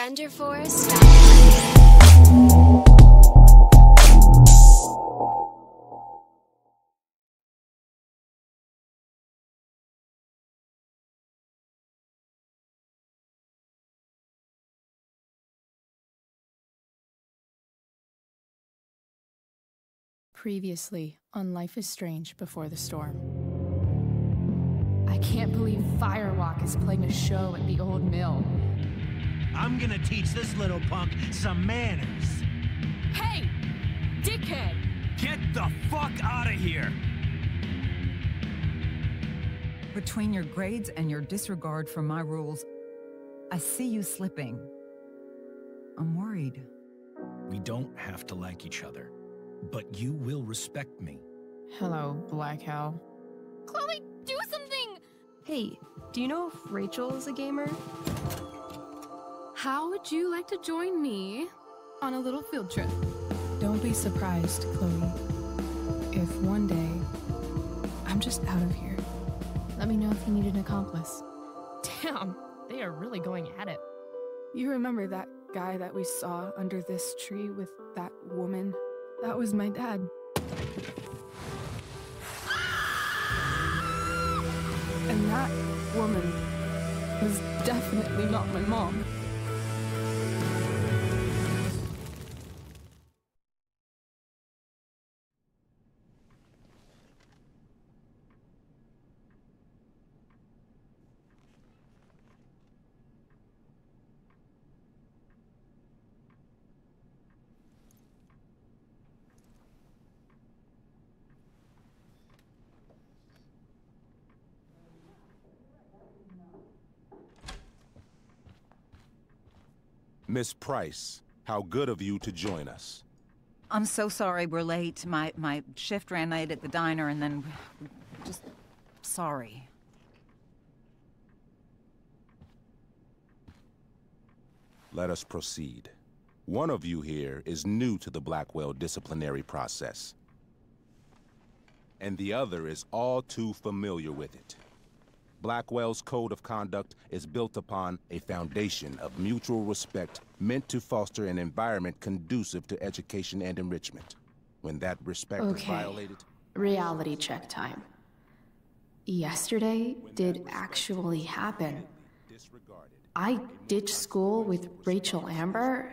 Bender Force. Previously on Life is Strange Before the Storm. I can't believe Firewalk is playing a show at the old mill. I'm gonna teach this little punk some manners. Hey! Dickhead! Get the fuck out of here! Between your grades and your disregard for my rules, I see you slipping. I'm worried. We don't have to like each other, but you will respect me. Hello, Black Hal. Chloe, do something! Hey, do you know if Rachel is a gamer? How would you like to join me on a little field trip? Don't be surprised, Chloe, if one day I'm just out of here. Let me know if you need an accomplice. Damn, they are really going at it. You remember that guy that we saw under this tree with that woman? That was my dad. And that woman was definitely not my mom. Miss Price, how good of you to join us. I'm so sorry we're late. My shift ran late at the diner and then... just... sorry. Let us proceed. One of you here is new to the Blackwell disciplinary process, and the other is all too familiar with it. Blackwell's code of conduct is built upon a foundation of mutual respect meant to foster an environment conducive to education and enrichment. When that respect is violated... Reality check time. Yesterday did actually happen. I ditched school with Rachel Amber,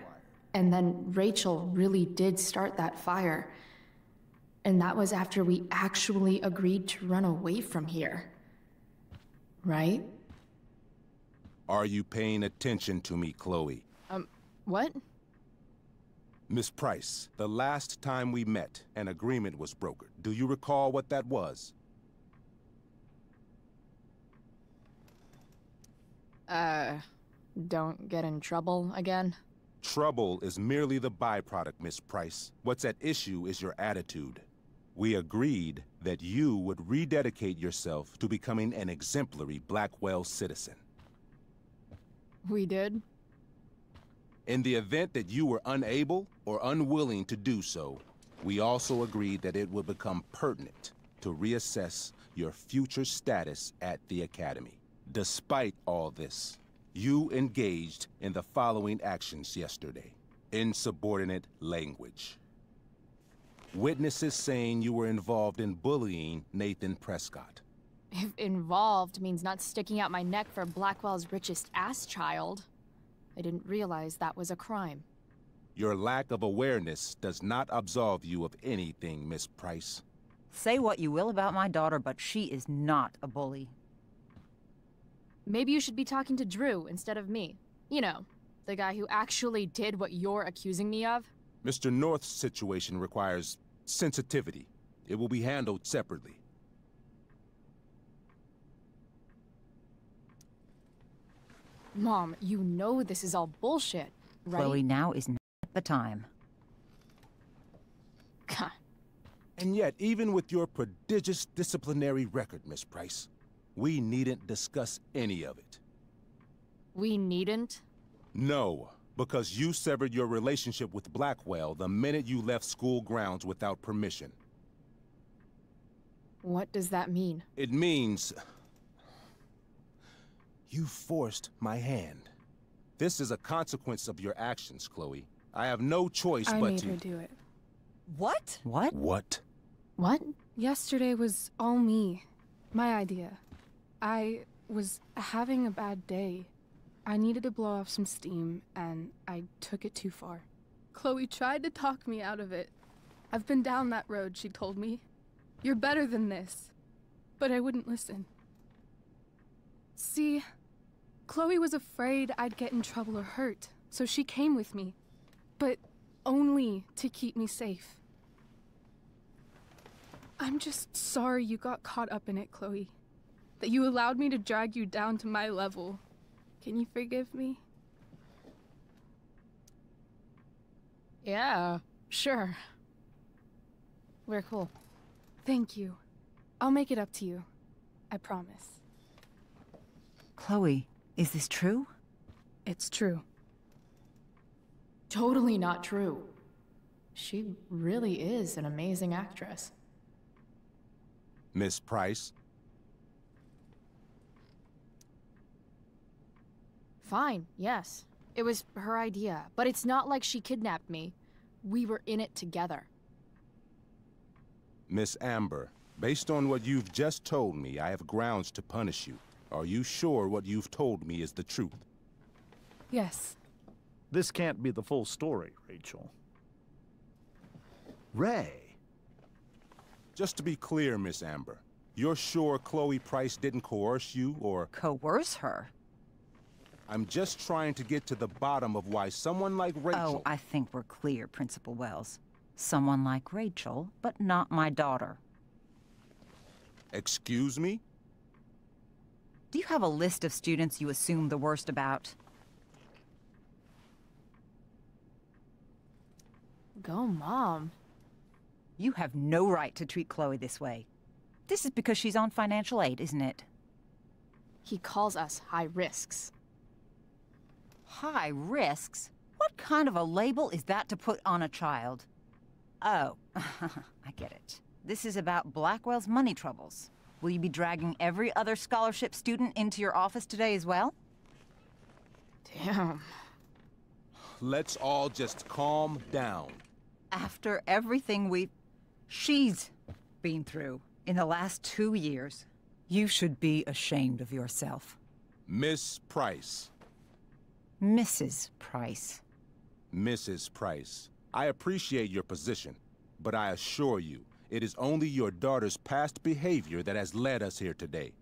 and then Rachel really did start that fire. And that was after we actually agreed to run away from here. Right? Are you paying attention to me, Chloe? What? Miss Price, the last time we met, an agreement was brokered. Do you recall what that was? Don't get in trouble again? Trouble is merely the byproduct, Miss Price. What's at issue is your attitude. We agreed that you would rededicate yourself to becoming an exemplary Blackwell citizen. We did? In the event that you were unable or unwilling to do so, we also agreed that it would become pertinent to reassess your future status at the Academy. Despite all this, you engaged in the following actions yesterday. Insubordinate language. Witnesses saying you were involved in bullying Nathan Prescott. If involved means not sticking out my neck for Blackwell's richest ass child, I didn't realize that was a crime. Your lack of awareness does not absolve you of anything, Miss Price. Say what you will about my daughter, but she is not a bully. Maybe you should be talking to Drew instead of me. You know, the guy who actually did what you're accusing me of. Mr. North's situation requires sensitivity. It will be handled separately. Mom, you know this is all bullshit, right? Chloe, now is not the time. God. And yet, even with your prodigious disciplinary record, Miss Price, we needn't discuss any of it. We needn't? No, because you severed your relationship with Blackwell the minute you left school grounds without permission. What does that mean? It means... you forced my hand. This is a consequence of your actions, Chloe. I have no choice I but made to... her do it. What? What? What? What? Yesterday was all me. My idea. I was having a bad day. I needed to blow off some steam, and I took it too far. Chloe tried to talk me out of it. I've been down that road, she told me. You're better than this. But I wouldn't listen. See, Chloe was afraid I'd get in trouble or hurt, so she came with me. But only to keep me safe. I'm just sorry you got caught up in it, Chloe. That you allowed me to drag you down to my level. Can you forgive me? Yeah, sure. We're cool. Thank you. I'll make it up to you. I promise. Chloe, is this true? It's true. Totally not true. She really is an amazing actress. Miss Price? Fine, yes. It was her idea, but it's not like she kidnapped me. We were in it together. Miss Amber, based on what you've just told me, I have grounds to punish you. Are you sure what you've told me is the truth? Yes. This can't be the full story, Rachel. Ray. Just to be clear, Miss Amber, you're sure Chloe Price didn't coerce you, or... Coerce her? I'm just trying to get to the bottom of why someone like Rachel... Oh, I think we're clear, Principal Wells. Someone like Rachel, but not my daughter. Excuse me? Do you have a list of students you assume the worst about? Go, Mom. You have no right to treat Chloe this way. This is because she's on financial aid, isn't it? He calls us high risks. High risks? What kind of a label is that to put on a child? Oh, I get it. This is about Blackwell's money troubles. Will you be dragging every other scholarship student into your office today as well? Damn. Let's all just calm down. After everything she's been through in the last 2 years, you should be ashamed of yourself. Miss Price. Mrs. Price. Mrs. Price, I appreciate your position, but I assure you, it is only your daughter's past behavior that has led us here today.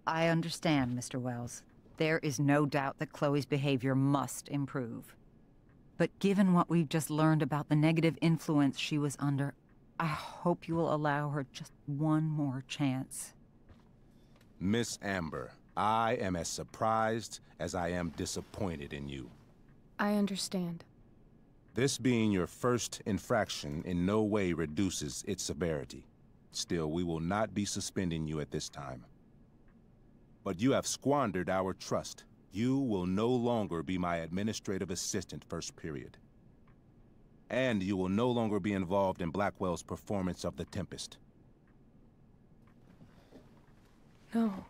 I understand, Mr. Wells. There is no doubt that Chloe's behavior must improve. But given what we've just learned about the negative influence she was under, I hope you will allow her just one more chance. Miss Amber, I am as surprised as I am disappointed in you. I understand. This being your first infraction in no way reduces its severity. Still, we will not be suspending you at this time. But you have squandered our trust. You will no longer be my administrative assistant first period. And you will no longer be involved in Blackwell's performance of The Tempest. No.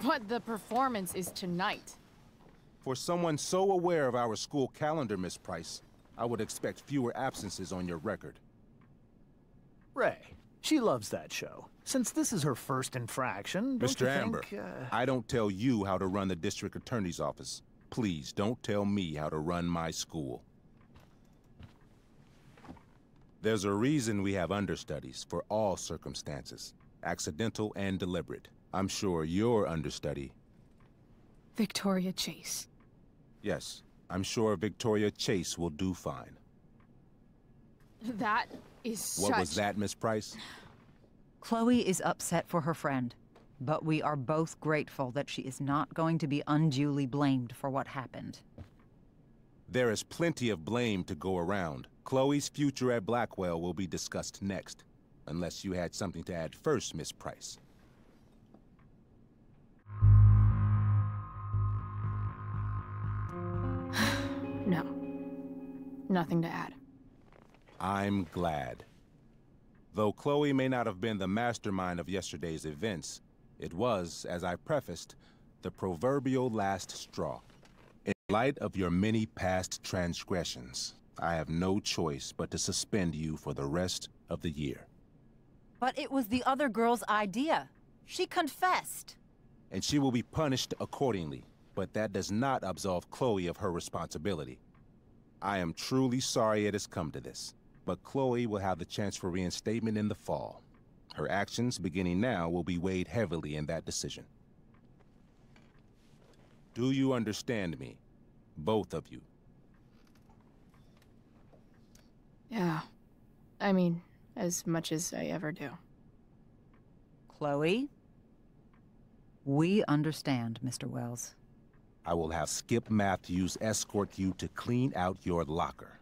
But the performance is tonight. For someone so aware of our school calendar, Miss Price, I would expect fewer absences on your record. Ray. She loves that show. Since this is her first infraction, don't Mr. you Amber, think, I don't tell you how to run the district attorney's office. Please don't tell me how to run my school. There's a reason we have understudies for all circumstances, accidental and deliberate. I'm sure your understudy... Victoria Chase. Yes, I'm sure Victoria Chase will do fine. That is What was that, Miss Price? Chloe is upset for her friend, but we are both grateful that she is not going to be unduly blamed for what happened. There is plenty of blame to go around. Chloe's future at Blackwell will be discussed next. Unless you had something to add first, Miss Price. No. Nothing to add. I'm glad. Though Chloe may not have been the mastermind of yesterday's events, it was, as I prefaced, the proverbial last straw. In light of your many past transgressions, I have no choice but to suspend you for the rest of the year. But it was the other girl's idea. She confessed. And she will be punished accordingly, but that does not absolve Chloe of her responsibility. I am truly sorry it has come to this, but Chloe will have the chance for reinstatement in the fall. Her actions, beginning now, will be weighed heavily in that decision. Do you understand me? Both of you. Yeah. I mean, as much as I ever do. Chloe? We understand, Mr. Wells. I will have Skip Matthews escort you to clean out your locker.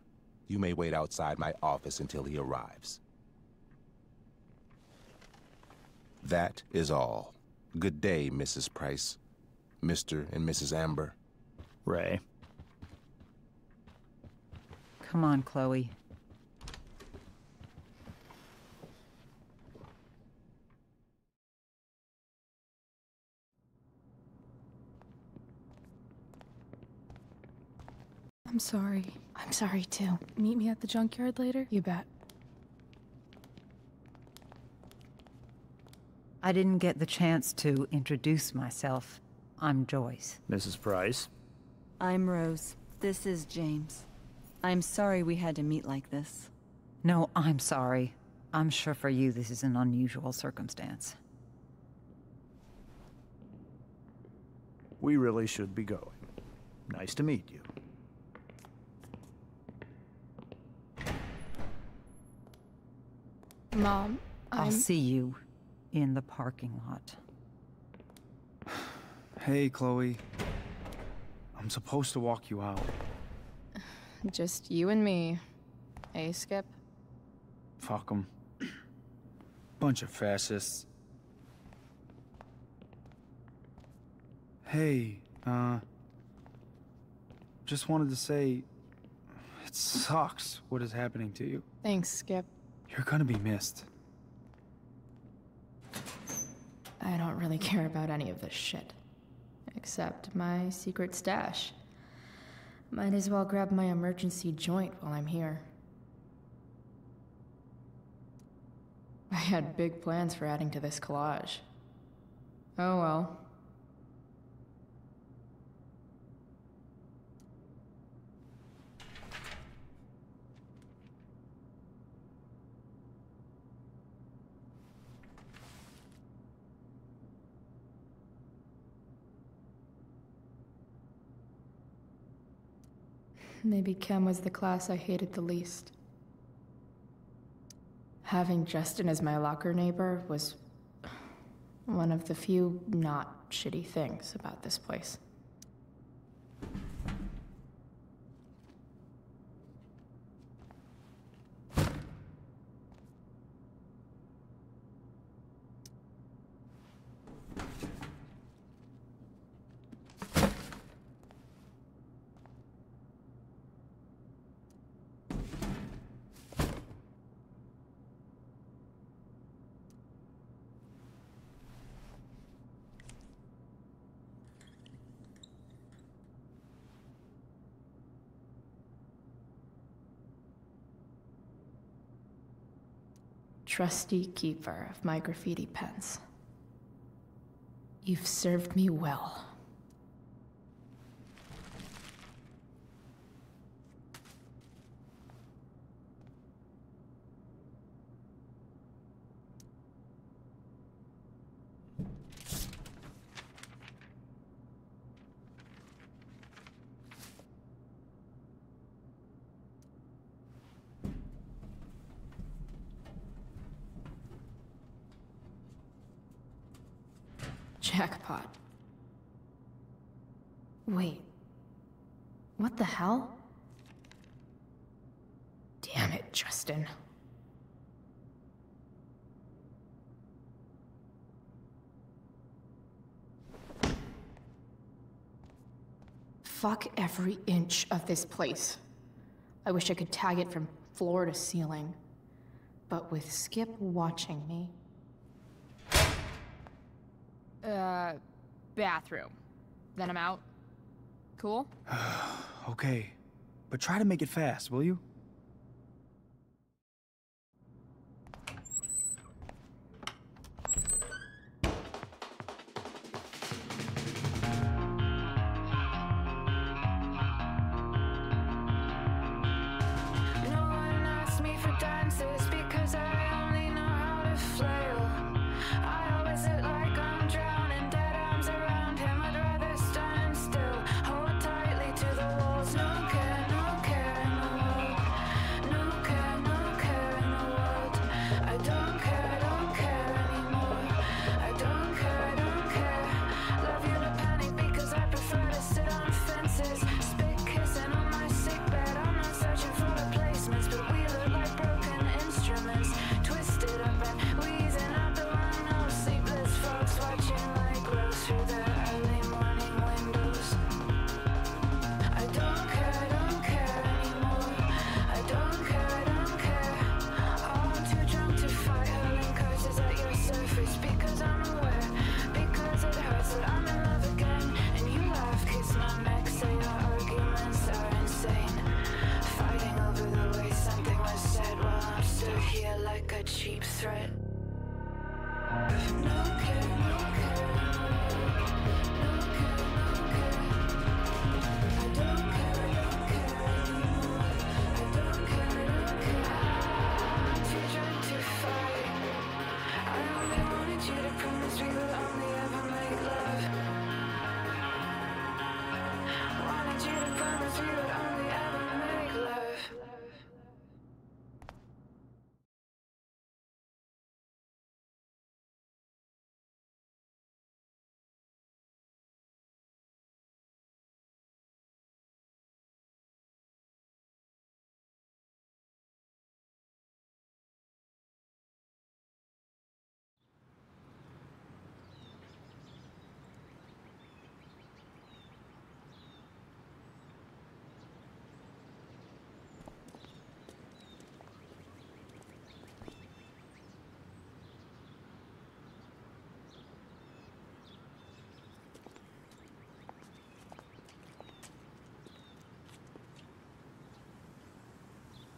You may wait outside my office until he arrives. That is all. Good day, Mrs. Price. Mr. and Mrs. Amber. Ray. Come on, Chloe. I'm sorry. I'm sorry too. Meet me at the junkyard later? You bet. I didn't get the chance to introduce myself. I'm Joyce. Mrs. Price. I'm Rose. This is James. I'm sorry we had to meet like this. No, I'm sorry. I'm sure for you this is an unusual circumstance. We really should be going. Nice to meet you. Mom, I'll see you in the parking lot. Hey, Chloe. I'm supposed to walk you out. Just you and me. Hey, Skip? Fuck 'em. Bunch of fascists. Hey, just wanted to say, it sucks what is happening to you. Thanks, Skip. You're gonna be missed. I don't really care about any of this shit. Except my secret stash. Might as well grab my emergency joint while I'm here. I had big plans for adding to this collage. Oh well. Maybe chem was the class I hated the least. Having Justin as my locker neighbor was one of the few not shitty things about this place. Trusty keeper of my graffiti pens. You've served me well. Jackpot. Wait. What the hell? Damn it, Justin. Fuck every inch of this place. I wish I could tag it from floor to ceiling. but with Skip watching me. Bathroom. Then I'm out. Cool? Okay, but try to make it fast, will you?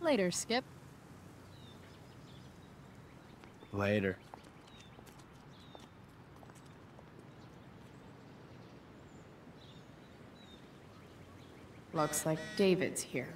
Later, Skip. Later. Looks like David's here.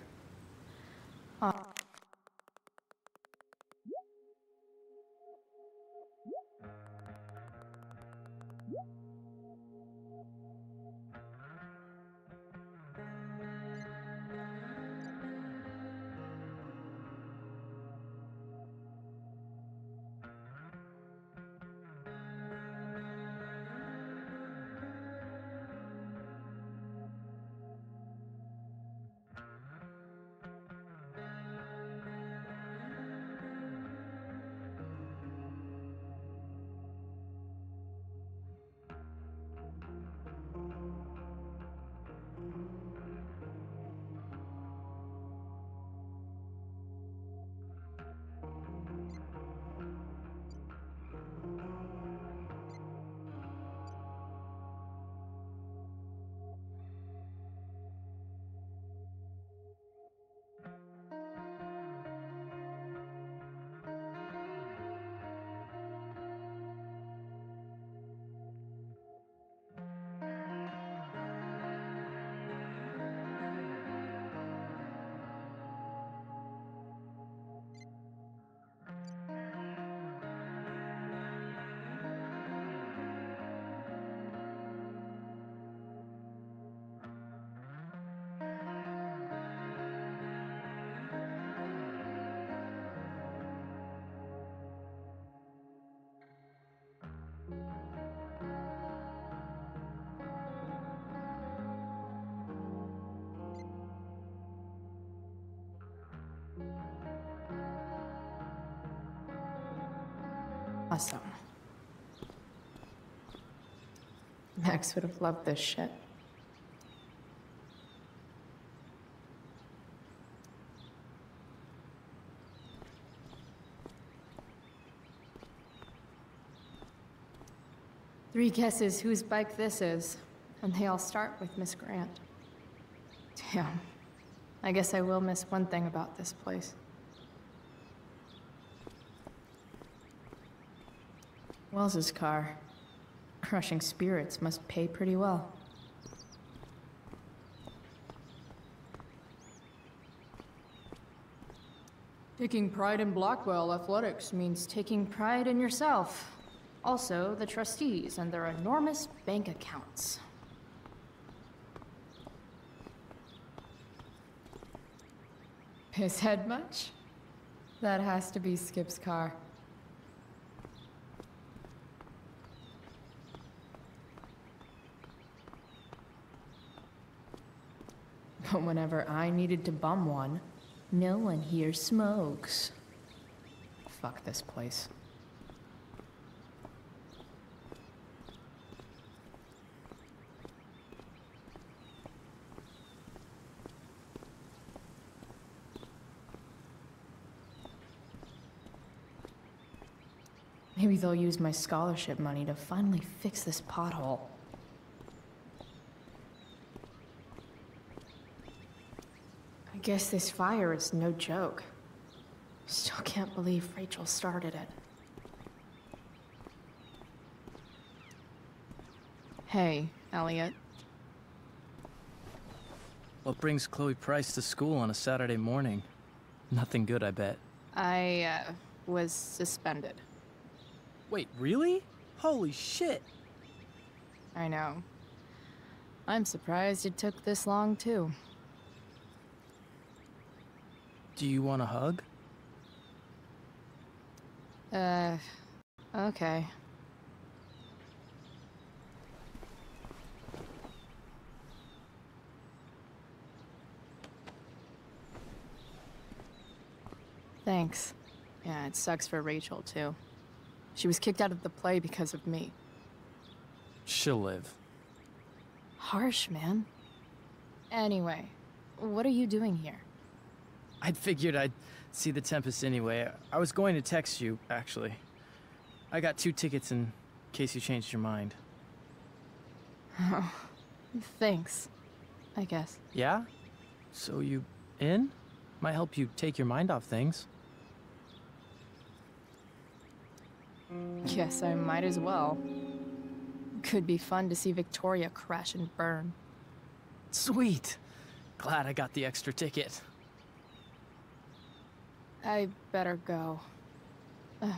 Awesome. Max would have loved this shit. 3 guesses whose bike this is, and they all start with Miss Grant. Damn. I guess I will miss one thing about this place. Wells's car. Crushing spirits must pay pretty well. Taking pride in Blackwell Athletics means taking pride in yourself. Also, the trustees and their enormous bank accounts. His head much? That has to be Skip's car. But whenever I needed to bum one, no one here smokes. Fuck this place. Maybe they'll use my scholarship money to finally fix this pothole. I guess this fire is no joke. Still can't believe Rachel started it. Hey, Elliot. What brings Chloe Price to school on a Saturday morning? Nothing good, I bet. I, was suspended. Wait, really? Holy shit! I know. I'm surprised it took this long, too. Do you want a hug? Okay. Thanks. Yeah, it sucks for Rachel, too. She was kicked out of the play because of me. She'll live. Harsh, man. Anyway, what are you doing here? I'd figured I'd see the Tempest anyway. I was going to text you, actually. I got 2 tickets in case you changed your mind. Oh, thanks, I guess. Yeah? So you in? Might help you take your mind off things. Guess I might as well. Could be fun to see Victoria crash and burn. Sweet! Glad I got the extra ticket. I better go.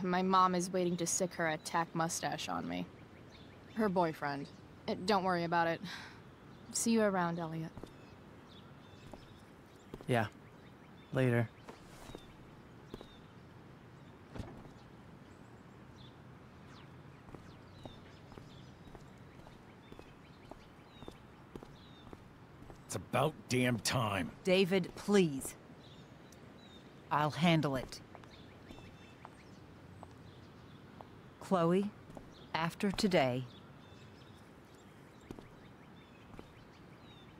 My mom is waiting to sick her attack mustache on me. Her boyfriend. Don't worry about it. See you around, Elliot. Yeah. Later. It's about damn time. David, please. I'll handle it. Chloe, after today...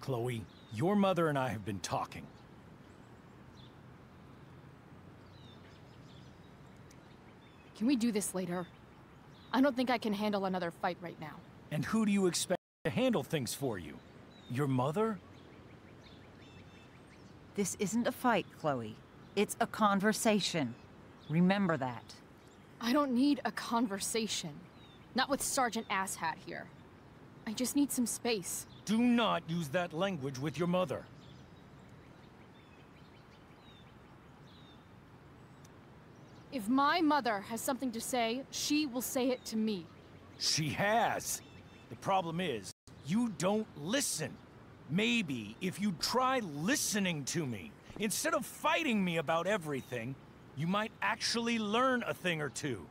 Chloe, your mother and I have been talking. Can we do this later? I don't think I can handle another fight right now. And who do you expect to handle things for you? Your mother? This isn't a fight, Chloe. It's a conversation. Remember that. I don't need a conversation. Not with Sergeant Asshat here. I just need some space. Do not use that language with your mother. If my mother has something to say, she will say it to me. She has. The problem is, you don't listen. Maybe if you try listening to me, instead of fighting me about everything, you might actually learn a thing or two.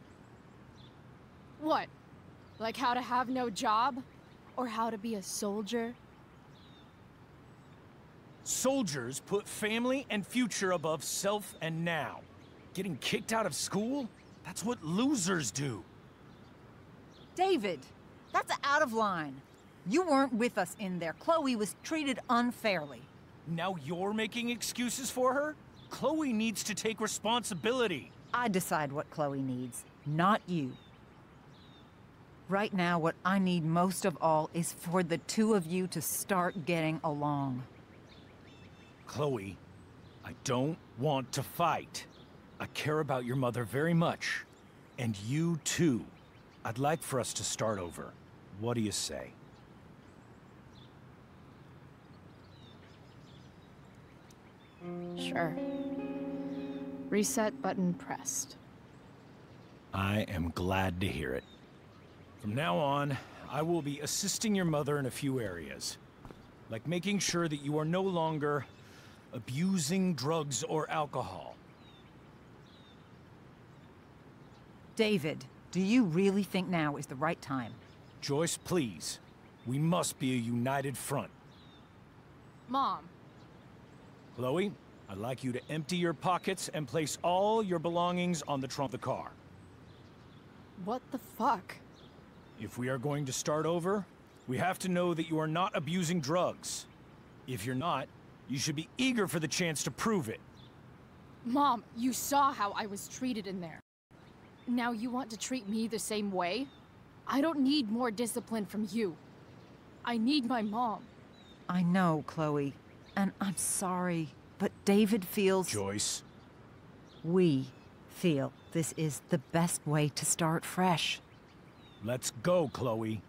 What? Like how to have no job? Or how to be a soldier? Soldiers put family and future above self and now. Getting kicked out of school? That's what losers do. David, that's out of line. You weren't with us in there. Chloe was treated unfairly. Now you're making excuses for her? Chloe needs to take responsibility. I decide what Chloe needs, not you. Right now, what I need most of all is for the two of you to start getting along. Chloe, I don't want to fight. I care about your mother very much. And you too. I'd like for us to start over. What do you say? Sure. Reset button pressed. I am glad to hear it. From now on, I will be assisting your mother in a few areas. Like making sure that you are no longer abusing drugs or alcohol. David, do you really think now is the right time? Joyce, please. We must be a united front. Mom. Chloe, I'd like you to empty your pockets and place all your belongings on the trunk of the car. What the fuck? If we are going to start over, we have to know that you are not abusing drugs. If you're not, you should be eager for the chance to prove it. Mom, you saw how I was treated in there. Now you want to treat me the same way? I don't need more discipline from you. I need my mom. I know, Chloe, and I'm sorry, but David feels... Joyce. We feel this is the best way to start fresh. Let's go, Chloe.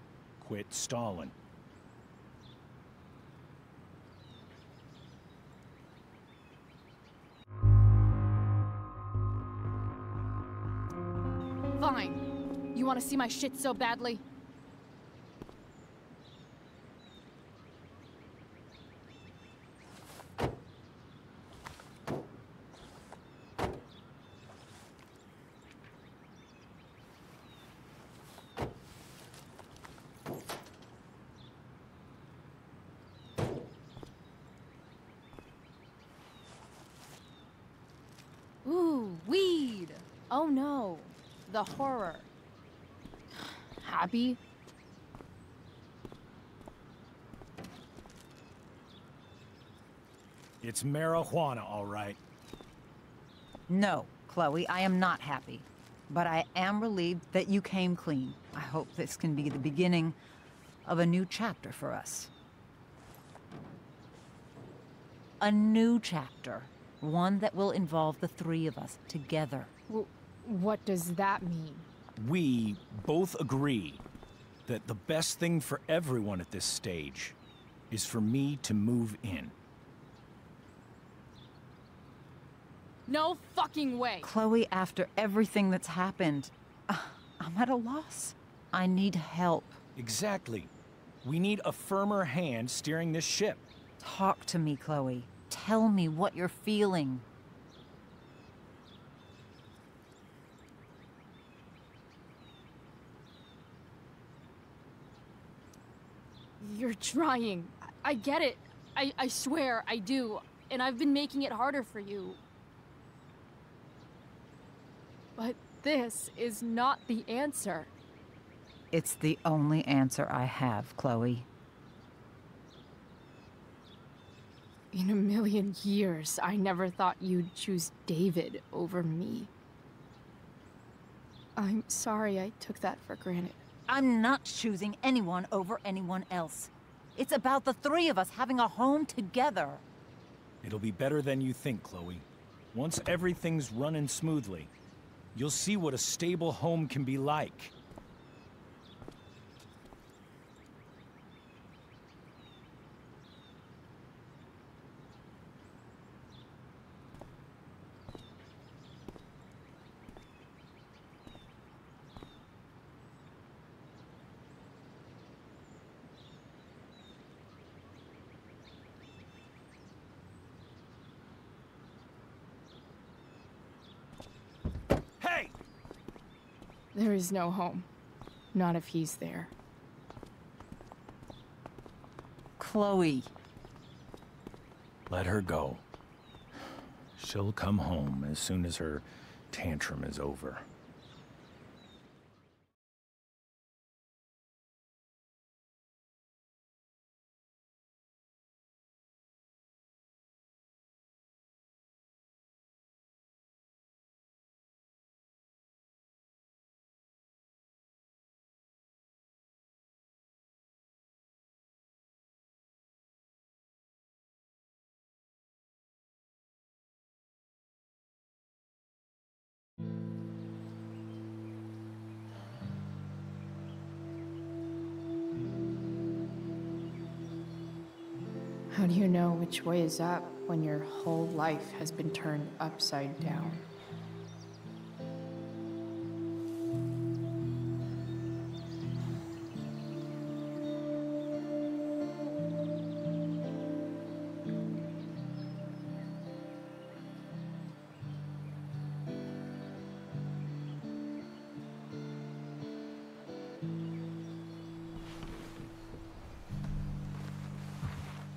Quit stalling. Fine. You want to see my shit so badly? Ooh, weed! Oh no, the horror. Happy? It's marijuana, all right. No, Chloe, I am not happy. But I am relieved that you came clean. I hope this can be the beginning of a new chapter for us. A new chapter. One that will involve the three of us together. What does that mean? We both agree that the best thing for everyone at this stage is for me to move in. No fucking way! Chloe, after everything that's happened, I'm at a loss. I need help. Exactly. We need a firmer hand steering this ship. Talk to me, Chloe. Tell me what you're feeling. You're trying. I get it. I swear, I do. And I've been making it harder for you. But this is not the answer. It's the only answer I have, Chloe. In a million years, I never thought you'd choose David over me. I'm sorry I took that for granted. I'm not choosing anyone over anyone else. It's about the three of us having a home together. It'll be better than you think, Chloe. Once everything's running smoothly, you'll see what a stable home can be like. There is no home. Not if he's there. Chloe. Let her go. She'll come home as soon as her tantrum is over. How do you know which way is up when your whole life has been turned upside down?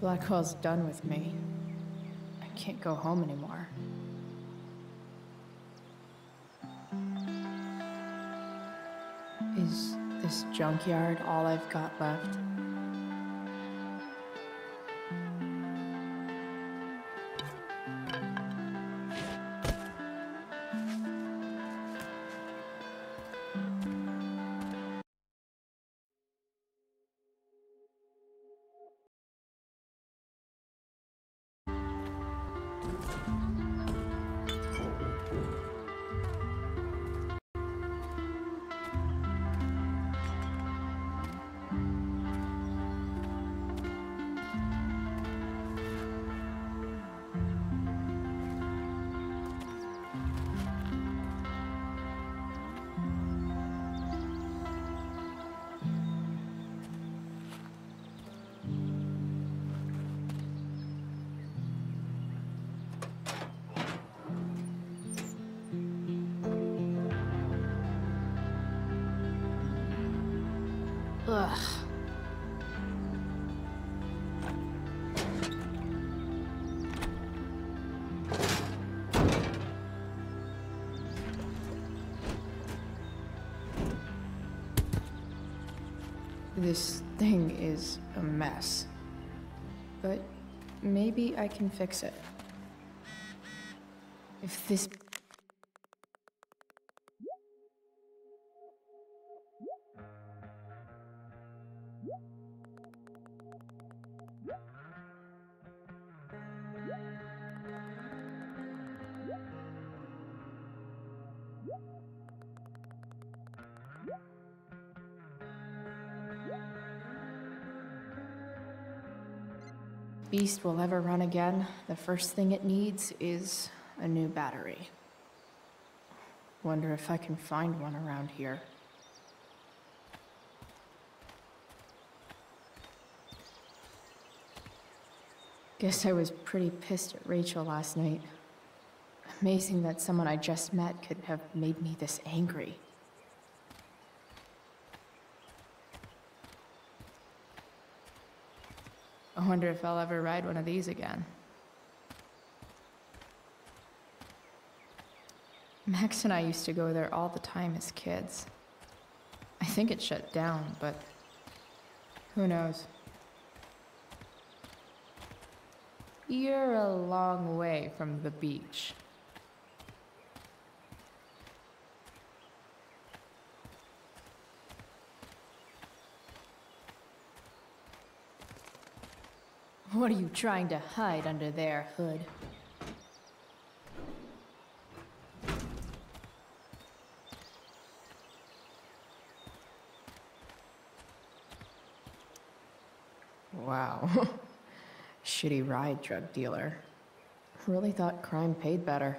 Blackwell's done with me. I can't go home anymore. Is this junkyard all I've got left? Ugh. This thing is a mess, but maybe I can fix it. If this... Beast will ever run again, the first thing it needs is a new battery. Wonder if I can find one around here. Guess I was pretty pissed at Rachel last night. Amazing that someone I just met could have made me this angry. I wonder if I'll ever ride one of these again. Max and I used to go there all the time as kids. I think it shut down, but who knows? You're a long way from the beach. What are you trying to hide under there, Hood? Wow. Shitty ride, drug dealer. Really thought crime paid better.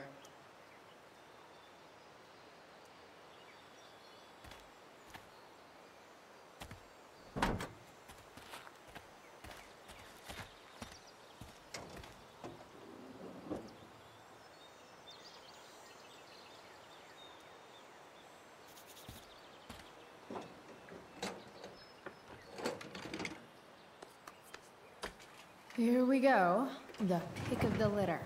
Here we go, the pick of the litter.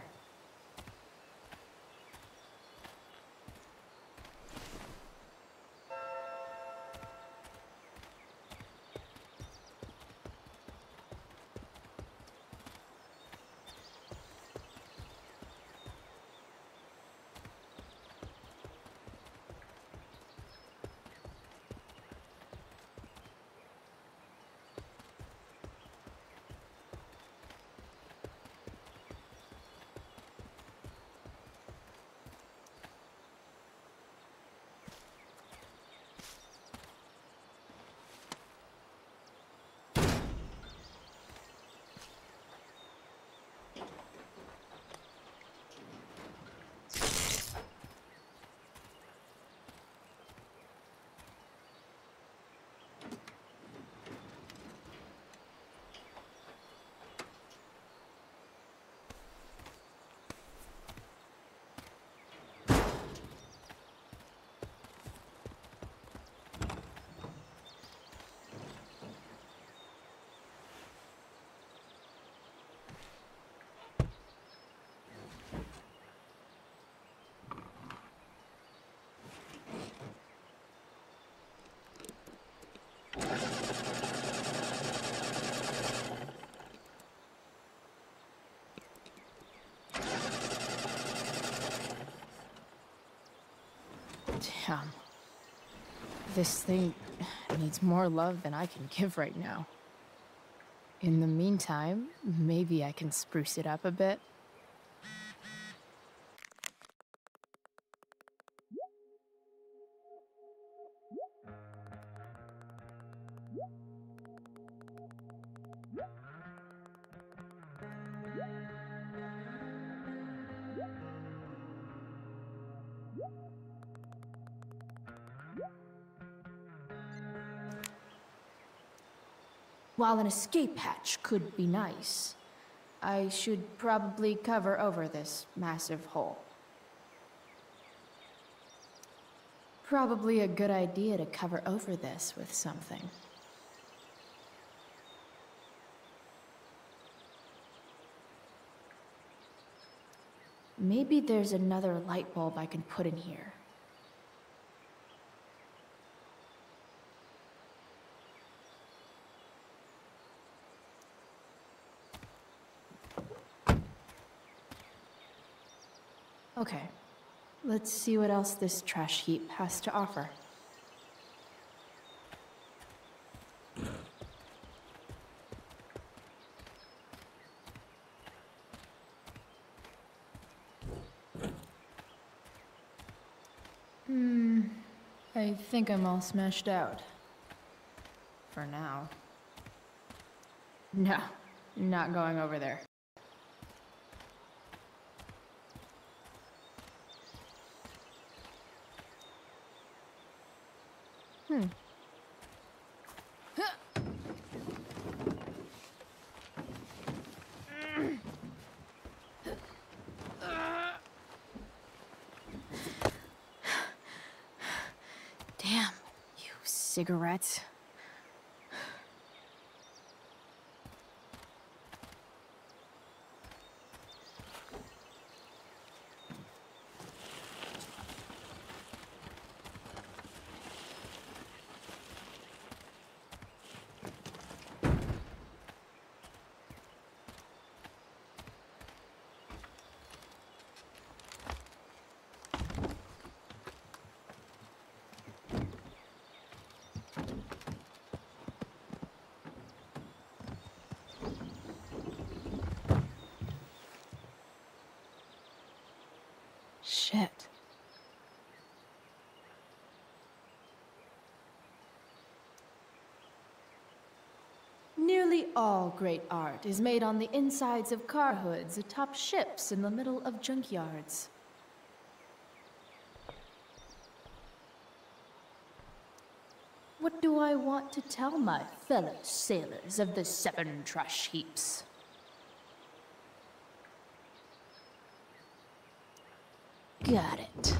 This thing needs more love than I can give right now. In the meantime, maybe I can spruce it up a bit. While an escape hatch could be nice, I should probably cover over this massive hole. Probably a good idea to cover over this with something. Maybe there's another light bulb I can put in here. Okay, let's see what else this trash heap has to offer. I think I'm all smashed out. For now. No, not going over there. Damn, you cigarettes. Shit. Nearly all great art is made on the insides of car hoods atop ships in the middle of junkyards. What do I want to tell my fellow sailors of the 7 trash heaps? Got it.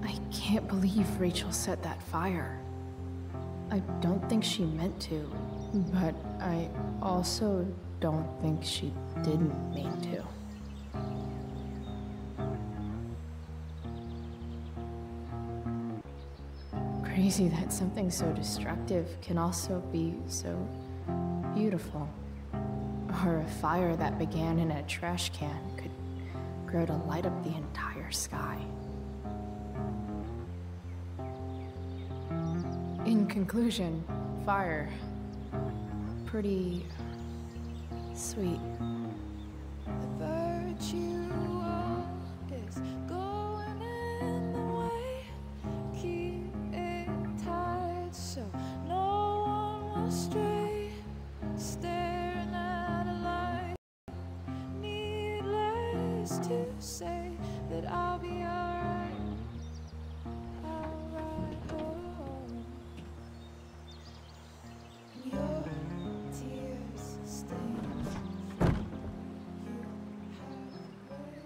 I can't believe Rachel set that fire. I don't think she meant to, but I also don't think she didn't mean to. Crazy that something so destructive can also be so beautiful. Or a fire that began in a trash can could grow to light up the entire sky. In conclusion, fire. Pretty sweet. The virtue is going in the way. Keep it astray, staring at a light. Needless to say that I'll be alright. I'll ride home. Your tears stain from you have waited.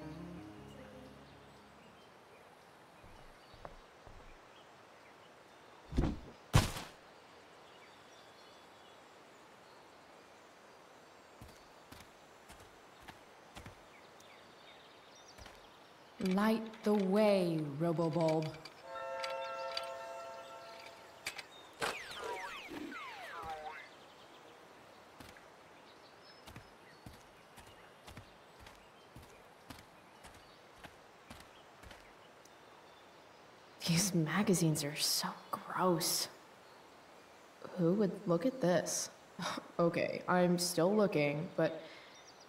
Light the way, Robobulb. These magazines are so gross. Who would look at this? Okay, I'm still looking, but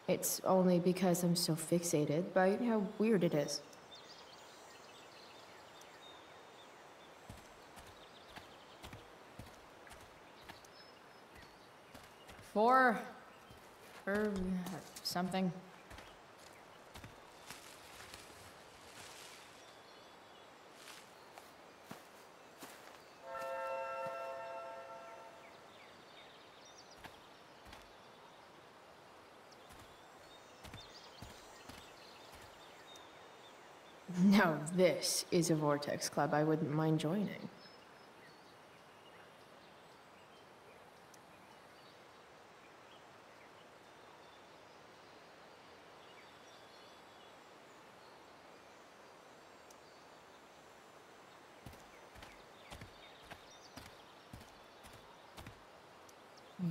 it's only because I'm so fixated by how weird it is. Four, or something. Now this is a Vortex Club I wouldn't mind joining.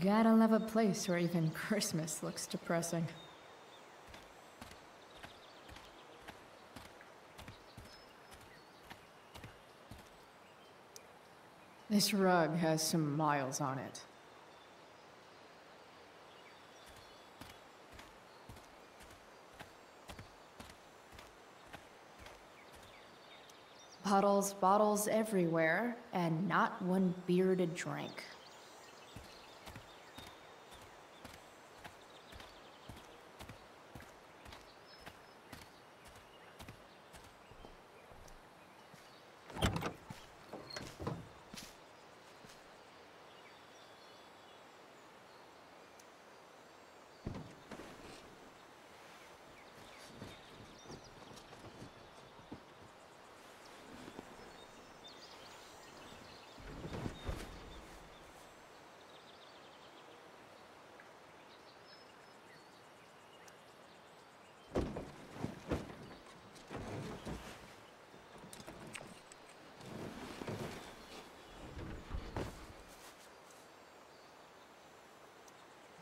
Gotta love a place where even Christmas looks depressing. This rug has some miles on it. Bottles everywhere, and not one bearded drink.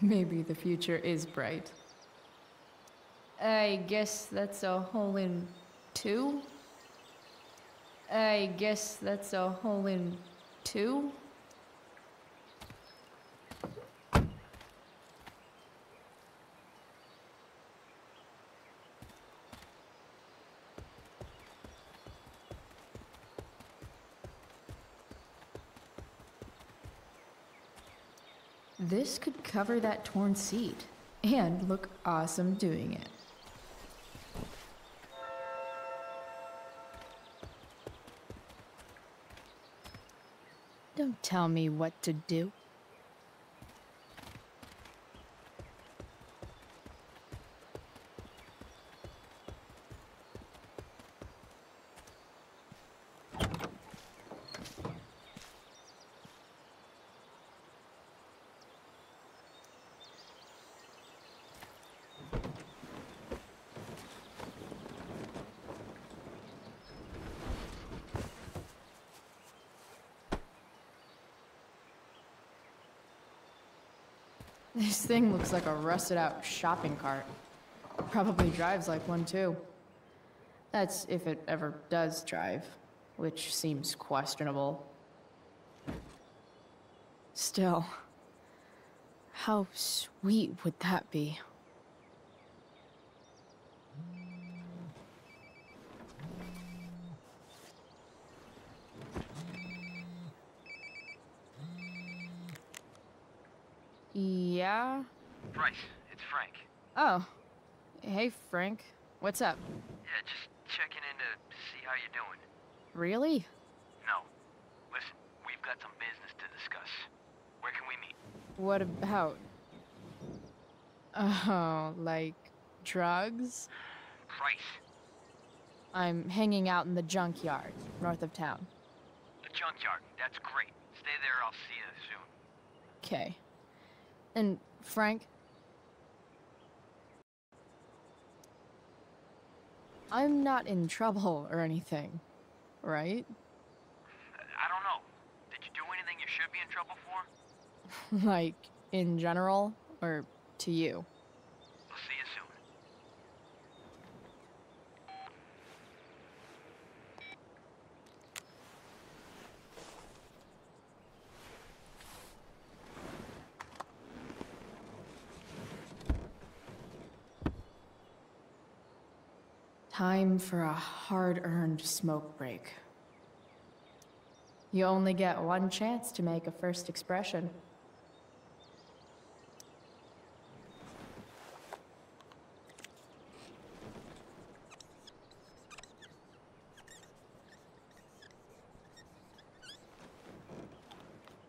Maybe the future is bright. I guess that's a hole in two? I guess that's a hole in two? This could cover that torn seat and look awesome doing it. Don't tell me what to do. This thing looks like a rusted out shopping cart. Probably drives like one too. That's if it ever does drive, which seems questionable. Still, how sweet would that be? Yeah? Bryce, it's Frank. Oh. Hey, Frank. What's up? Yeah, just checking in to see how you're doing. Really? No. Listen, we've got some business to discuss. Where can we meet? What about? Oh, like drugs? Price. I'm hanging out in the junkyard, north of town. The junkyard. That's great. Stay there, I'll see you soon. Okay. And Frank? I'm not in trouble or anything, right? I don't know. Did you do anything you should be in trouble for? Like, in general, or to you? I'll see you soon. Time for a hard-earned smoke break. You only get one chance to make a first expression.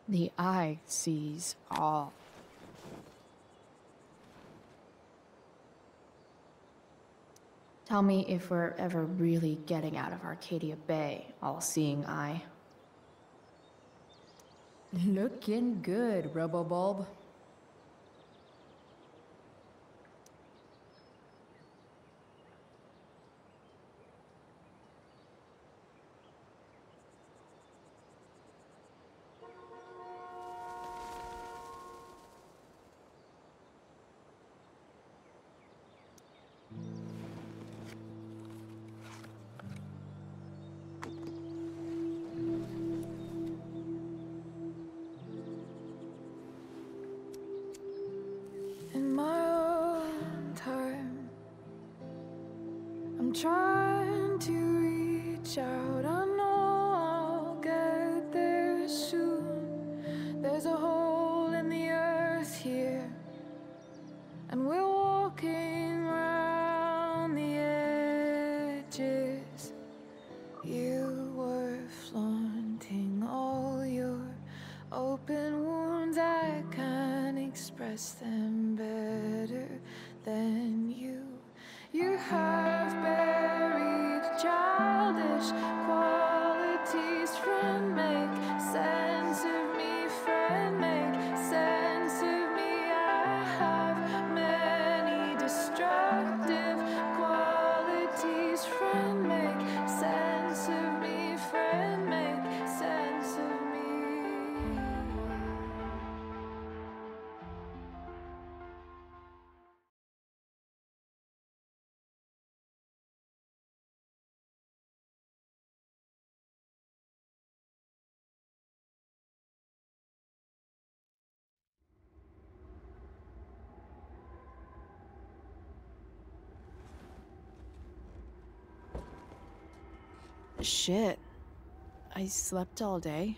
The eye sees all. Tell me if we're ever really getting out of Arcadia Bay, all-seeing eye. Looking good, Robobulb. In my own time, I'm trying to reach out. I know I'll get there soon. There's a hole in the earth here, and we're walking around the edges. You were flaunting all your open wounds. I can't express them better than you. You have buried childish qualities. Friend, make sense of me. Friend, make sense of me. I have many destructive qualities. Friend, make sense of me. Friend, make sense of me. Shit. I slept all day.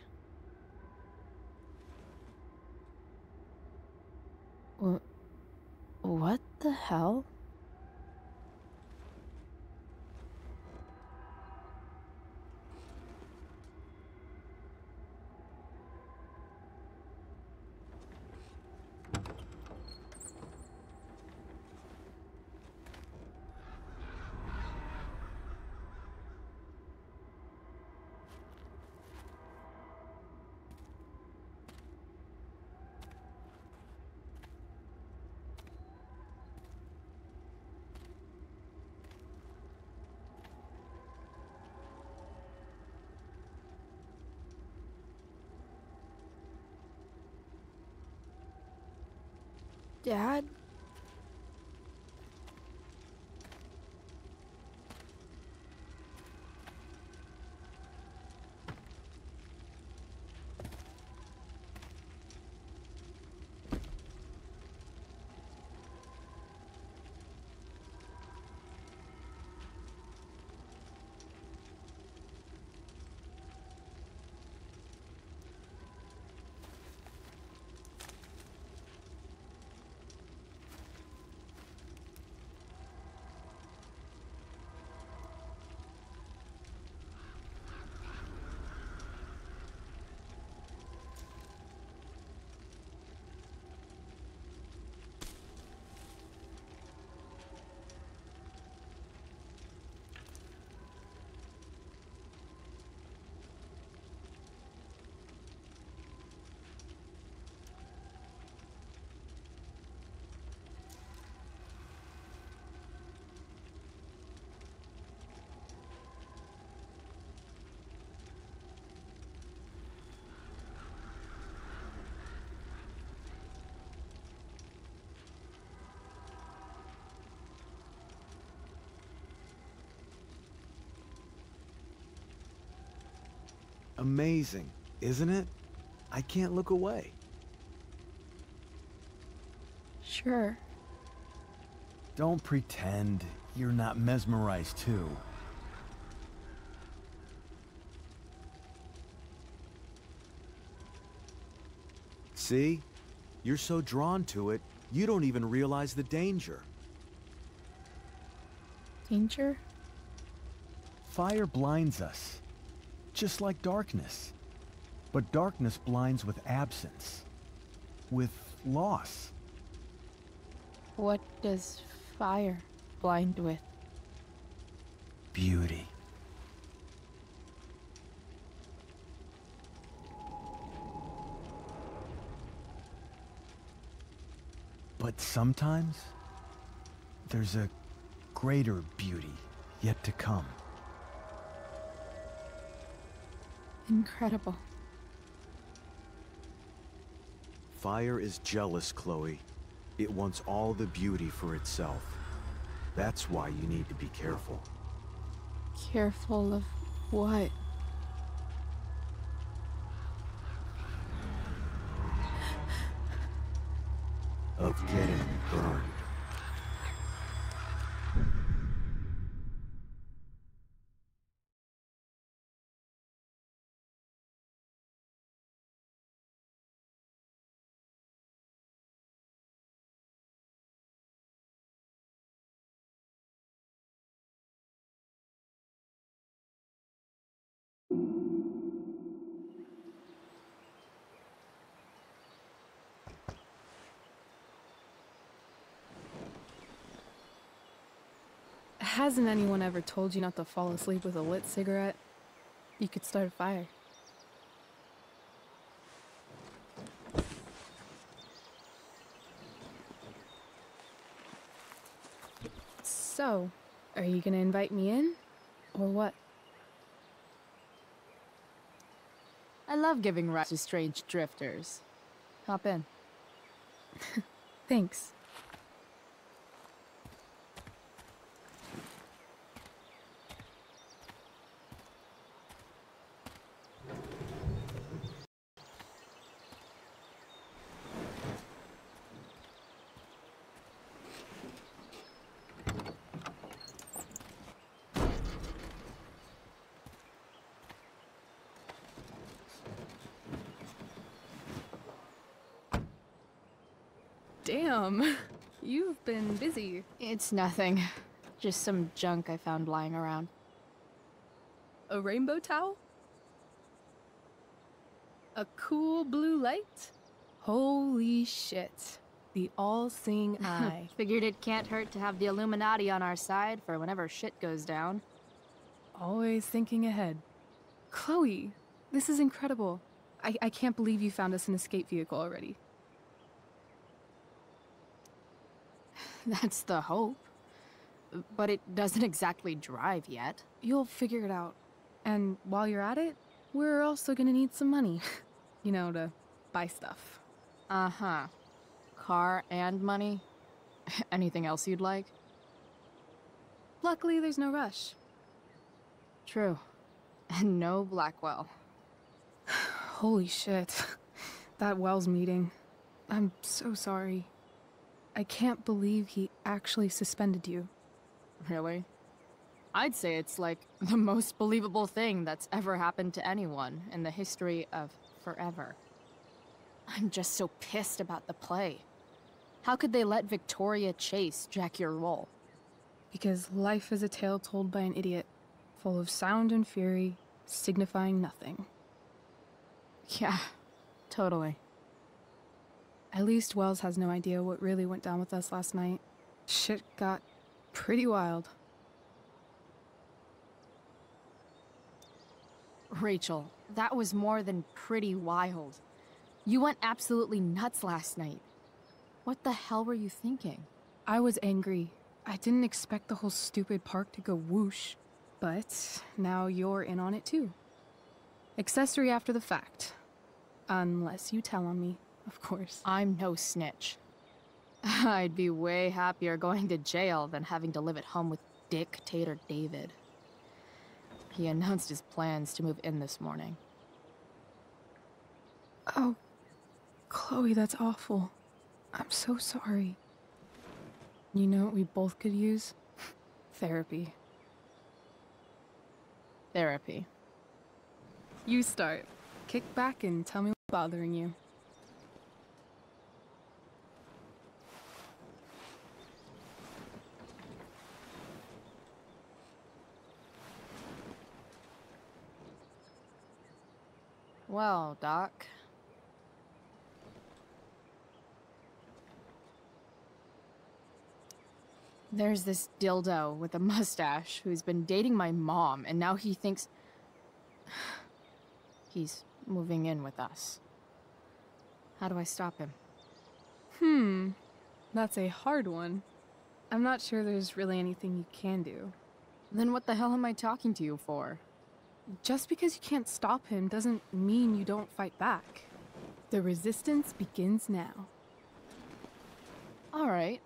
What the hell? Dad? amazing, isn't it? I can't look away. Sure. Don't pretend you're not mesmerized too. See? You're so drawn to it, you don't even realize the danger. Danger? Fire blinds us, just like darkness. But darkness blinds with absence, with loss. What does fire blind with? Beauty. But sometimes, there's a greater beauty yet to come. Incredible. Fire is jealous, Chloe. It wants all the beauty for itself. That's why you need to be careful. Careful of what? Of getting burned. Hasn't anyone ever told you not to fall asleep with a lit cigarette? You could start a fire. So, are you gonna invite me in? Or what? I love giving rides to strange drifters. Hop in. Thanks. Damn, you've been busy. It's nothing. Just some junk I found lying around. A rainbow towel? A cool blue light? Holy shit. The all-seeing eye. Figured it can't hurt to have the Illuminati on our side for whenever shit goes down. Always thinking ahead. Chloe, this is incredible. I can't believe you found us an escape vehicle already. That's the hope. But it doesn't exactly drive yet. You'll figure it out. And while you're at it, we're also gonna need some money. You know, to buy stuff. Uh-huh. Car and money? Anything else you'd like? Luckily, there's no rush. True. And no Blackwell. Holy shit. That Wells meeting. I'm so sorry. I can't believe he actually suspended you. Really? I'd say it's like the most believable thing that's ever happened to anyone in the history of forever. I'm just so pissed about the play. How could they let Victoria Chase jack your role? Because life is a tale told by an idiot, full of sound and fury, signifying nothing. Yeah, totally. At least Wells has no idea what really went down with us last night. Shit got pretty wild. Rachel, that was more than pretty wild. You went absolutely nuts last night. What the hell were you thinking? I was angry. I didn't expect the whole stupid park to go whoosh. But now you're in on it too. Accessory after the fact. Unless you tell on me. Of course. I'm no snitch. I'd be way happier going to jail than having to live at home with Dictator David. He announced his plans to move in this morning. Oh, Chloe, that's awful. I'm so sorry. You know what we both could use? Therapy. Therapy. You start. Kick back and tell me what's bothering you. Well, Doc. There's this dildo with a mustache who's been dating my mom, and now he thinks he's moving in with us. How do I stop him? That's a hard one. I'm not sure there's really anything you can do. Then what the hell am I talking to you for? Just because you can't stop him doesn't mean you don't fight back. The resistance begins now. All right.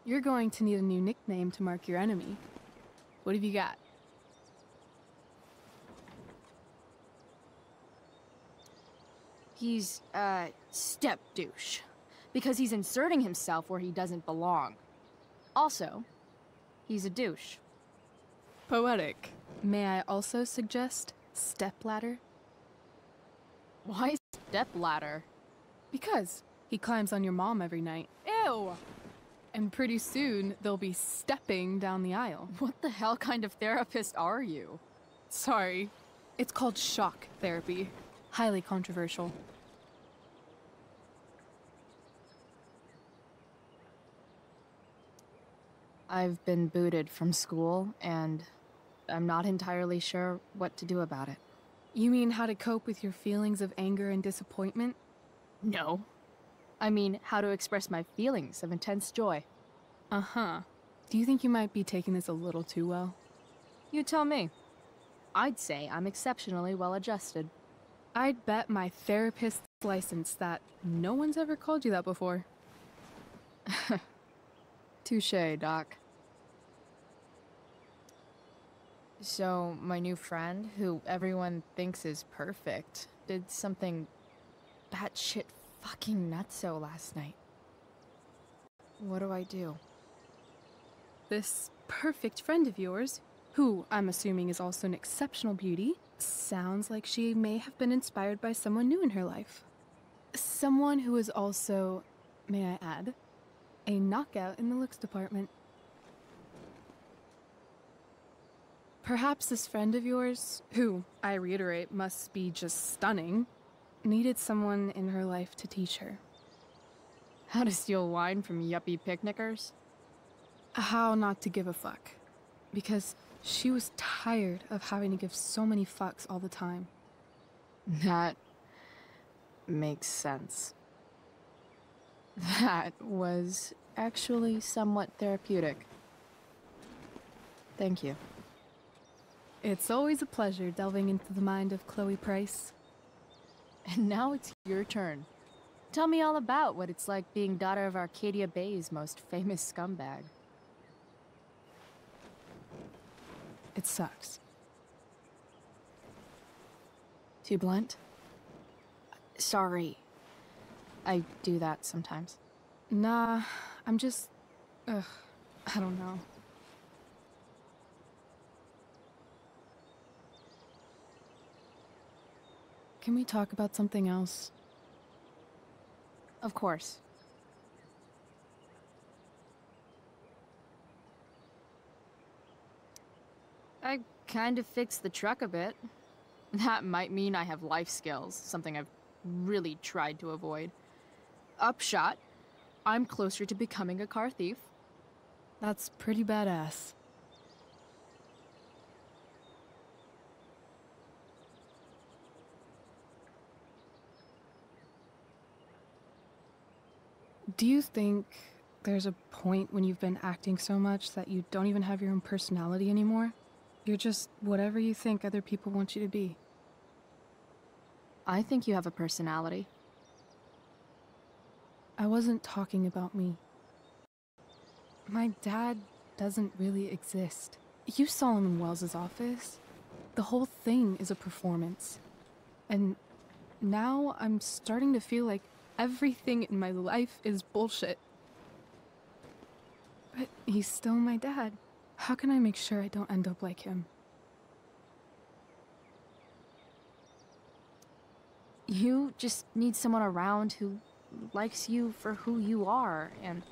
You're going to need a new nickname to mark your enemy. What have you got? He's, step douche. Because he's inserting himself where he doesn't belong. Also, he's a douche. Poetic. May I also suggest stepladder? Why stepladder? Because he climbs on your mom every night. Ew! And pretty soon, they'll be stepping down the aisle. What the hell kind of therapist are you? Sorry. It's called shock therapy. Highly controversial. I've been booted from school, and I'm not entirely sure what to do about it. You mean how to cope with your feelings of anger and disappointment? No. I mean, how to express my feelings of intense joy. Uh-huh. Do you think you might be taking this a little too well? You tell me. I'd say I'm exceptionally well adjusted. I'd bet my therapist's license that no one's ever called you that before. Touché, Doc. So, my new friend, who everyone thinks is perfect, did something batshit fucking nutso last night. What do I do? This perfect friend of yours, who I'm assuming is also an exceptional beauty, sounds like she may have been inspired by someone new in her life. Someone who is also, may I add, a knockout in the looks department. Perhaps this friend of yours, who, I reiterate, must be just stunning, needed someone in her life to teach her. How to steal wine from yuppie picnickers? How not to give a fuck. Because she was tired of having to give so many fucks all the time. That makes sense. That was actually somewhat therapeutic. Thank you. It's always a pleasure delving into the mind of Chloe Price. And now it's your turn. Tell me all about what it's like being daughter of Arcadia Bay's most famous scumbag. It sucks. Too blunt? Sorry. I do that sometimes. Nah, I'm just... I don't know. Can we talk about something else? Of course. I kind of fixed the truck a bit. That might mean I have life skills, something I've really tried to avoid. Upshot, I'm closer to becoming a car thief. That's pretty badass. Do you think there's a point when you've been acting so much that you don't even have your own personality anymore? You're just whatever you think other people want you to be. I think you have a personality. I wasn't talking about me. My dad doesn't really exist. You saw him in Wells's office. The whole thing is a performance. And now I'm starting to feel like everything in my life is bullshit. But he's still my dad. How can I make sure I don't end up like him? You just need someone around who likes you for who you are and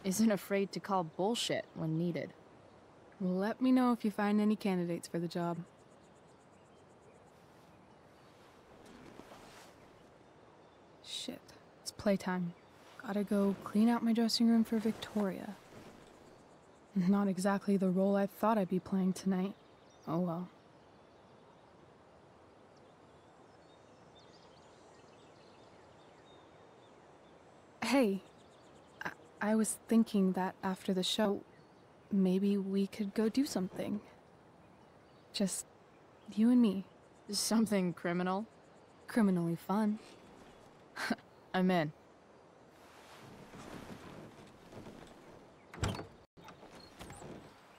isn't afraid to call bullshit when needed. Let me know if you find any candidates for the job. Shit, it's playtime. Gotta go clean out my dressing room for Victoria. Not exactly the role I thought I'd be playing tonight. Oh well. Hey, I was thinking that after the show, maybe we could go do something. Just you and me. Something criminal? Criminally fun. I'm in.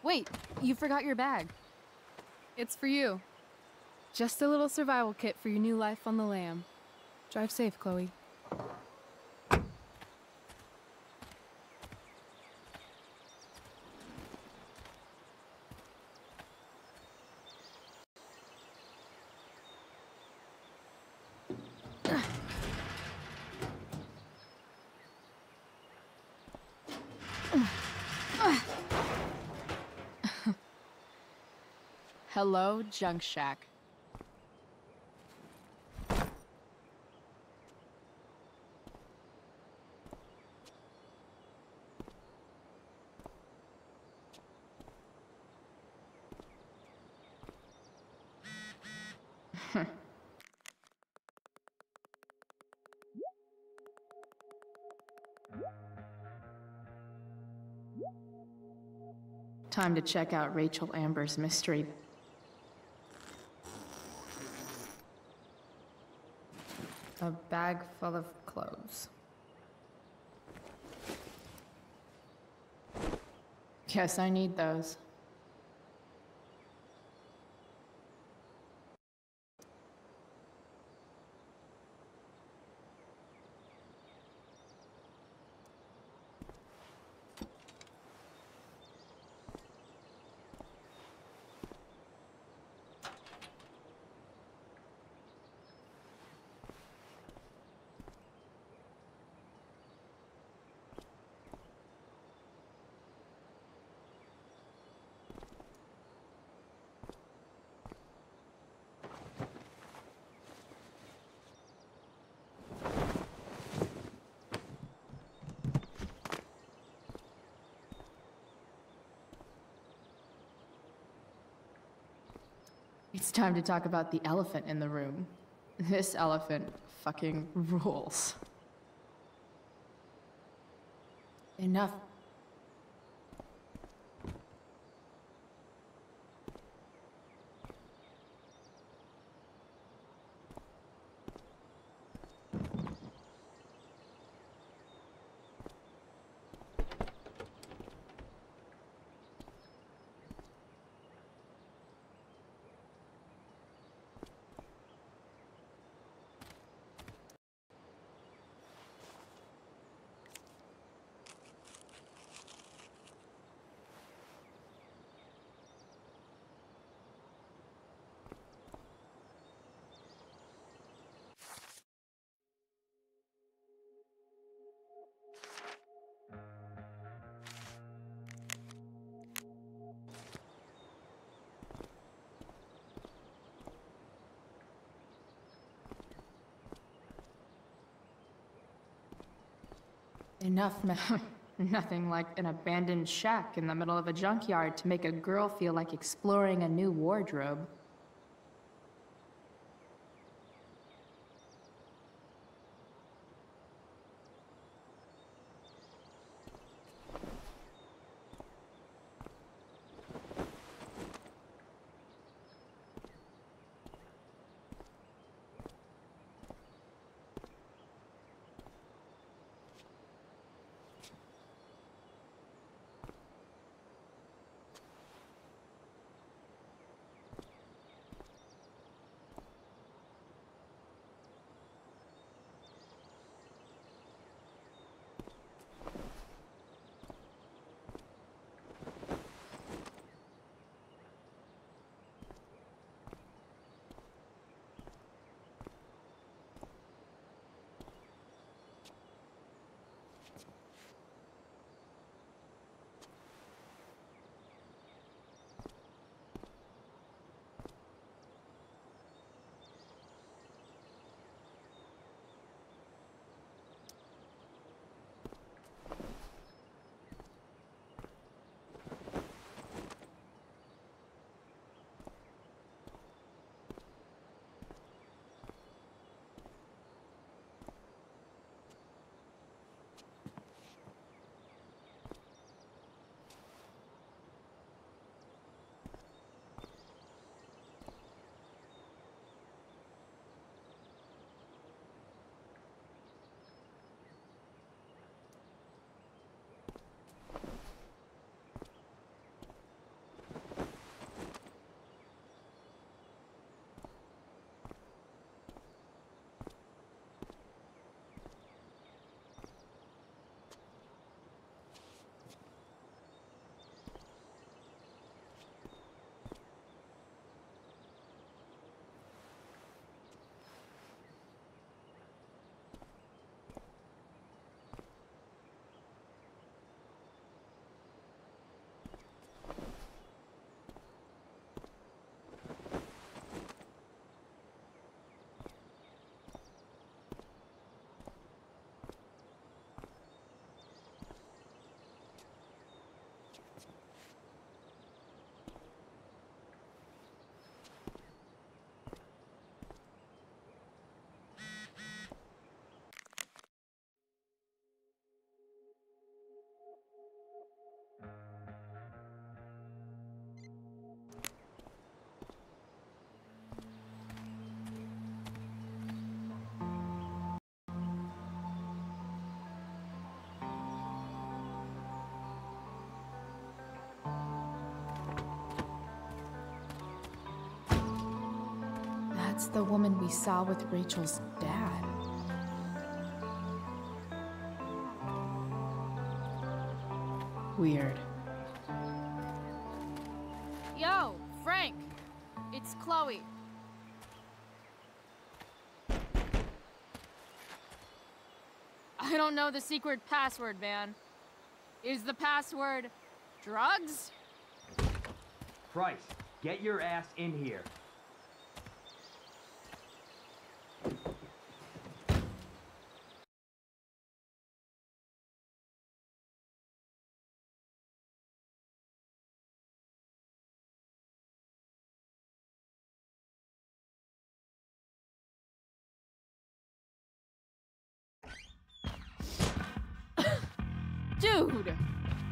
Wait, you forgot your bag. It's for you. Just a little survival kit for your new life on the lam. Drive safe, Chloe. Hello, Junk Shack. Time to check out Rachel Amber's mystery. A bag full of clothes. Guess I need those. It's time to talk about the elephant in the room. This elephant fucking rules. Enough. Enough. Nothing like an abandoned shack in the middle of a junkyard to make a girl feel like exploring a new wardrobe. the woman we saw with Rachel's dad. Weird. Yo, Frank! It's Chloe. I don't know the secret password, man. Is the password drugs? Price, get your ass in here. Dude!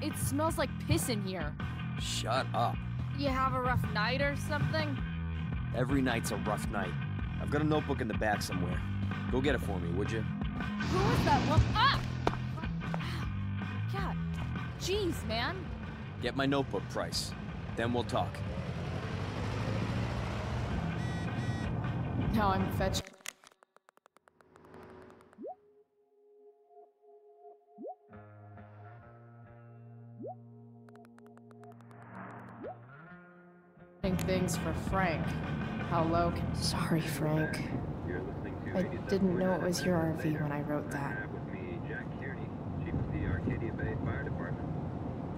It smells like piss in here. Shut up. You have a rough night or something? Every night's a rough night. I've got a notebook in the back somewhere. Go get it for me, would you? Who is that one? Ah! God. Jeez, man. Get my notebook, Price. Then we'll talk. Now I'm fetching. Things for Frank. How low can... Sorry, Frank. I didn't know it was your RV when I wrote that. With me, Jack Kearney, chief of the Arcadia Bay Fire Department.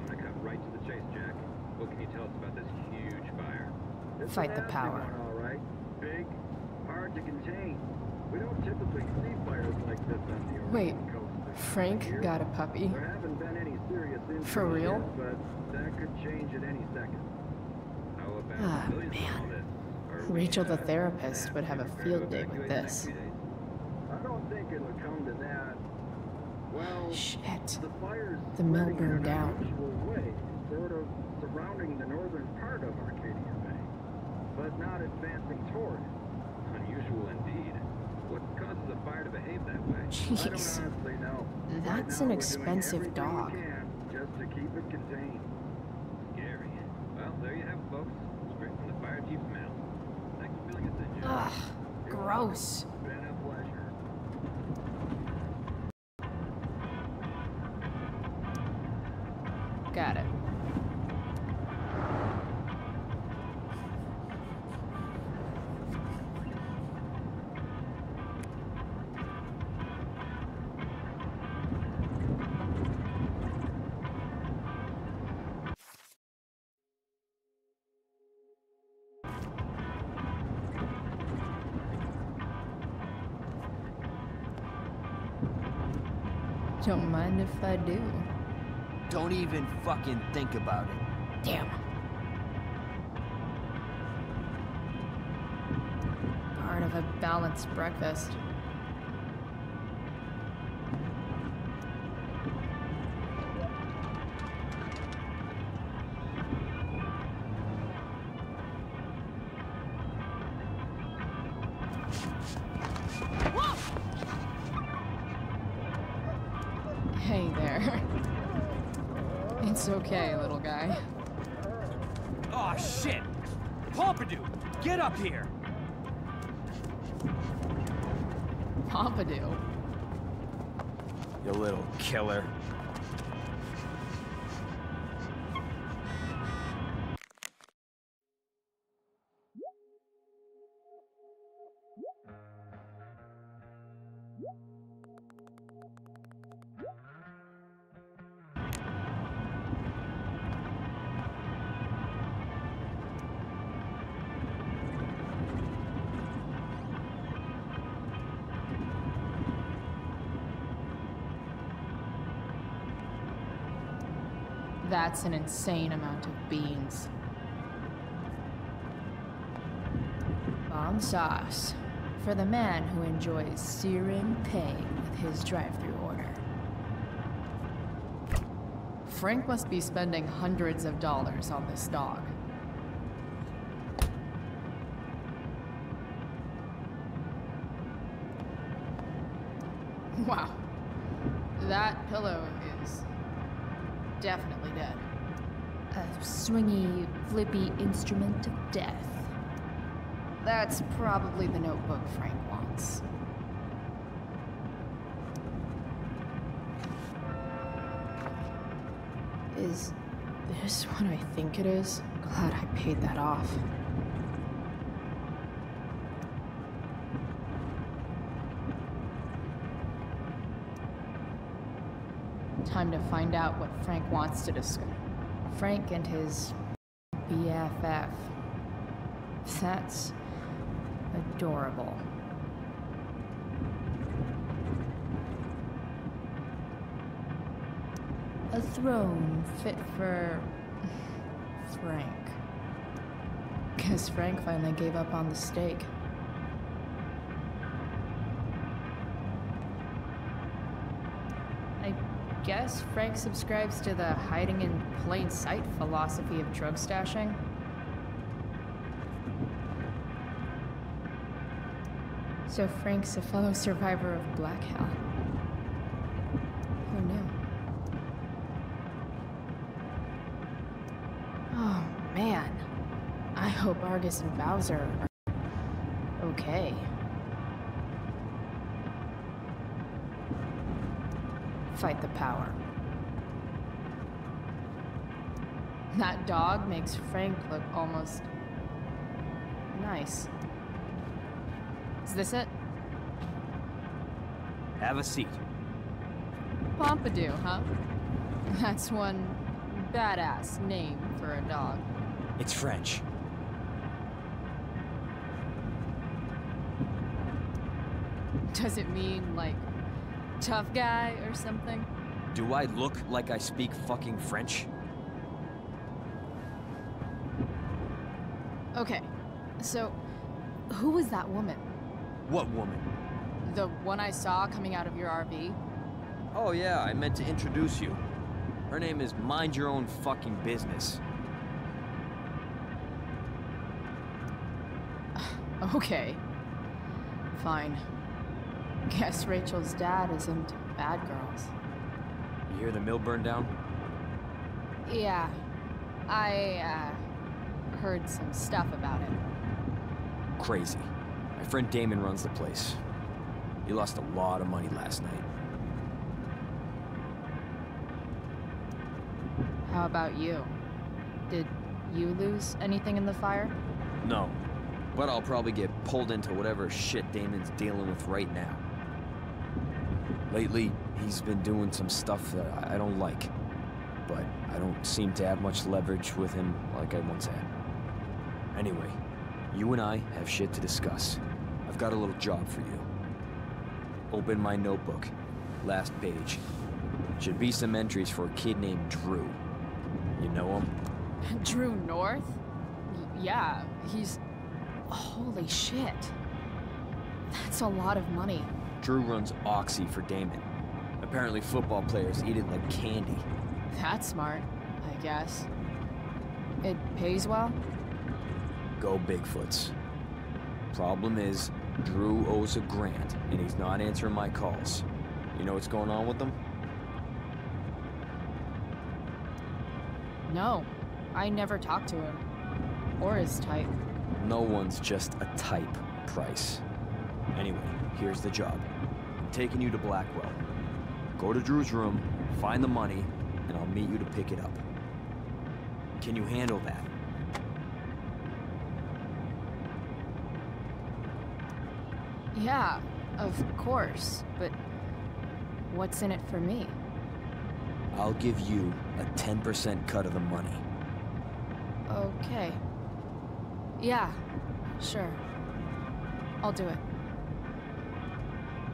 I'm gonna cut right to the chase, Jack. What can you tell us about this huge fire? Fight the power. All right. Big, hard to contain. We don't typically see fires like this on the Wait, Oregon coast. Frank got a puppy? There haven't been any serious injuries For real? yet, but that could change at any second. Ah, man. Rachel the therapist would have a field day with this. I don't think it'll come to that. Well, shit. The mill burned down. Way, sort of surrounding the northern part of Arcadia Bay, but not advancing toward it. Unusual indeed. What causes a fire to behave that way? Jeez. I don't honestly know. That's Right an now, expensive dog. we're doing everything we can just to keep it contained. Scary. Well, there you have it, folks. Straight from the fire chief's mouth. Thanks for filling us in, Jim. Ugh, gross. Been a pleasure. Got it. Don't mind if I do. Don't even fucking think about it. Damn. Part of a balanced breakfast. Hey there. It's okay, little guy. Oh shit! Pompidou, get up here! Pompidou? You little killer. That's an insane amount of beans. Bomb sauce. For the man who enjoys searing pain with his drive-thru order. Frank must be spending hundreds of dollars on this dog. Wow. That pillow is definitely dead. A swingy, flippy instrument of death. That's probably the notebook Frank wants. Is this what I think it is? Glad I paid that off. Time to find out what Frank wants to discuss. Frank and his BFF. That's adorable. A throne fit for Frank. Guess Frank finally gave up on the steak. I guess Frank subscribes to the hiding in plain sight philosophy of drug stashing. So Frank's a fellow survivor of Black Hell. Who knew? Oh, man. I hope Argus and Bowser are okay. Fight the power. That dog makes Frank look almost nice. Is this it? Have a seat. Pompidou, huh? That's one badass name for a dog. It's French. Does it mean, like, tough guy or something? Do I look like I speak fucking French? Okay, so who was that woman? What woman? The one I saw coming out of your RV? Oh yeah, I meant to introduce you. Her name is Mind Your Own Fucking Business. Okay. Fine. Guess Rachel's dad isn't bad girls. You hear the mill burn down? Yeah. I, heard some stuff about it. Crazy. My friend Damon runs the place. He lost a lot of money last night. How about you? Did you lose anything in the fire? No. But I'll probably get pulled into whatever shit Damon's dealing with right now. Lately, he's been doing some stuff that I don't like. But I don't seem to have much leverage with him like I once had. Anyway, you and I have shit to discuss. I've got a little job for you. Open my notebook. Last page. Should be some entries for a kid named Drew. You know him? Drew North? Yeah, he's... Holy shit. That's a lot of money. Drew runs Oxy for Damon. Apparently football players eat it like candy. That's smart, I guess. It pays well? Go Bigfoots. Problem is, Drew owes a grant, and he's not answering my calls. You know what's going on with him? No, I never talked to him. Or his type. No one's just a type, Price. Anyway, here's the job. I'm taking you to Blackwell. Go to Drew's room, find the money, and I'll meet you to pick it up. Can you handle that? Yeah, of course, but what's in it for me? I'll give you a 10% cut of the money. Okay. Yeah, sure. I'll do it.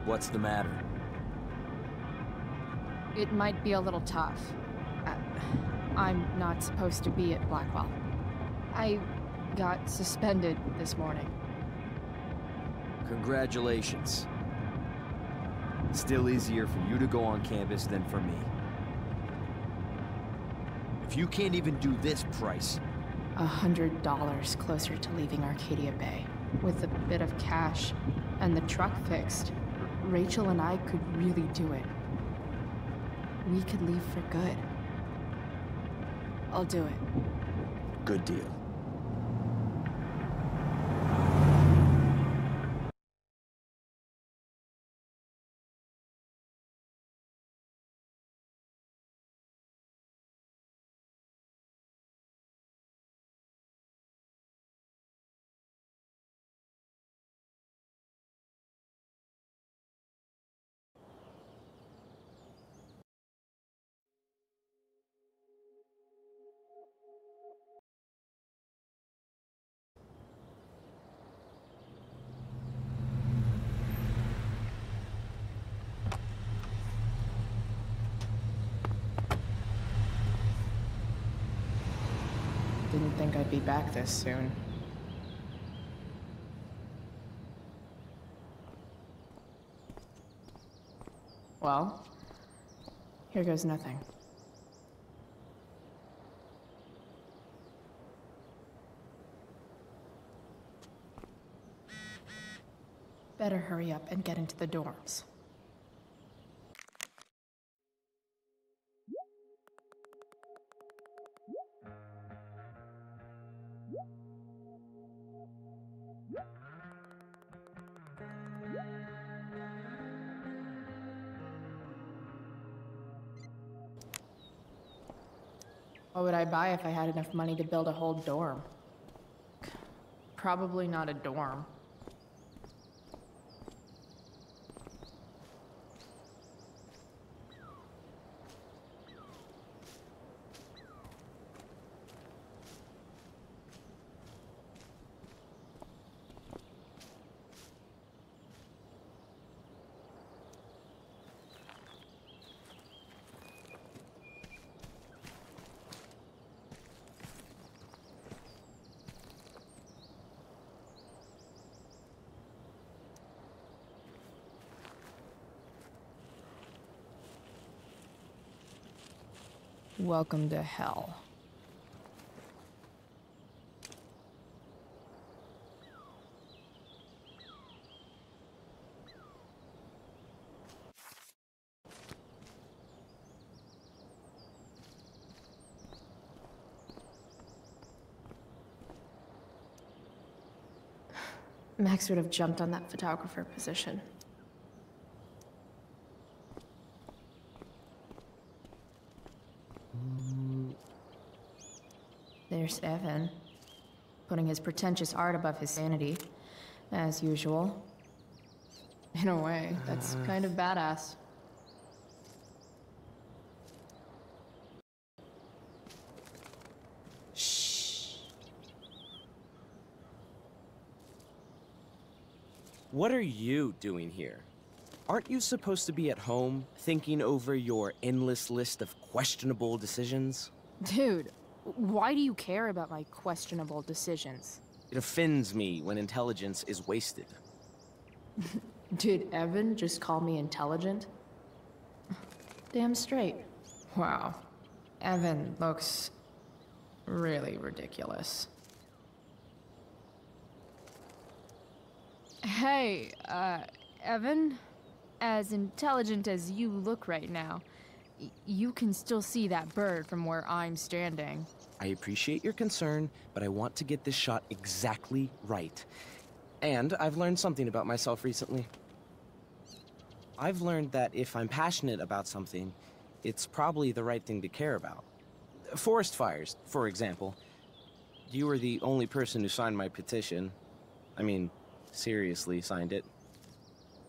What's the matter? It might be a little tough. I'm not supposed to be at Blackwell. I got suspended this morning. Congratulations. Still easier for you to go on campus than for me. If you can't even do this, Price... $100 closer to leaving Arcadia Bay. With a bit of cash and the truck fixed, Rachel and I could really do it. We could leave for good. I'll do it. Good deal. think I'd be back this soon. Well, here goes nothing. Better hurry up and get into the dorms. What would I buy if I had enough money to build a whole dorm? Probably not a dorm. Welcome to hell. Max would have jumped on that photographer position. There's Evan, putting his pretentious art above his sanity, as usual. In a way, that's kind of badass. Shh. What are you doing here? Aren't you supposed to be at home, thinking over your endless list of questionable decisions? Dude, why do you care about my questionable decisions? It offends me when intelligence is wasted. Did Evan just call me intelligent? Damn straight. Wow. Evan looks really ridiculous. Hey, Evan? As intelligent as you look right now, you can still see that bird from where I'm standing. I appreciate your concern, but I want to get this shot exactly right. And I've learned something about myself recently. I've learned that if I'm passionate about something, it's probably the right thing to care about. Forest fires, for example. You were the only person who signed my petition. I mean, seriously signed it.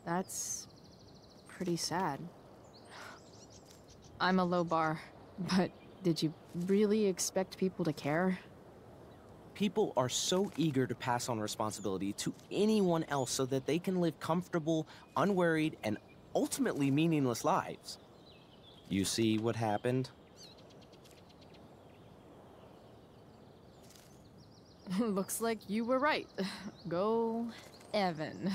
That's pretty sad. I'm a low bar, but did you really expect people to care? People are so eager to pass on responsibility to anyone else so that they can live comfortable, unworried, and ultimately meaningless lives. You see what happened? Looks like you were right. Go, Evan.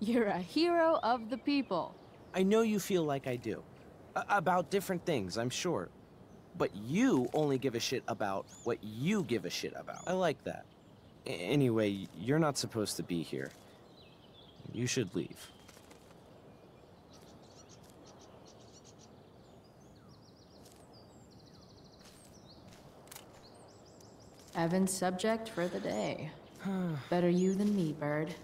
You're a hero of the people. I know you feel like I do. About different things, I'm sure. But you only give a shit about what you give a shit about. I like that. Anyway, you're not supposed to be here. You should leave. Evan's subject for the day. Better you than me, bird.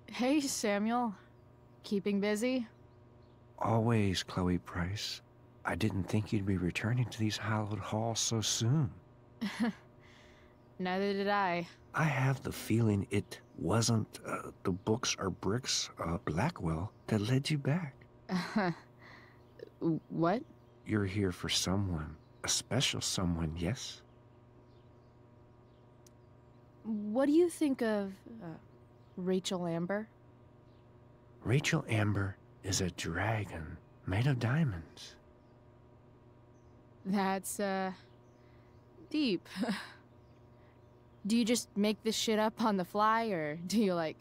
Hey, Samuel. Keeping busy? Always, Chloe Price. I didn't think you'd be returning to these hallowed halls so soon. Neither did I. I have the feeling it wasn't the books or bricks Blackwell that led you back. What? You're here for someone. A special someone, yes? What do you think of Rachel Amber? Rachel Amber is a dragon, made of diamonds. That's, deep. Do you just make this shit up on the fly, or do you, like,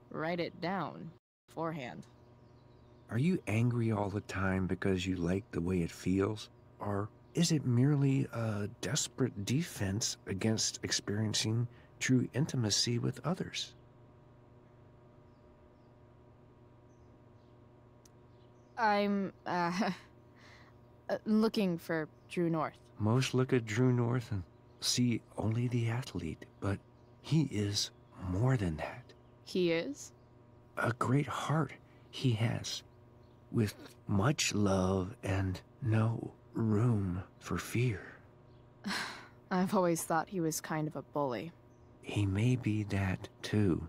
write it down beforehand? Are you angry all the time because you like the way it feels? Or is it merely a desperate defense against experiencing true intimacy with others? I'm, looking for True North. Most look at True North and see only the athlete, but he is more than that. He is? A great heart he has, with much love and no room for fear. I've always thought he was kind of a bully. He may be that too.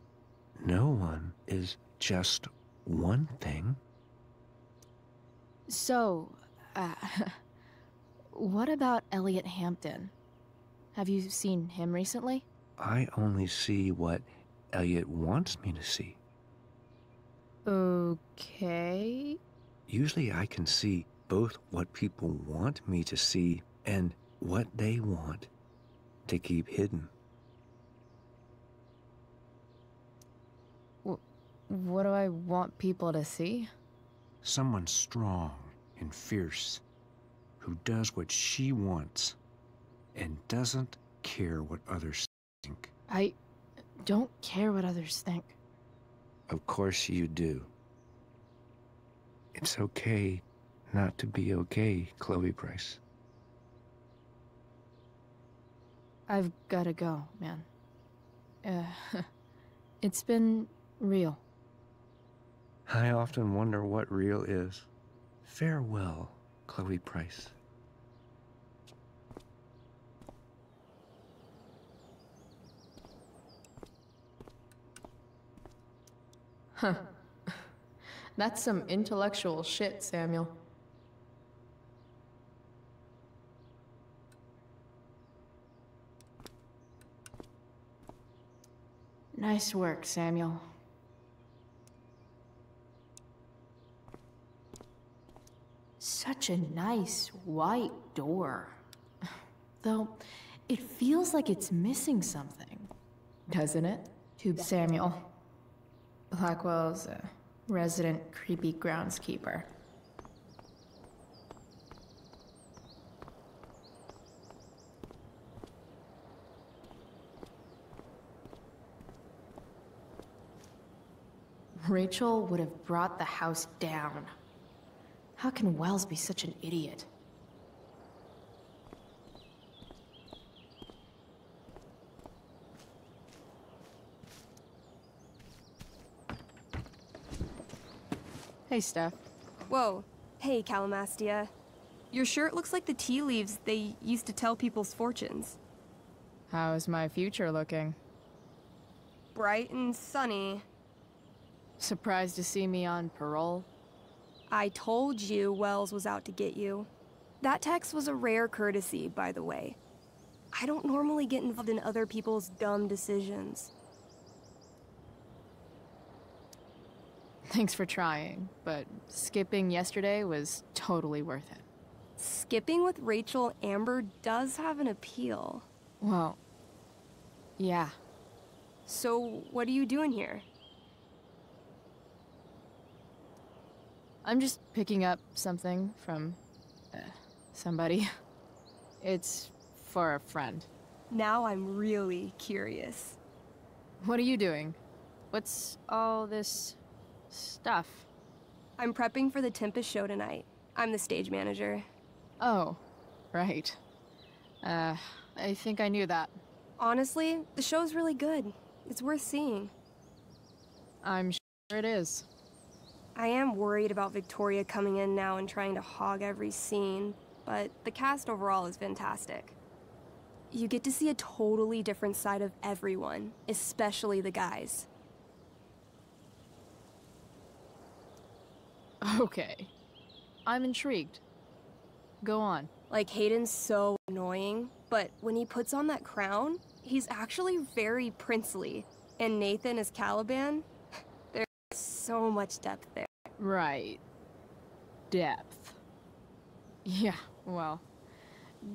No one is just one thing. So, what about Elliot Hampton? Have you seen him recently? I only see what Elliot wants me to see. Okay. Usually I can see both what people want me to see and what they want to keep hidden. What do I want people to see? Someone strong and fierce who does what she wants and doesn't care what others think. I don't care what others think. Of course you do. It's okay not to be okay, Chloe Price. I've gotta go, man. It's been real. I often wonder what real is. Farewell, Chloe Price. Huh. That's some intellectual shit, Samuel. Nice work, Samuel. Such a nice white door. Though, it feels like it's missing something. Doesn't it? To Samuel. Blackwell's a resident creepy groundskeeper. Rachel would have brought the house down. How can Wells be such an idiot? Hey, Steph. Whoa. Hey, Calamastia. Your shirt looks like the tea leaves they used to tell people's fortunes. How's my future looking? Bright and sunny. Surprised to see me on parole? I told you Wells was out to get you. That text was a rare courtesy, by the way. I don't normally get involved in other people's dumb decisions. Thanks for trying, but skipping yesterday was totally worth it. Skipping with Rachel Amber does have an appeal. Well, yeah. So, what are you doing here? I'm just picking up something from somebody. It's for a friend. Now I'm really curious. What are you doing? What's all this stuff? I'm prepping for the Tempest show tonight. I'm the stage manager. Oh, right. I think I knew that. Honestly, the show's really good. It's worth seeing. I'm sure it is. I am worried about Victoria coming in now and trying to hog every scene, but the cast overall is fantastic. You get to see a totally different side of everyone, especially the guys. Okay. I'm intrigued. Go on. Like, Hayden's so annoying, but when he puts on that crown, he's actually very princely. And Nathan as Caliban, there's so much depth there. Right. depth. Yeah, well,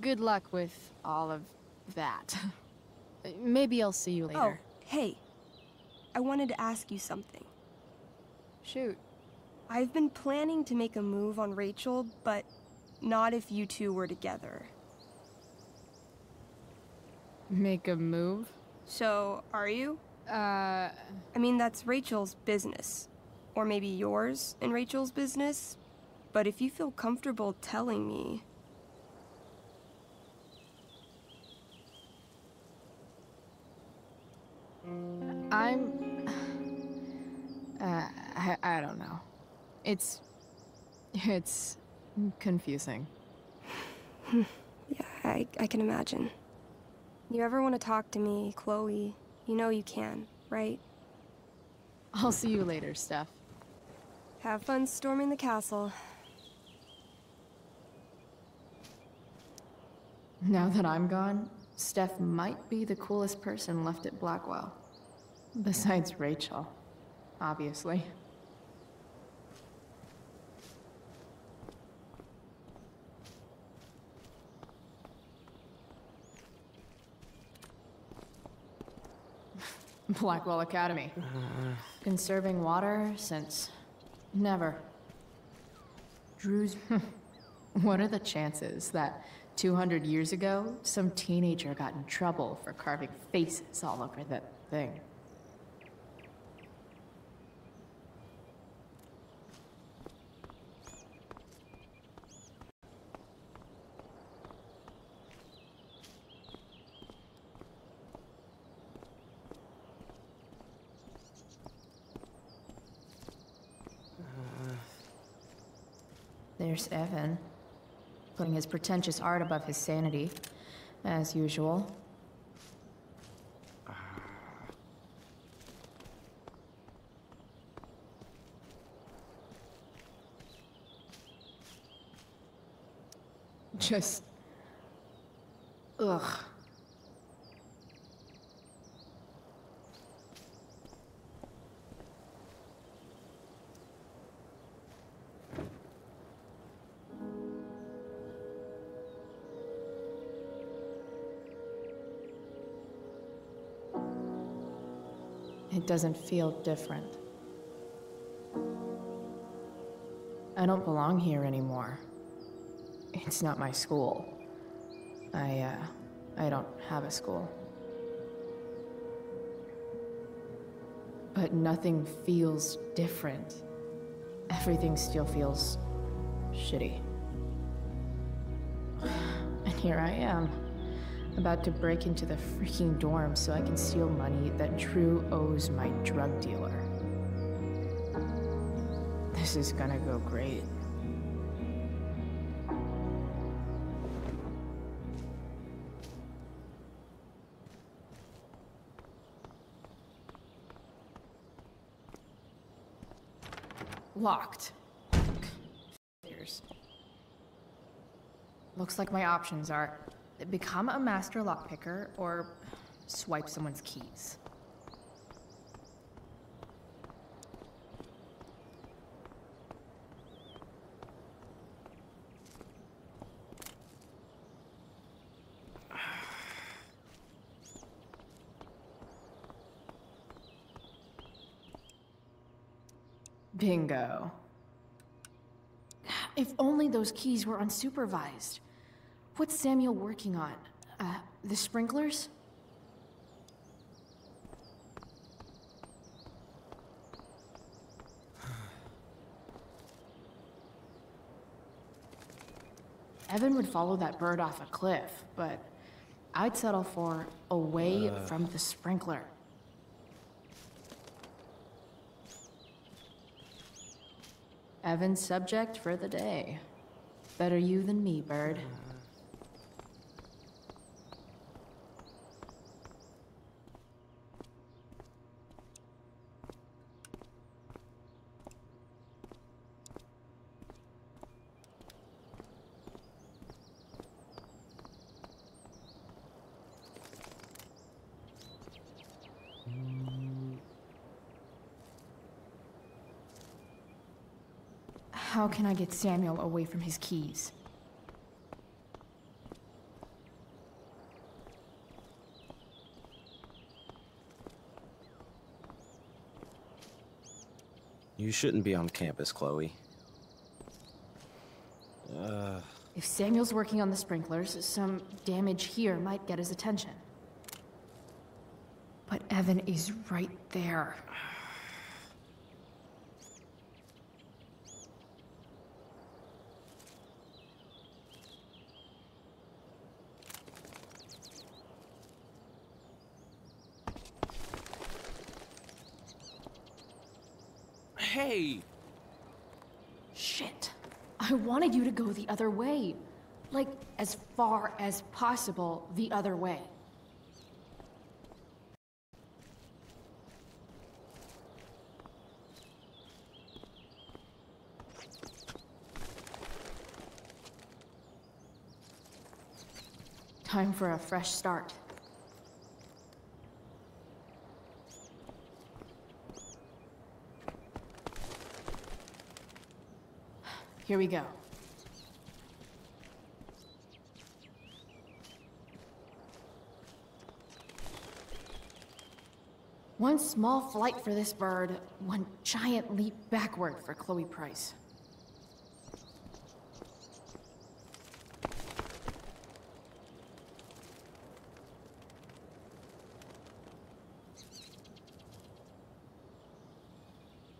good luck with all of that. Maybe I'll see you later. Oh, hey. I wanted to ask you something. Shoot. I've been planning to make a move on Rachel, but not if you two were together. Make a move? So, are you? I mean, that's Rachel's business. Or maybe yours and Rachel's business. But if you feel comfortable telling me... I don't know. It's confusing. Yeah, I can imagine. You ever want to talk to me, Chloe, you know you can, right? I'll see you later, Steph. Have fun storming the castle. Now that I'm gone, Steph might be the coolest person left at Blackwell. Besides Rachel, obviously. Blackwell Academy. Conserving water since never. Drew's... What are the chances that 200 years ago, some teenager got in trouble for carving faces all over that thing? There's Evan, putting his pretentious art above his sanity, as usual. Just... ugh. It doesn't feel different. I don't belong here anymore. It's not my school. I don't have a school. But nothing feels different. Everything still feels shitty. And here I am, about to break into the freaking dorm so I can steal money that Drew owes my drug dealer. This is gonna go great. Locked. Figures. Looks like my options are become a master lockpicker or swipe someone's keys. Bingo. If only those keys were unsupervised. What's Samuel working on? The sprinklers? Evan would follow that bird off a cliff, but I'd settle for away from the sprinkler. Evan's subject for the day. Better you than me, bird. How can I get Samuel away from his keys? You shouldn't be on campus, Chloe. If Samuel's working on the sprinklers, some damage here might get his attention. But Evan is right there. Hey! Shit. I wanted you to go the other way. Like, as far as possible the other way. Time for a fresh start. Here we go. One small flight for this bird, one giant leap backward for Chloe Price.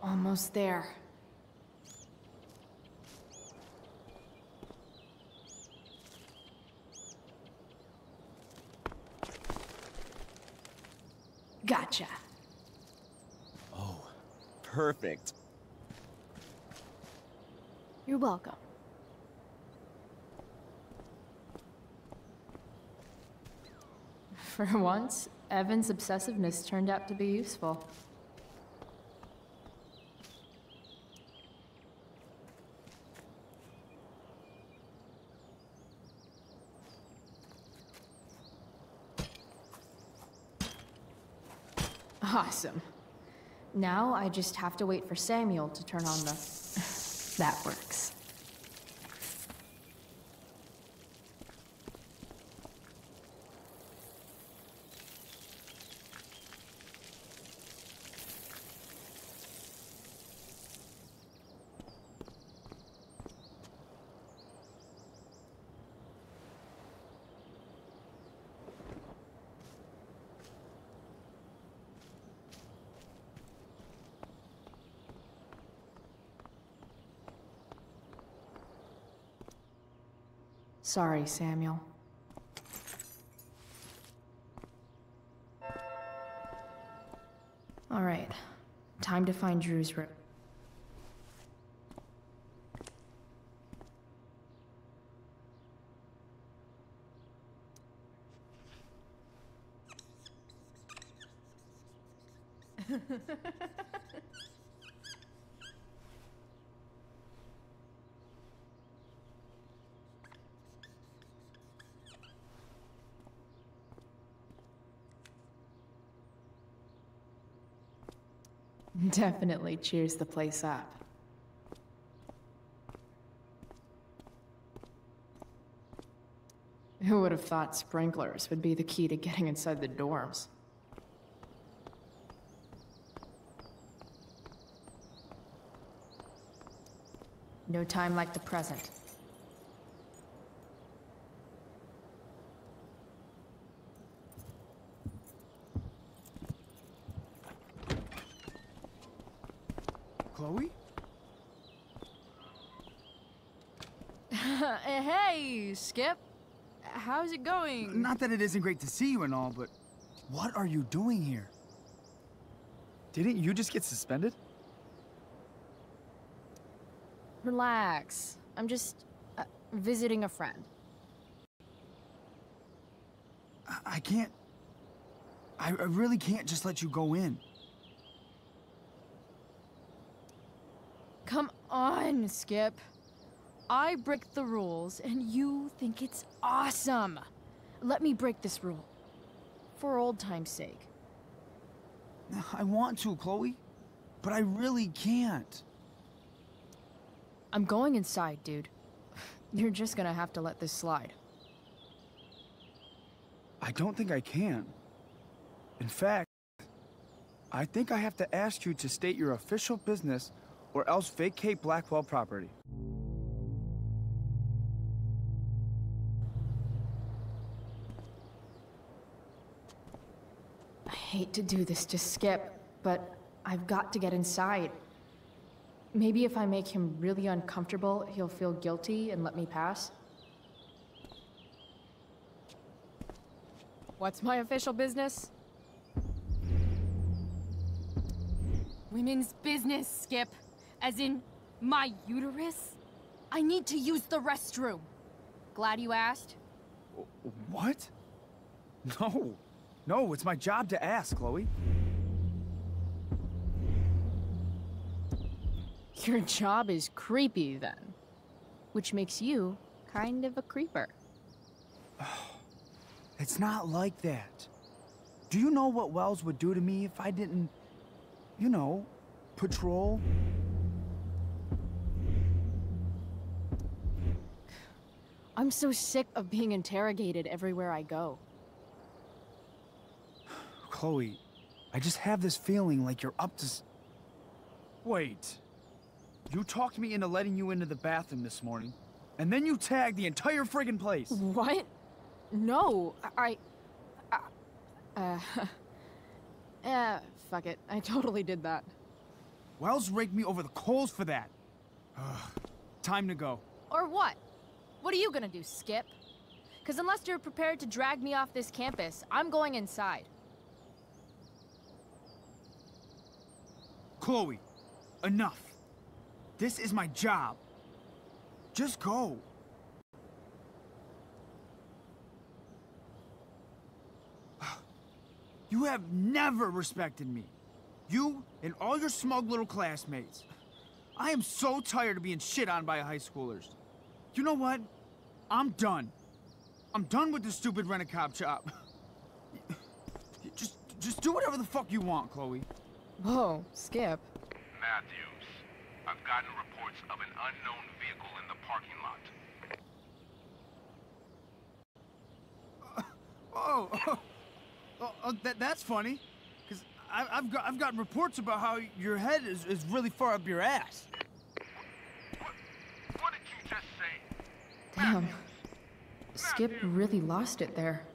Almost there. Gotcha. Oh, perfect. You're welcome. For once, Evan's obsessiveness turned out to be useful. Awesome. Now I just have to wait for Samuel to turn on the... That works. Sorry, Samuel. All right, time to find Drew's room. Definitely cheers the place up. Who would have thought sprinklers would be the key to getting inside the dorms? No time like the present. Chloe? Hey, Skip. How's it going? Not that it isn't great to see you and all, but what are you doing here? Didn't you just get suspended? Relax. I'm just visiting a friend. I can't... I really can't just let you go in. Come on, Skip. I break the rules, and you think it's awesome. Let me break this rule. For old time's sake. I want to, Chloe, but I really can't. I'm going inside, dude. You're just gonna have to let this slide. I don't think I can. In fact, I think I have to ask you to state your official business or else vacate Blackwell property. I hate to do this to Skip, but I've got to get inside. Maybe if I make him really uncomfortable, he'll feel guilty and let me pass. What's my official business? Women's business, Skip. As in, my uterus? I need to use the restroom. Glad you asked? What? No. No, it's my job to ask, Chloe. Your job is creepy, then. Which makes you kind of a creeper. It's not like that. Do you know what Wells would do to me if I didn't, you know, patrol? I'm so sick of being interrogated everywhere I go. Chloe, I just have this feeling like you're up to Wait. You talked me into letting you into the bathroom this morning, and then you tagged the entire friggin' place. What? No, fuck it. I totally did that. Wells raked me over the coals for that. Time to go. Or what? What are you gonna do, Skip? Because unless you're prepared to drag me off this campus, I'm going inside. Chloe, enough. This is my job. Just go. You have never respected me. You and all your smug little classmates. I am so tired of being shit on by high schoolers. You know what? I'm done. I'm done with this stupid rent-a-cop job. Just do whatever the fuck you want, Chloe. Whoa, Skip. Matthews, I've gotten reports of an unknown vehicle in the parking lot. That's funny. Because I've gotten reports about how your head is really far up your ass. What did you just say? Damn. Skip really lost it there.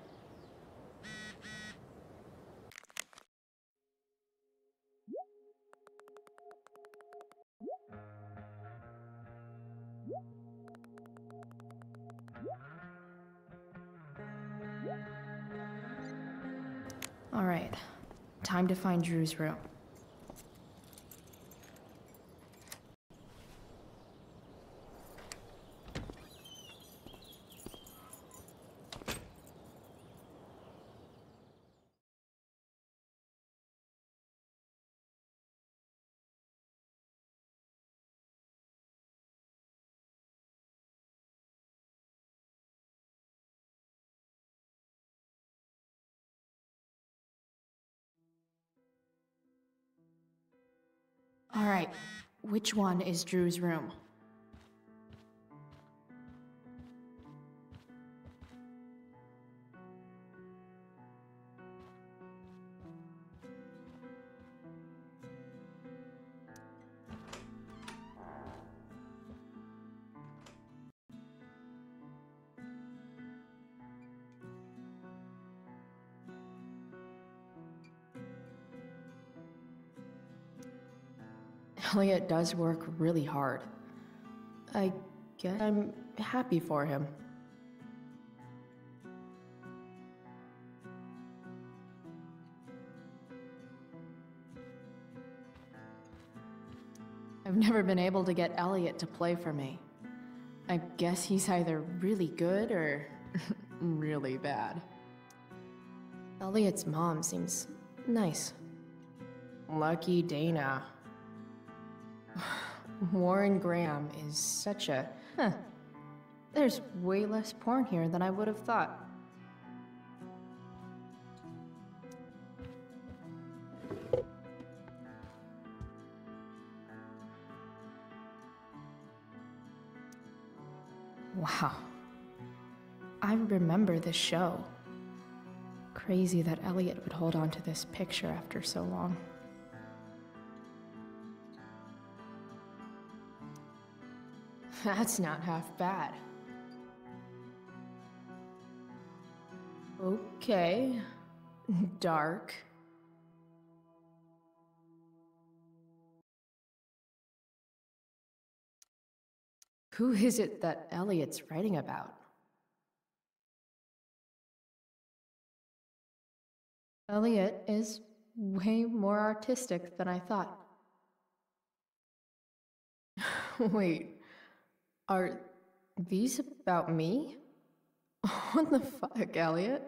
All right, time to find Drew's room. All right, which one is Drew's room? Elliot does work really hard. I guess I'm happy for him. I've never been able to get Elliot to play for me. I guess he's either really good or really bad. Elliot's mom seems nice. Lucky Dana. Warren Graham is such a... There's way less porn here than I would have thought. Wow. I remember this show. Crazy that Elliot would hold on to this picture after so long. That's not half bad. Okay. Dark. Who is it that Elliot's writing about? Elliot is way more artistic than I thought. Wait, are these about me? What the fuck, Elliot?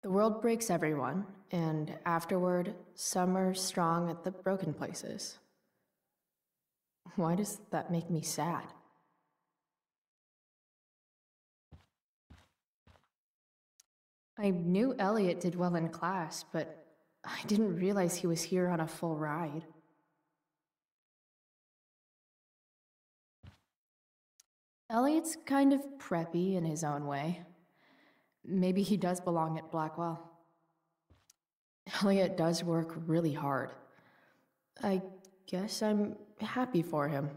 The world breaks everyone, and afterward, some are strong at the broken places. Why does that make me sad? I knew Elliot did well in class, but I didn't realize he was here on a full ride. Elliot's kind of preppy in his own way. Maybe he does belong at Blackwell. Elliot does work really hard. I guess I'm happy for him.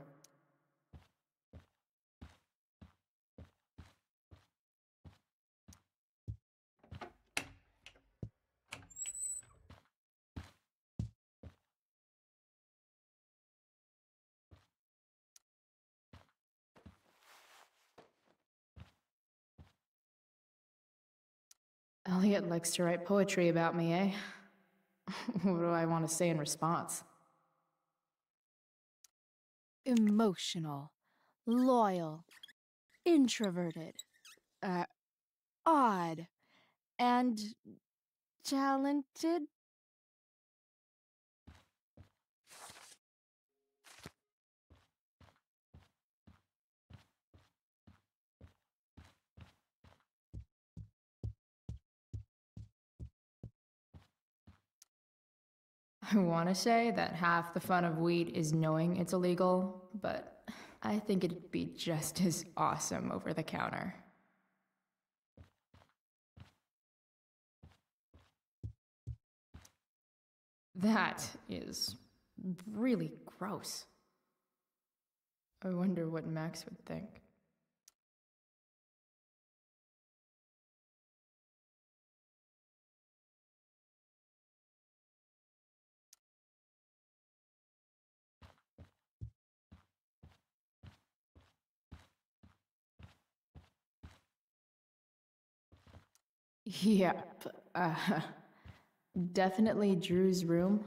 Elliot likes to write poetry about me, eh? What do I want to say in response? Emotional, loyal, introverted, odd, and talented. I want to say that half the fun of weed is knowing it's illegal, but I think it'd be just as awesome over the counter. That is really gross. I wonder what Max would think. Yep. Definitely Drew's room.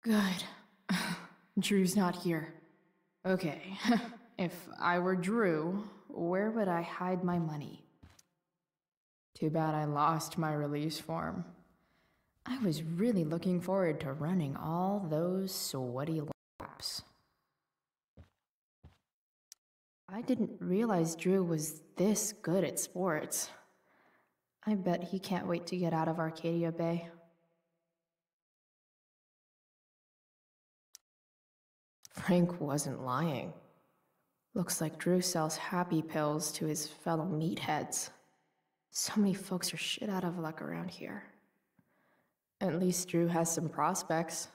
Good. Drew's not here. Okay, if I were Drew, where would I hide my money? Too bad I lost my release form. I was really looking forward to running all those sweaty laps. I didn't realize Drew was this good at sports. I bet he can't wait to get out of Arcadia Bay. Frank wasn't lying. Looks like Drew sells happy pills to his fellow meatheads. So many folks are shit out of luck around here. At least Drew has some prospects.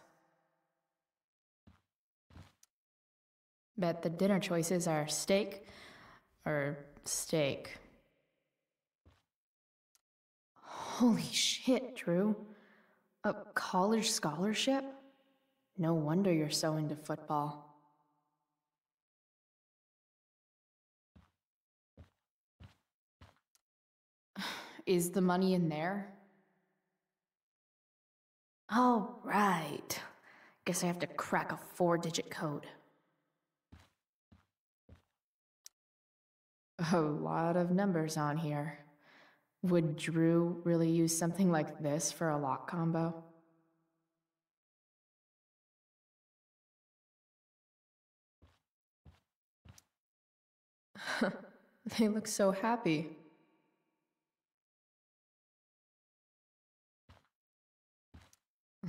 Bet the dinner choices are steak or steak. Holy shit, Drew. A college scholarship? No wonder you're so into football. Is the money in there? Oh, right. Guess I have to crack a 4-digit code. A lot of numbers on here. Would Drew really use something like this for a lock combo? They look so happy.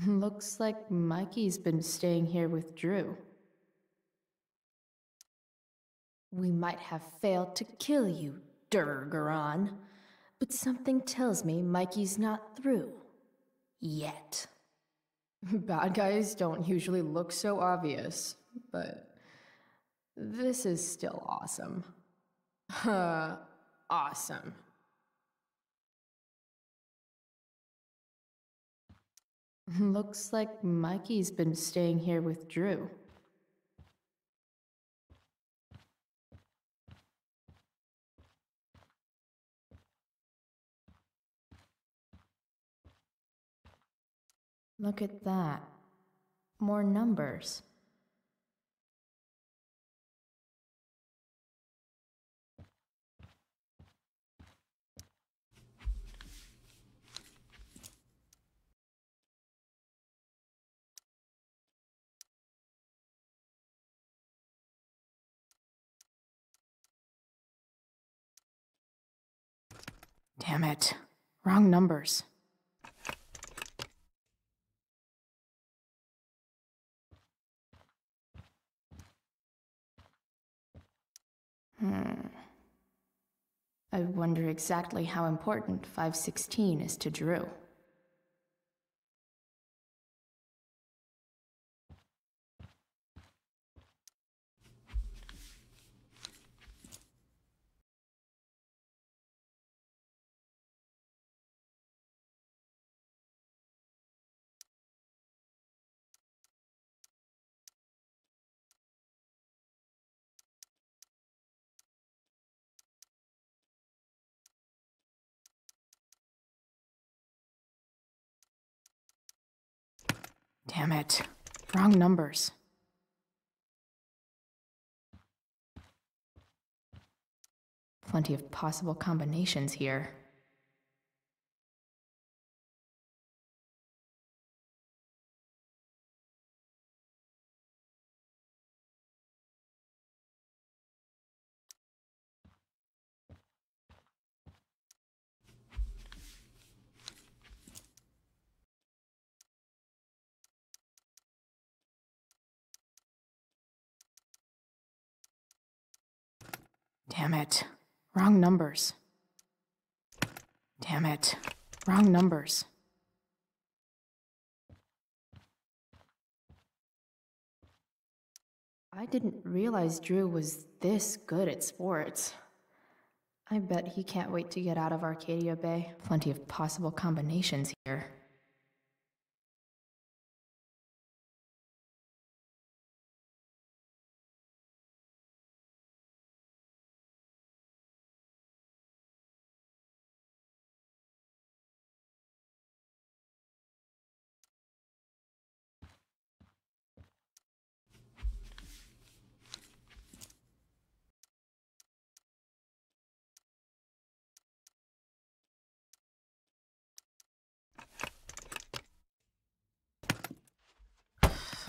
Looks like Mikey's been staying here with Drew. We might have failed to kill you, Durgaron, but something tells me Mikey's not through. Yet. Bad guys don't usually look so obvious, but this is still awesome. Awesome. Looks like Mikey's been staying here with Drew. Look at that. More numbers. Damn it. Wrong numbers. I wonder exactly how important 516 is to Drew. Damn it. Wrong numbers. Plenty of possible combinations here. Damn it. Wrong numbers. Damn it. Wrong numbers. I didn't realize Drew was this good at sports. I bet he can't wait to get out of Arcadia Bay. Plenty of possible combinations here.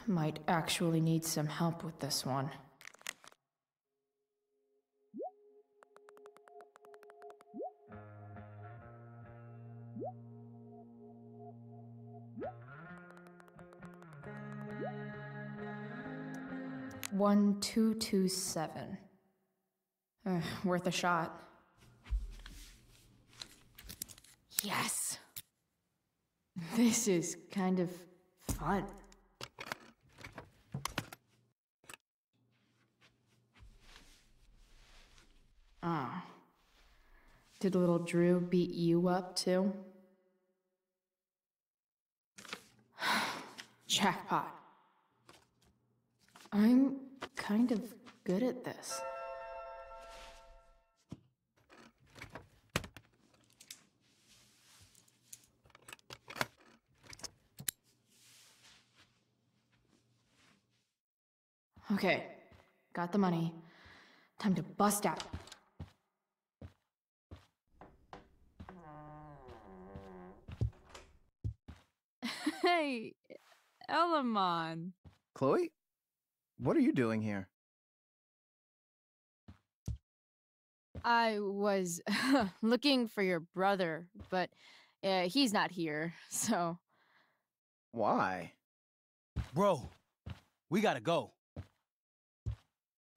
Might actually need some help with this one. 1227. Worth a shot. Yes! This is kind of fun. Ah. Did little Drew beat you up too? Jackpot. I'm kind of good at this. Okay, got the money. Time to bust out. Hey, Elamon. Chloe? What are you doing here? I was looking for your brother, but he's not here, so... Why? Bro, we gotta go.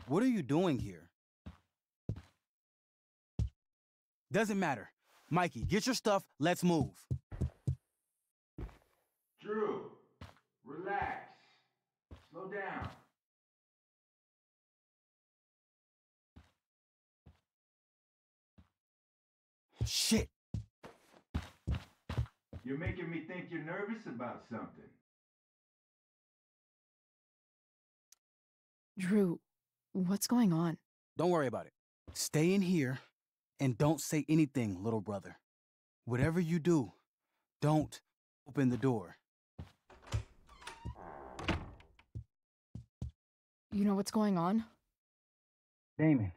What are you doing here? Doesn't matter. Mikey, get your stuff, let's move. Drew, relax. Slow down. Shit. You're making me think you're nervous about something. Drew, what's going on? Don't worry about it. Stay in here and don't say anything, little brother. Whatever you do, don't open the door. You know what's going on? Damon,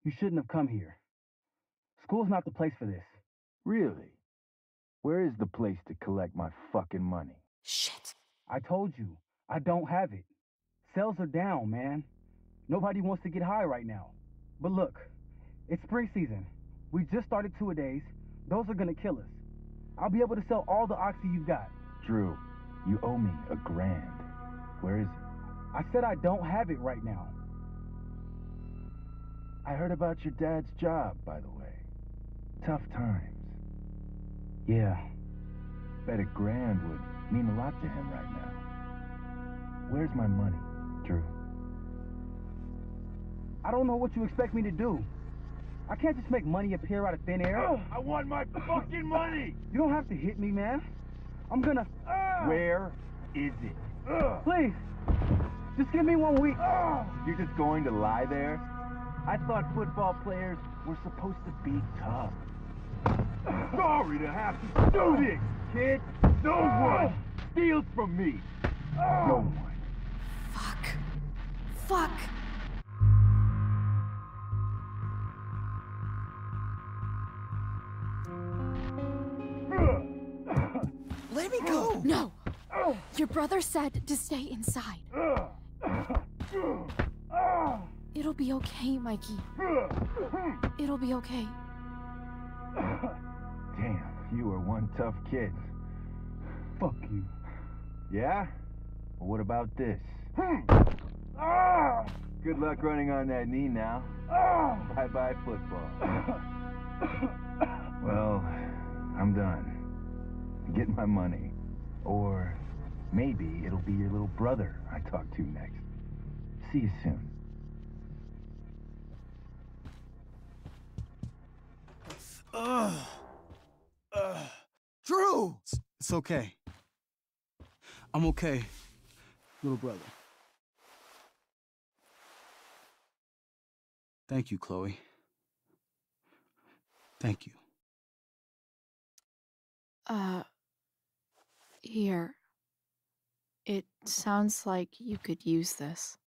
you shouldn't have come here. School's not the place for this. Really? Where is the place to collect my fucking money? Shit. I told you, I don't have it. Sales are down, man. Nobody wants to get high right now. But look, it's spring season. We just started two-a-days. Those are gonna kill us. I'll be able to sell all the oxy you've got. Drew, you owe me $1,000. Where is it? I said I don't have it right now. I heard about your dad's job, by the way. Tough times. Yeah. Bet $1,000 would mean a lot to him right now. Where's my money, Drew? I don't know what you expect me to do. I can't just make money appear out of thin air. I want my fucking money! You don't have to hit me, man. I'm gonna... Where is it? Please, just give me 1 week. You're just going to lie there? I thought football players were supposed to be tough. Sorry to have to do this, kid. No one steals from me. No one. Fuck. Let me go! No! Your brother said to stay inside. It'll be okay, Mikey. It'll be okay. Damn, you are one tough kid. Fuck you. Yeah? Well, what about this? Good luck running on that knee now. Bye-bye football. Well, I'm done. Get my money. Or maybe it'll be your little brother I talk to next. See you soon. Drew! It's okay. I'm okay, little brother. Thank you, Chloe. Thank you. Here. It sounds like you could use this.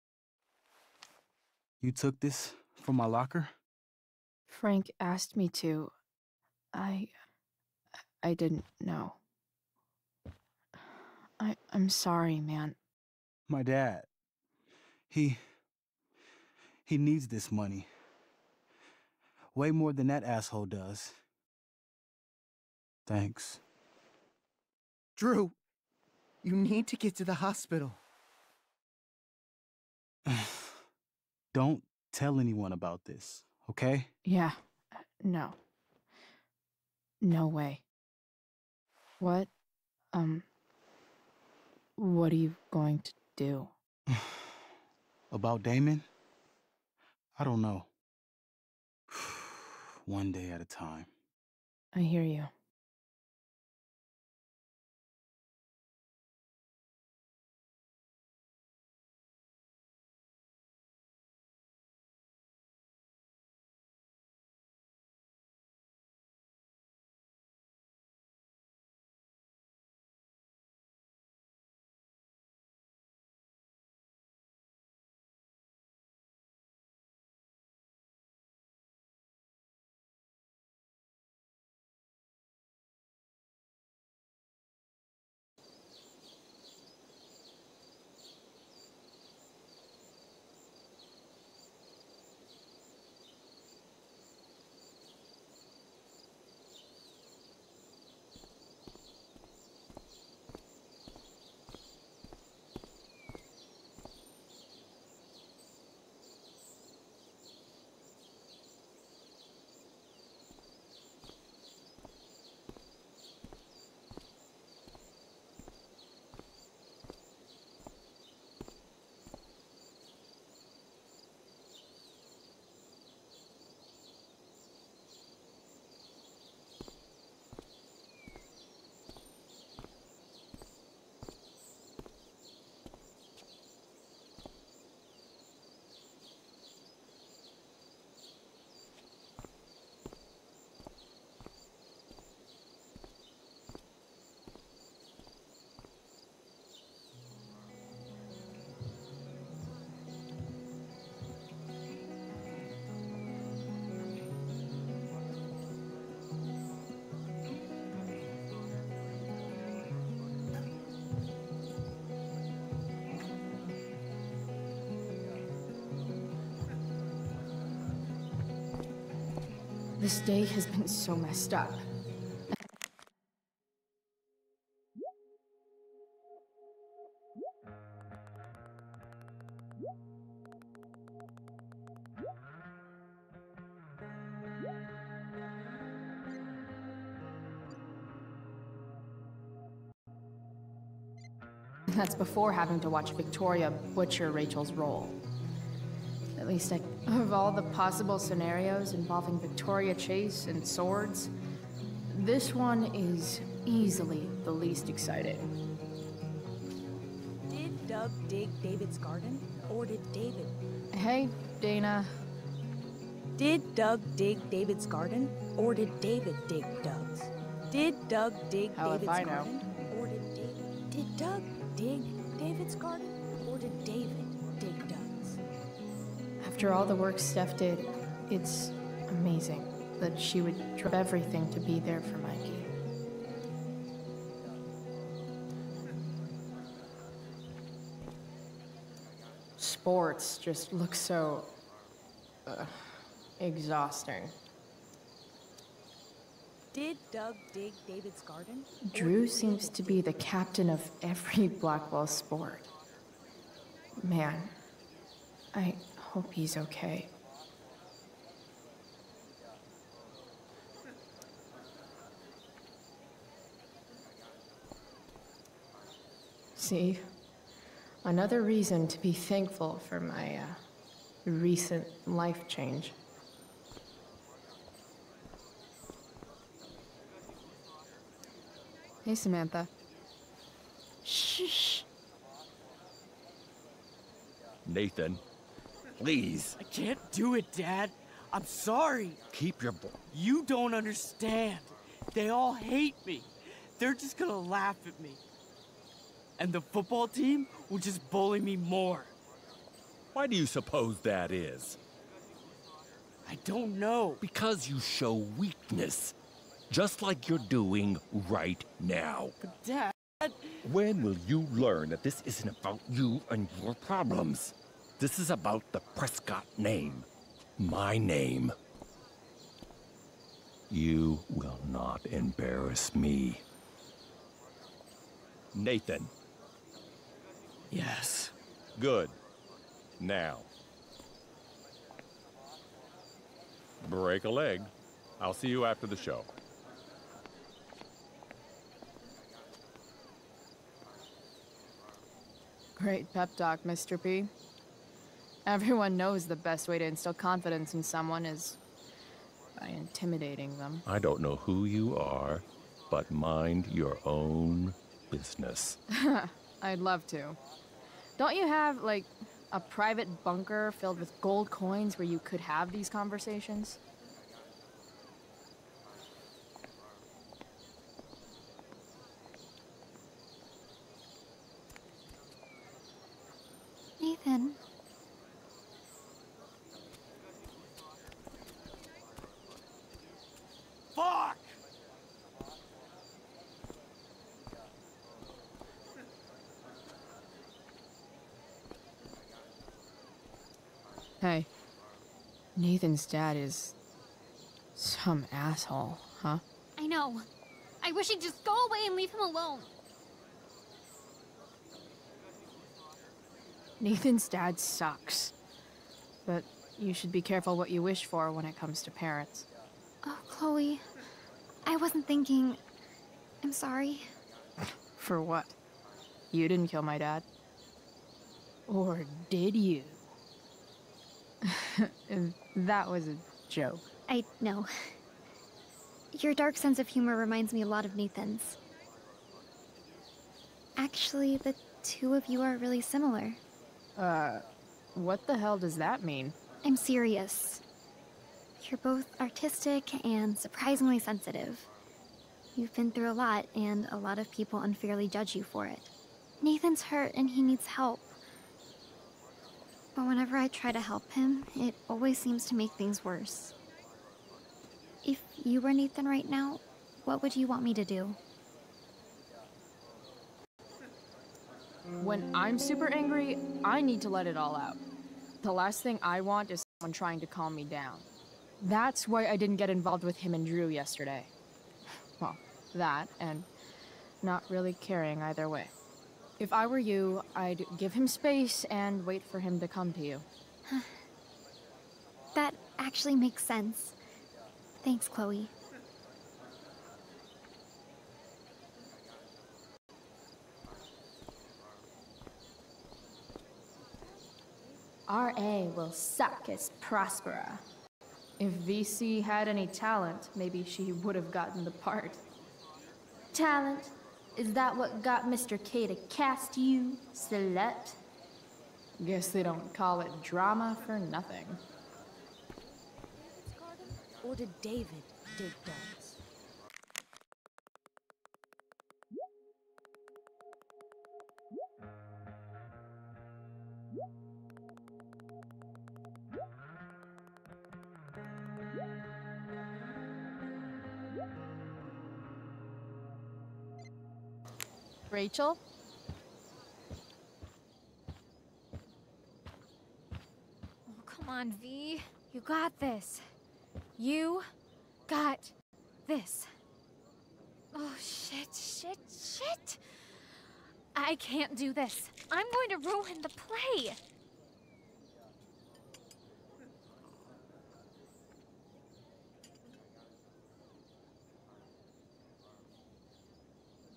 You took this from my locker? Frank asked me to. I didn't know. I'm sorry, man. My dad. He needs this money. Way more than that asshole does. Thanks. Drew, you need to get to the hospital. Don't tell anyone about this, okay? Yeah. No. No way. What are you going to do? About Damon? I don't know. One day at a time. I hear you. This day has been so messed up. That's before having to watch Victoria butcher Rachel's role. At least of all the possible scenarios involving Victoria Chase and swords, this one is easily the least exciting. Did Doug dig David's garden, or did David? Hey, Dana. Did Doug dig David's garden, or did David dig Doug's? Did Doug dig David's garden, or did David? Did Doug dig David's garden, or did David dig Doug's? After all the work Steph did, it's amazing that she would drop everything to be there for Mikey. Sports just look so exhausting. Did Doug dig David's garden? Drew seems to be the captain of every Blackwell sport. Man, I hope he's okay. See, another reason to be thankful for my recent life change. Hey, Samantha. Shh. Nathan, please. I can't do it, Dad. I'm sorry. Keep your You don't understand. They all hate me. They're just gonna laugh at me. And the football team will just bully me more. Why do you suppose that is? I don't know. Because you show weakness. Just like you're doing right now. But Dad... When will you learn that this isn't about you and your problems? This is about the Prescott name. My name. You will not embarrass me. Nathan. Yes. Good. Now. Break a leg. I'll see you after the show. Great pep talk, Mr. P. Everyone knows the best way to instill confidence in someone is by intimidating them. I don't know who you are, but mind your own business. I'd love to. Don't you have, like, a private bunker filled with gold coins where you could have these conversations? Nathan. Fuck! Hey, Nathan's dad is some asshole, huh? I know. I wish he'd just go away and leave him alone. Nathan's dad sucks. But you should be careful what you wish for when it comes to parents. Oh, Chloe. I wasn't thinking... I'm sorry. For what? You didn't kill my dad? Or did you? That was a joke. I know. Your dark sense of humor reminds me a lot of Nathan's. Actually, the two of you are really similar. What the hell does that mean? I'm serious. You're both artistic and surprisingly sensitive. You've been through a lot, and a lot of people unfairly judge you for it. Nathan's hurt and he needs help. But whenever I try to help him, it always seems to make things worse. If you were Nathan right now, what would you want me to do? When I'm super angry, I need to let it all out. The last thing I want is someone trying to calm me down. That's why I didn't get involved with him and Drew yesterday. Well, that, and not really caring either way. If I were you, I'd give him space and wait for him to come to you. That actually makes sense. Thanks, Chloe. RA will suck as Prospera. If VC had any talent, maybe she would have gotten the part. Talent? Is that what got Mr. K to cast you, slut? Guess they don't call it drama for nothing. Or did David dig Doug's? Rachel? Oh, come on, V. You got this. You got this. Oh, shit. I can't do this. I'm going to ruin the play.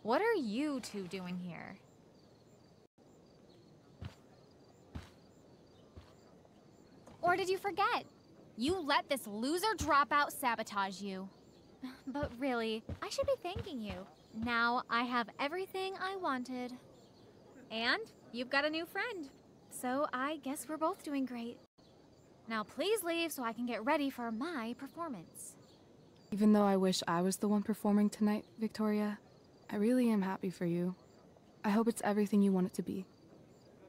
What are you two doing here? Or did you forget? You let this loser dropout sabotage you. But really, I should be thanking you. Now I have everything I wanted. And you've got a new friend. So I guess we're both doing great. Now please leave so I can get ready for my performance. Even though I wish I was the one performing tonight, Victoria, I really am happy for you. I hope it's everything you want it to be.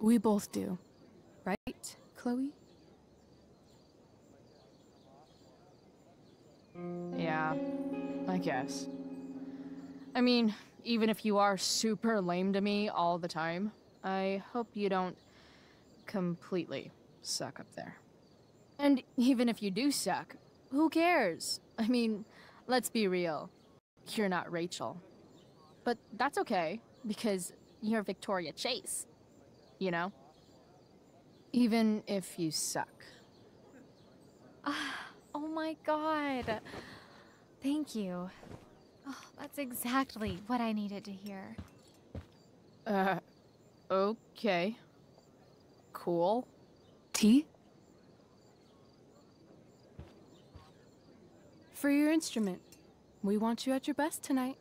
We both do. Right, Chloe? Yeah, I guess. I mean, even if you are super lame to me all the time, I hope you don't completely suck up there. And even if you do suck, who cares? I mean, let's be real. You're not Rachel. But that's okay, because you're Victoria Chase, you know? Even if you suck. Oh my god. Thank you. Oh, that's exactly what I needed to hear. Okay. Cool. Tea? For your instrument. We want you at your best tonight.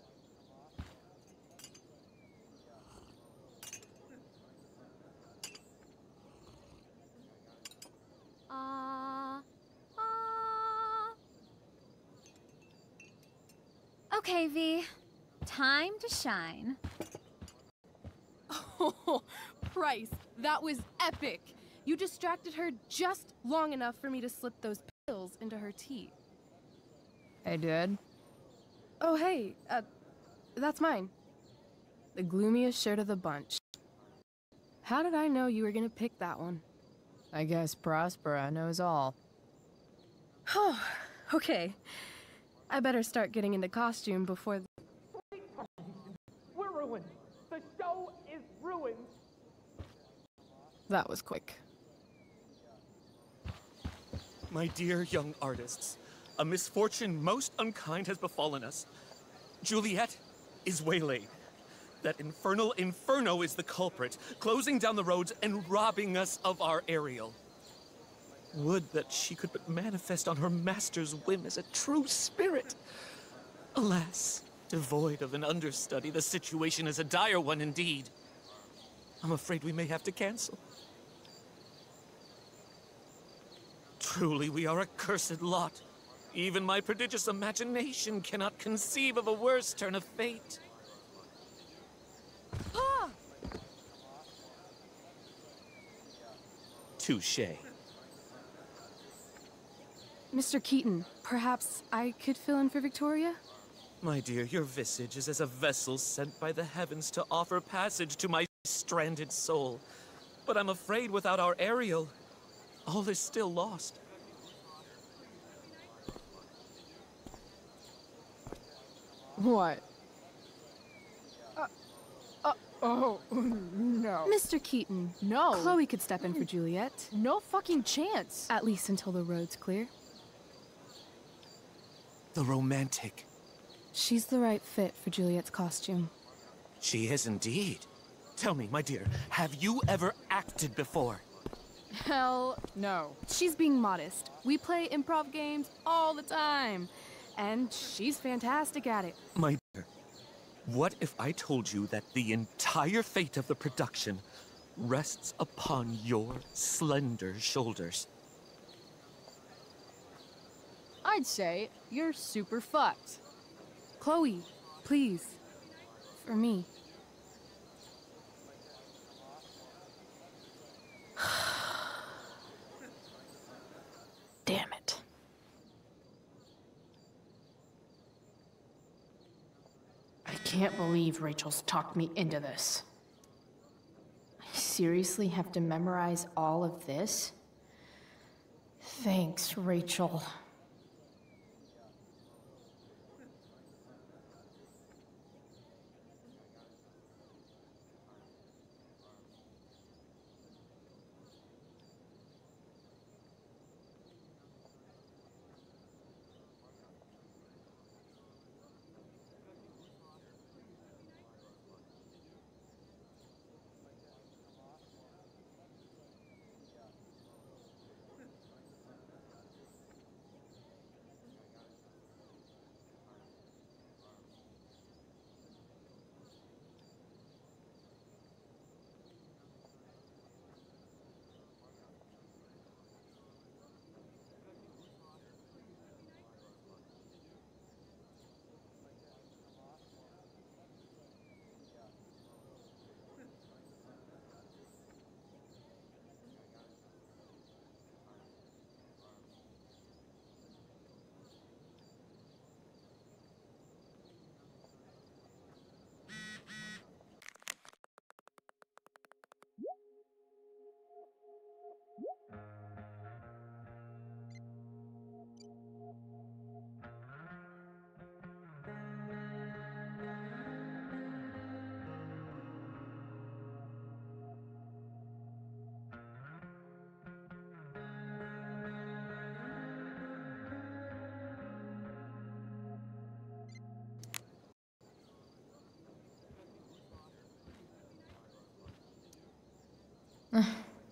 Okay, V. Time to shine. Oh, Price, that was epic. You distracted her just long enough for me to slip those pills into her tea. I did. Oh, hey, that's mine. The gloomiest shirt of the bunch. How did I know you were gonna pick that one? I guess Prospera knows all. Oh, okay. I better start getting into costume before We're ruined. The show is ruined. That was quick. My dear young artists, a misfortune most unkind has befallen us. Juliet is waylaid. That infernal Inferno is the culprit, closing down the roads and robbing us of our Ariel. Would that she could but manifest on her master's whim as a true spirit. Alas, devoid of an understudy, the situation is a dire one indeed. I'm afraid we may have to cancel. Truly, we are a cursed lot. Even my prodigious imagination cannot conceive of a worse turn of fate. Ah! Touché. Mr. Keaton, perhaps I could fill in for Victoria? My dear, your visage is as a vessel sent by the heavens to offer passage to my stranded soul. But I'm afraid without our Ariel, all is still lost. What? Oh, no. Mr. Keaton. No. Chloe could step in for Juliet. No fucking chance. At least until the road's clear. The romantic. She's the right fit for Juliet's costume. She is indeed. Tell me, my dear, have you ever acted before? Hell no. She's being modest. We play improv games all the time. And she's fantastic at it. My dear, what if I told you that the entire fate of the production rests upon your slender shoulders? I'd say you're super fucked. Chloe, please. For me. Damn it. I can't believe Rachel's talked me into this. I seriously have to memorize all of this? Thanks, Rachel.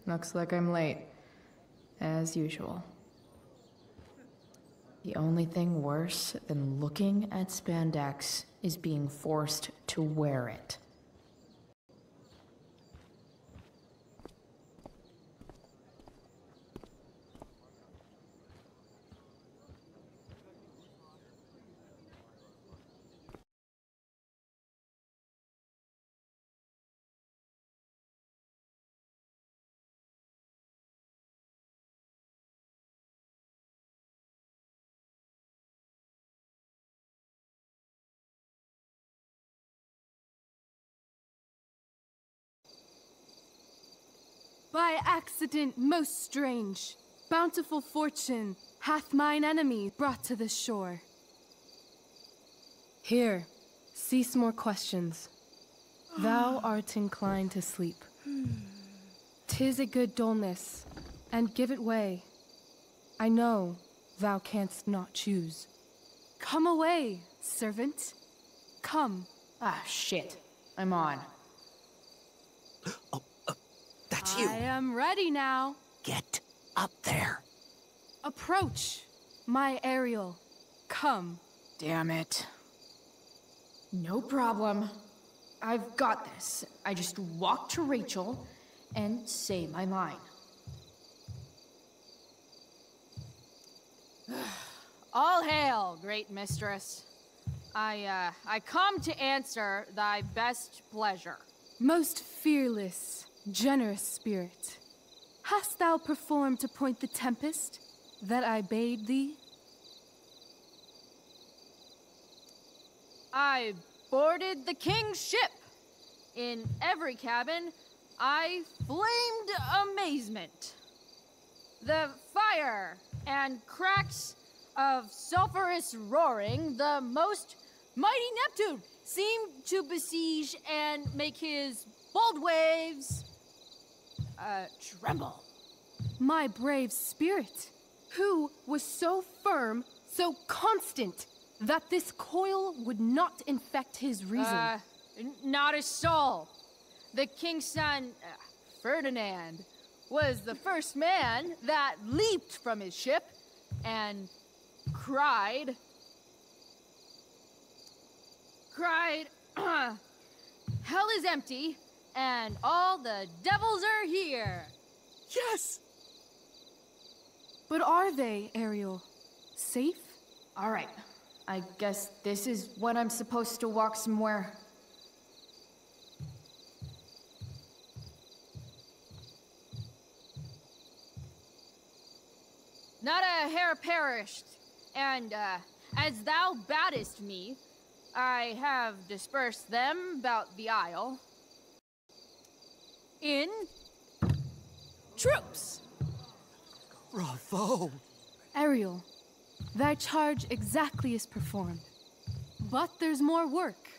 Looks like I'm late. As usual. The only thing worse than looking at spandex is being forced to wear it. By accident most strange, bountiful fortune hath mine enemy brought to this shore. Here, cease more questions. Thou art inclined to sleep. 'Tis a good dullness, and give it way. I know thou canst not choose. Come away, servant. Come. Ah, shit. I'm on. That's you. I am ready now. Get up there. Approach, my Ariel. Come. Damn it. No problem. I've got this. I just walk to Rachel and say my line. All hail, great mistress. I come to answer thy best pleasure. Most fearless, generous spirit, hast thou performed to point the tempest that I bade thee? I boarded the king's ship. In every cabin, I flamed amazement. The fire and cracks of sulphurous roaring, the most mighty Neptune seemed to besiege and make his bold waves tremble. My brave spirit, who was so firm, so constant, that this coil would not infect his reason. Not a soul. The king's son, Ferdinand, was the first man that leaped from his ship and cried, hell is empty, and all the devils are here. Yes! But are they, Ariel? Safe? All right. I guess this is when I'm supposed to walk somewhere. Not a hair perished, and as thou badest me, I have dispersed them about the isle in troops. Bravo! Ariel, thy charge exactly is performed. But there's more work.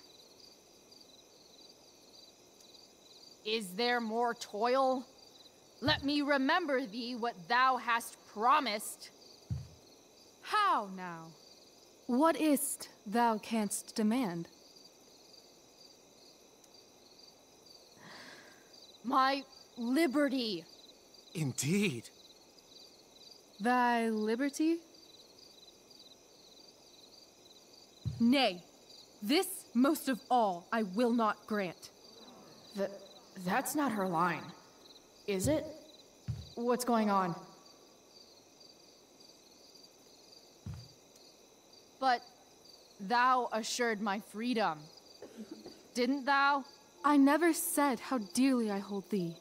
Is there more toil? Let me remember thee what thou hast promised. How now? What is't thou canst demand? My liberty. Indeed. Thy liberty? Nay, this most of all I will not grant. That's not her line. Is it? What's going on? But thou assured my freedom, didn't thou? I never said how dearly I hold thee.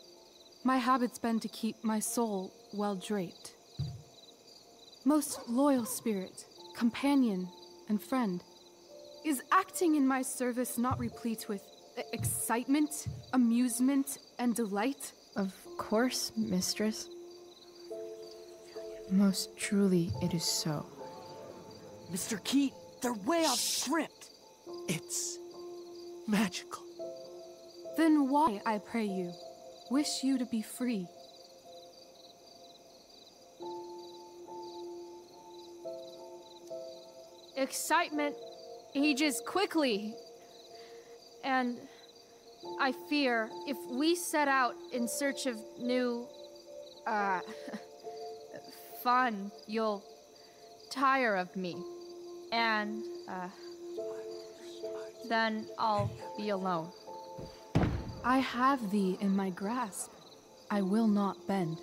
My habit's been to keep my soul well draped. Most loyal spirit, companion, and friend, is acting in my service not replete with excitement, amusement, and delight? Of course, mistress. Most truly it is so. Mr. Keat, they're way off script. It's magical. Then why, I pray you, wish you to be free? Excitement ages quickly, and I fear if we set out in search of new, fun, you'll tire of me. And, then I'll be alone. I have thee in my grasp. I will not bend.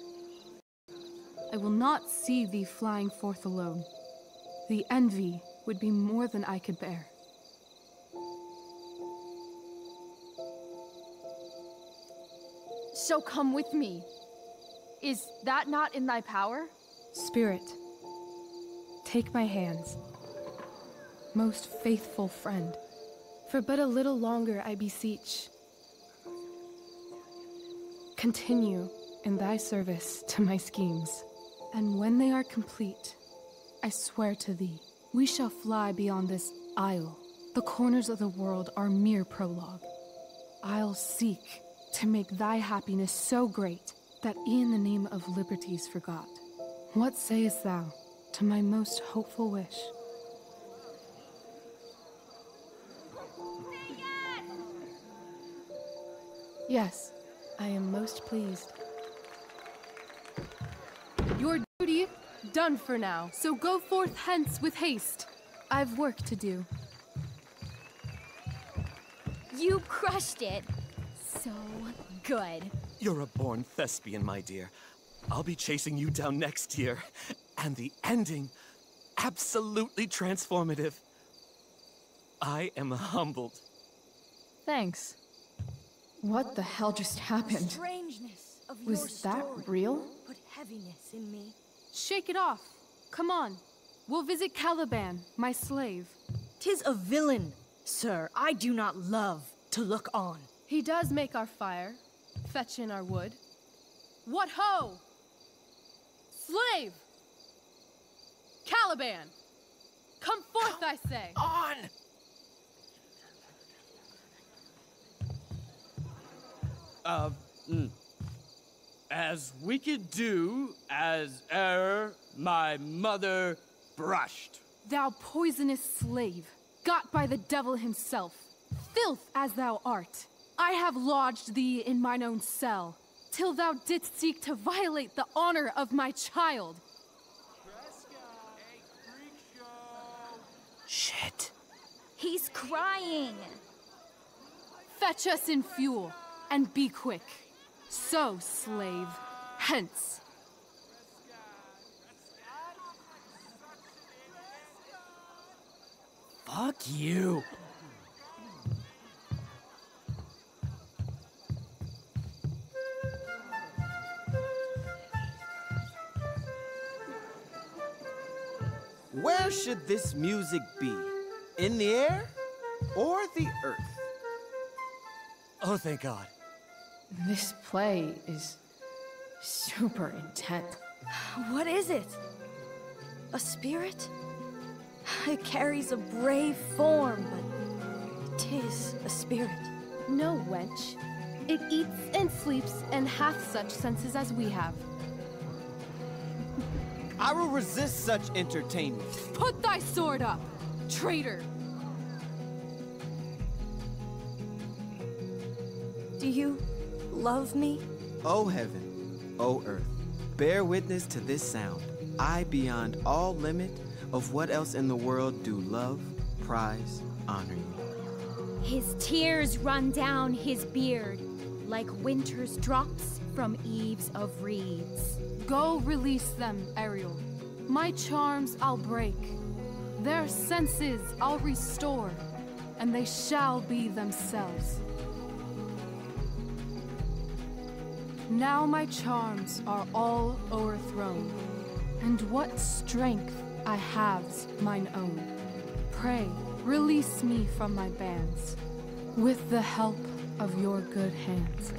I will not see thee flying forth alone. The envy would be more than I could bear. So come with me. Is that not in thy power? Spirit, take my hands. Most faithful friend, for but a little longer I beseech. Continue in thy service to my schemes, and when they are complete, I swear to thee, we shall fly beyond this isle. The corners of the world are mere prologue. I'll seek to make thy happiness so great that e'en the name of liberty's forgot. What sayest thou to my most hopeful wish? Yes, I am most pleased. Your duty done for now, so go forth hence with haste. I've work to do. You crushed it. So good. You're a born thespian, my dear. I'll be chasing you down next year. And the ending, absolutely transformative. I am humbled. Thanks. What the hell just happened? Strangeness of your Was that story real? Put heaviness in me. Shake it off. Come on. We'll visit Caliban, my slave. 'Tis a villain, sir. I do not love to look on. He does make our fire, fetch in our wood. What ho! Slave! Caliban! Come forth, I say! On! As wicked do as e'er my mother brushed. Thou poisonous slave, got by the devil himself, filth as thou art, I have lodged thee in mine own cell, till thou didst seek to violate the honor of my child. Shit. He's crying. Fetch us in fuel, and be quick. So, slave, hence. Fuck you. Where should this music be? In the air or the earth? Oh, thank God. This play is super intense. What is it? A spirit? It carries a brave form, but it is a spirit. No, wench. It eats and sleeps and hath such senses as we have. I will resist such entertainment. Put thy sword up, traitor! Do you love me? O heaven, O earth, bear witness to this sound. I, beyond all limit of what else in the world do love, prize, honor you. His tears run down his beard like winter's drops from eaves of reeds. Go release them, Ariel. My charms I'll break. Their senses I'll restore, and they shall be themselves. Now my charms are all o'erthrown, and what strength I have's mine own. Pray, release me from my bands, with the help of your good hands.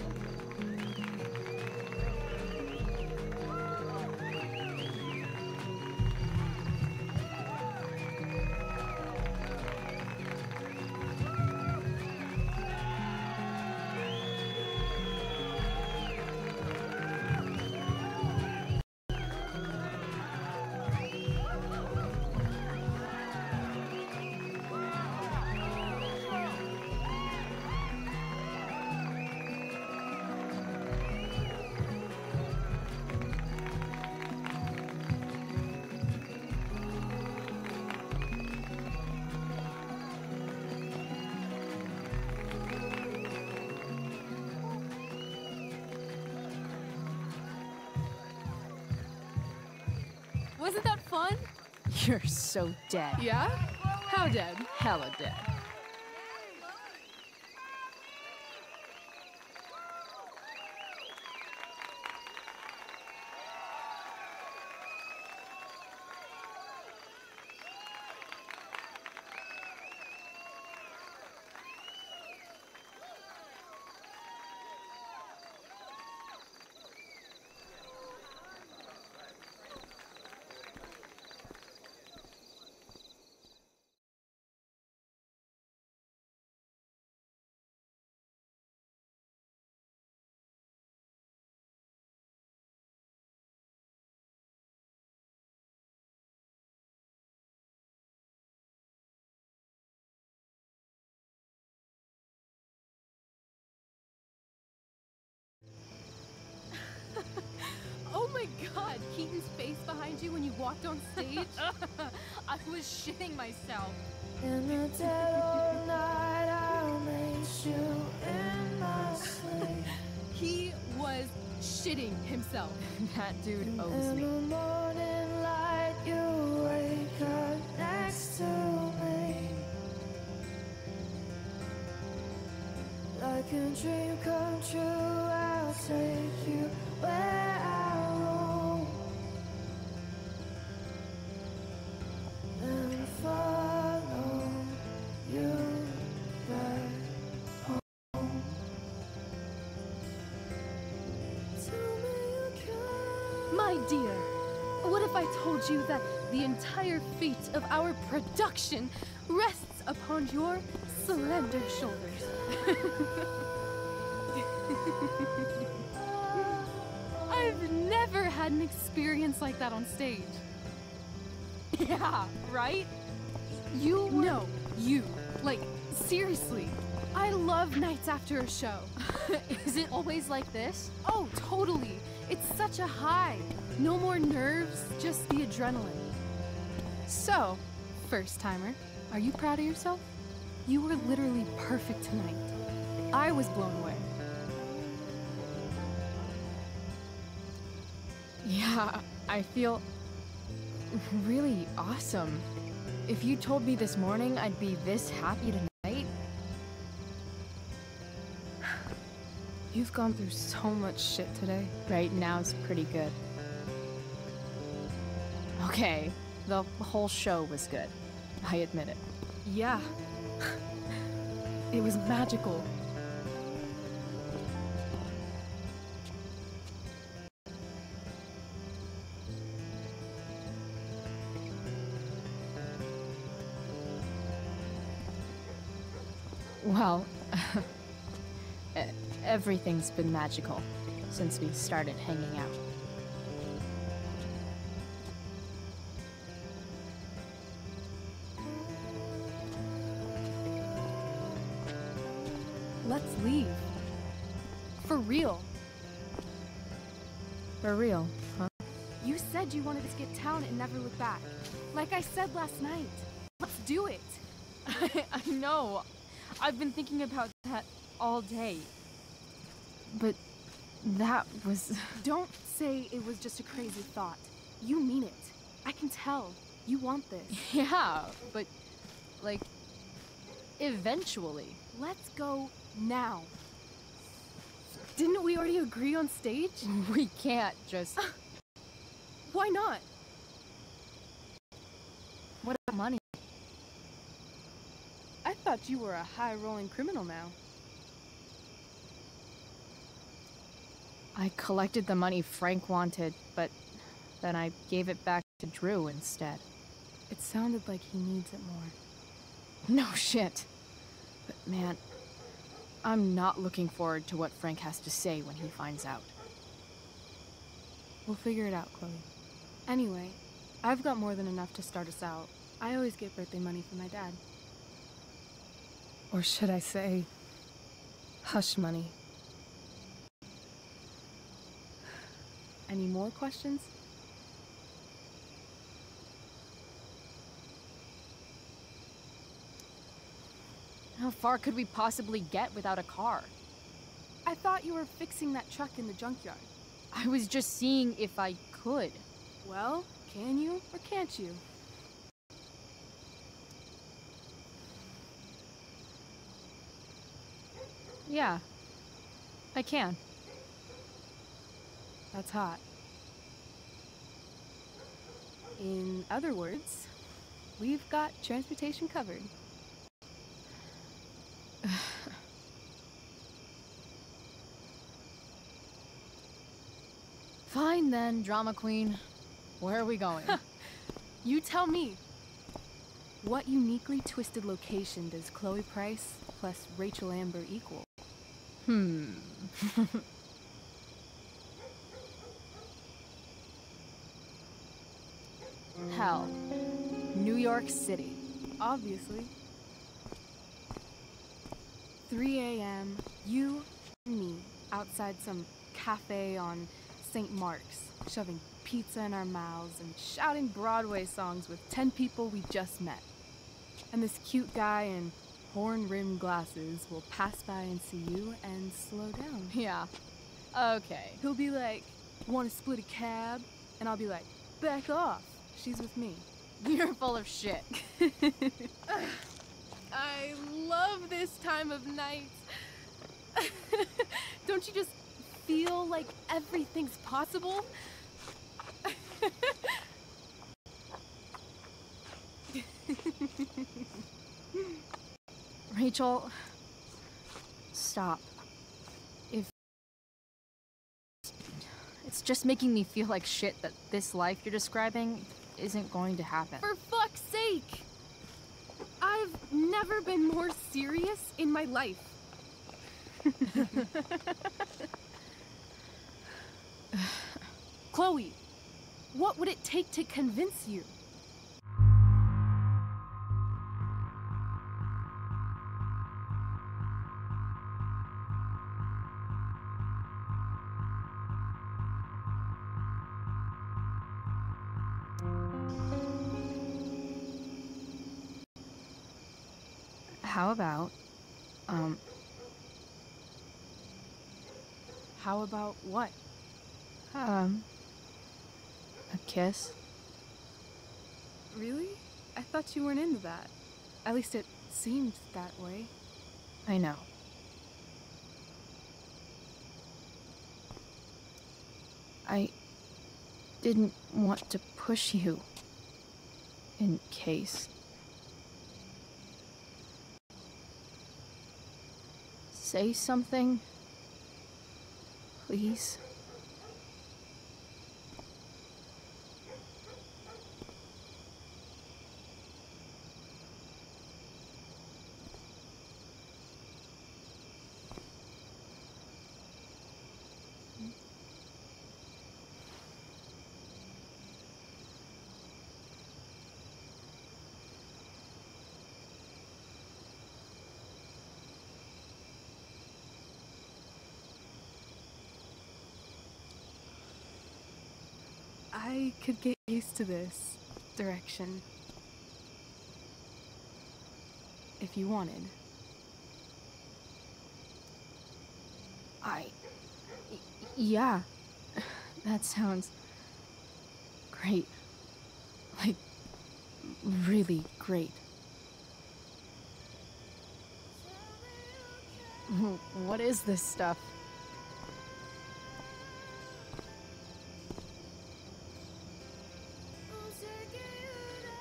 Wasn't that fun? You're so dead. Yeah? How dead? Hella dead. Oh my god, Keaton's face behind you when you walked on stage? I was shitting myself. In the dead of night, I'll make you in my sleep. He was shitting himself. That dude owes In me. the morning light, you wake up next to me. Like a dream come true, I'll take you where I roam. Then follow you back home. Tell me you can. My dear, what if I told you that the entire fate of our production rests upon your slender shoulders? I've never had an experience like that on stage. Yeah, right? You were... No, you. Like, seriously. I love nights after a show. Is it always like this? Oh, totally. It's such a high. No more nerves, just the adrenaline. So, first timer, are you proud of yourself? You were literally perfect tonight. I was blown away. Yeah, I feel really awesome. If you told me this morning I'd be this happy tonight. You've gone through so much shit today. Right now's pretty good. Okay, the whole show was good. I admit it. Yeah. It was magical. Well, everything's been magical since we started hanging out. Let's leave. For real. For real, huh? You said you wanted to skip town and never look back. Like I said last night. Let's do it. I know. I've been thinking about that all day. But that was... Don't say it was just a crazy thought. You mean it. I can tell. You want this. Yeah, but, like, eventually. Let's go now. Didn't we already agree on stage? We can't just... Why not? What about money? I thought you were a high-rolling criminal now. I collected the money Frank wanted, but then I gave it back to Drew instead. It sounded like he needs it more. No shit. But man, I'm not looking forward to what Frank has to say when he finds out. We'll figure it out, Chloe. Anyway, I've got more than enough to start us out. I always get birthday money from my dad. Or should I say, hush money. Any more questions? How far could we possibly get without a car? I thought you were fixing that truck in the junkyard. I was just seeing if I could. Well, Can you or can't you? Yeah, I can. That's hot. In other words, we've got transportation covered. Fine then, drama queen. Where are we going? You tell me. What uniquely twisted location does Chloe Price plus Rachel Amber equal? Hell. New York City. Obviously. 3 a.m., you and me outside some cafe on St. Mark's, shoving pizza in our mouths and shouting Broadway songs with 10 people we just met. And this cute guy in horn-rimmed glasses will pass by and see you and slow down. Yeah. Okay. He'll be like, "Want to split a cab?" And I'll be like, "Back off. She's with me." You're full of shit. I love this time of night. Don't you just feel like everything's possible? Rachel, stop. It's just making me feel like shit that this life you're describing isn't going to happen. For fuck's sake! I've never been more serious in my life. Chloe, what would it take to convince you? How about, How about what? a kiss? Really? I thought you weren't into that. At least it seemed that way. I know. I didn't want to push you. In case. Say something. Please. I could get used to this direction. If you wanted. Yeah. That sounds great. Like, really great. What is this stuff?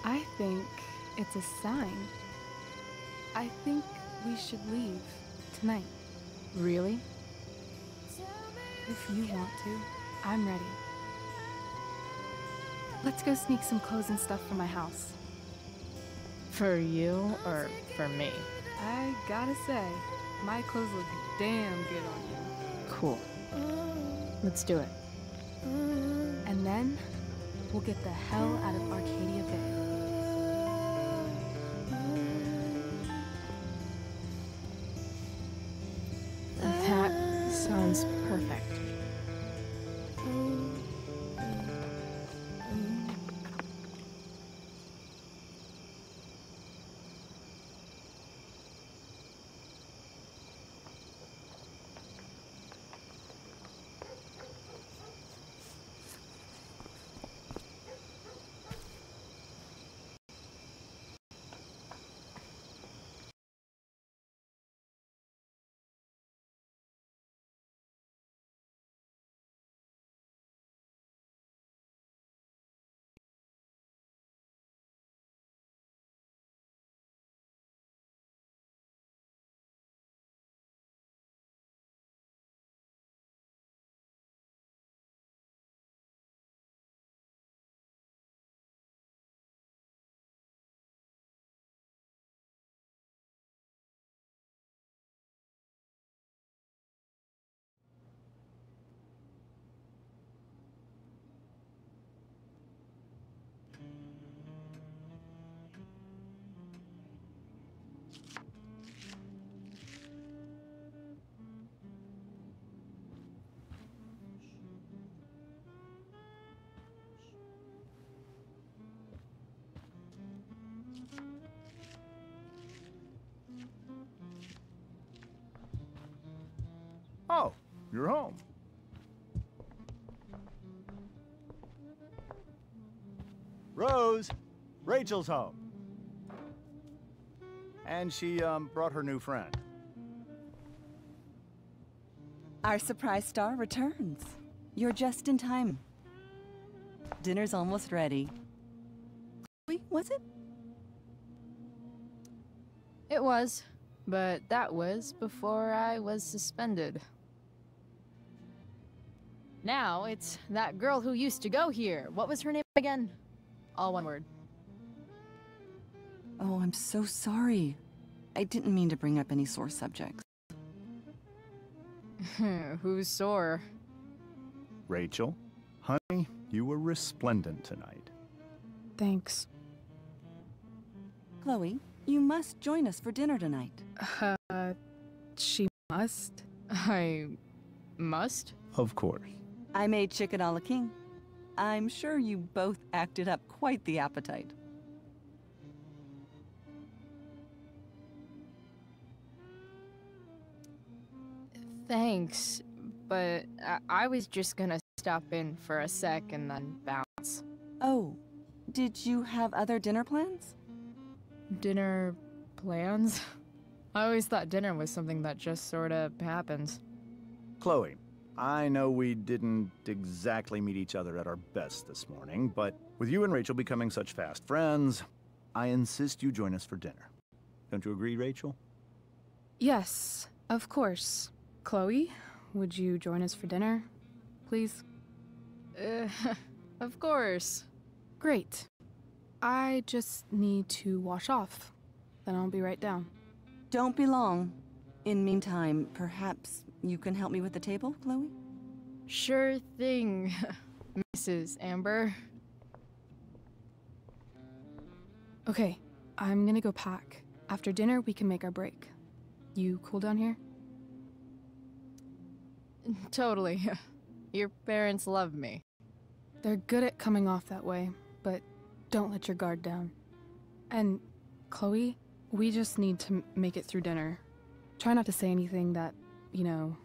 I think it's a sign. I think we should leave tonight. Really? If you want to, I'm ready. Let's go sneak some clothes and stuff from my house. For you or for me? I gotta say, my clothes look damn good on you. Cool. Let's do it. And then, we'll get the hell out of Arcadia Bay. That sounds perfect. Oh, you're home. Rose, Rachel's home. And she, brought her new friend. Our surprise star returns. You're just in time. Dinner's almost ready. Wait, was it? It was, but that was before I was suspended. Now it's that girl who used to go here. What was her name again? All one word. Oh, I'm so sorry. I didn't mean to bring up any sore subjects. Who's sore? Rachel, honey, you were resplendent tonight. Thanks. Chloe, you must join us for dinner tonight. She must? I must? Of course. I made chicken a la king. I'm sure you both acted up quite the appetite. Thanks, but I was just gonna stop in for a sec and then bounce. Oh, did you have other dinner plans? Dinner plans? I always thought dinner was something that just sorta happens. Chloe, I know we didn't exactly meet each other at our best this morning, but with you and Rachel becoming such fast friends, I insist you join us for dinner. Don't you agree, Rachel? Yes, of course. Chloe, would you join us for dinner, please? Of course. Great. I just need to wash off. Then I'll be right down. Don't be long. In meantime, perhaps you can help me with the table, Chloe? Sure thing, Mrs. Amber. Okay, I'm gonna go pack. After dinner, we can make our break. You cool down here? Totally. Your parents love me. They're good at coming off that way, but don't let your guard down. And, Chloe, we just need to make it through dinner. Try not to say anything that, you know...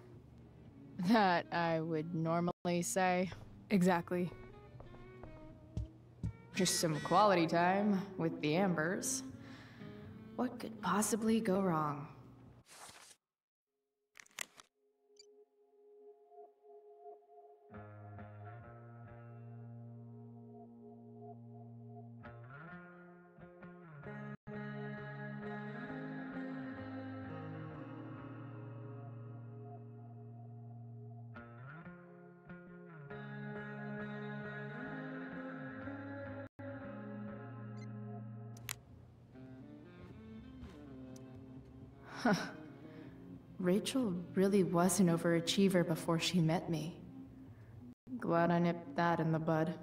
That I would normally say. Exactly. Just some quality time with the Ambers. What could possibly go wrong? Huh. Rachel really was an overachiever before she met me. Glad I nipped that in the bud.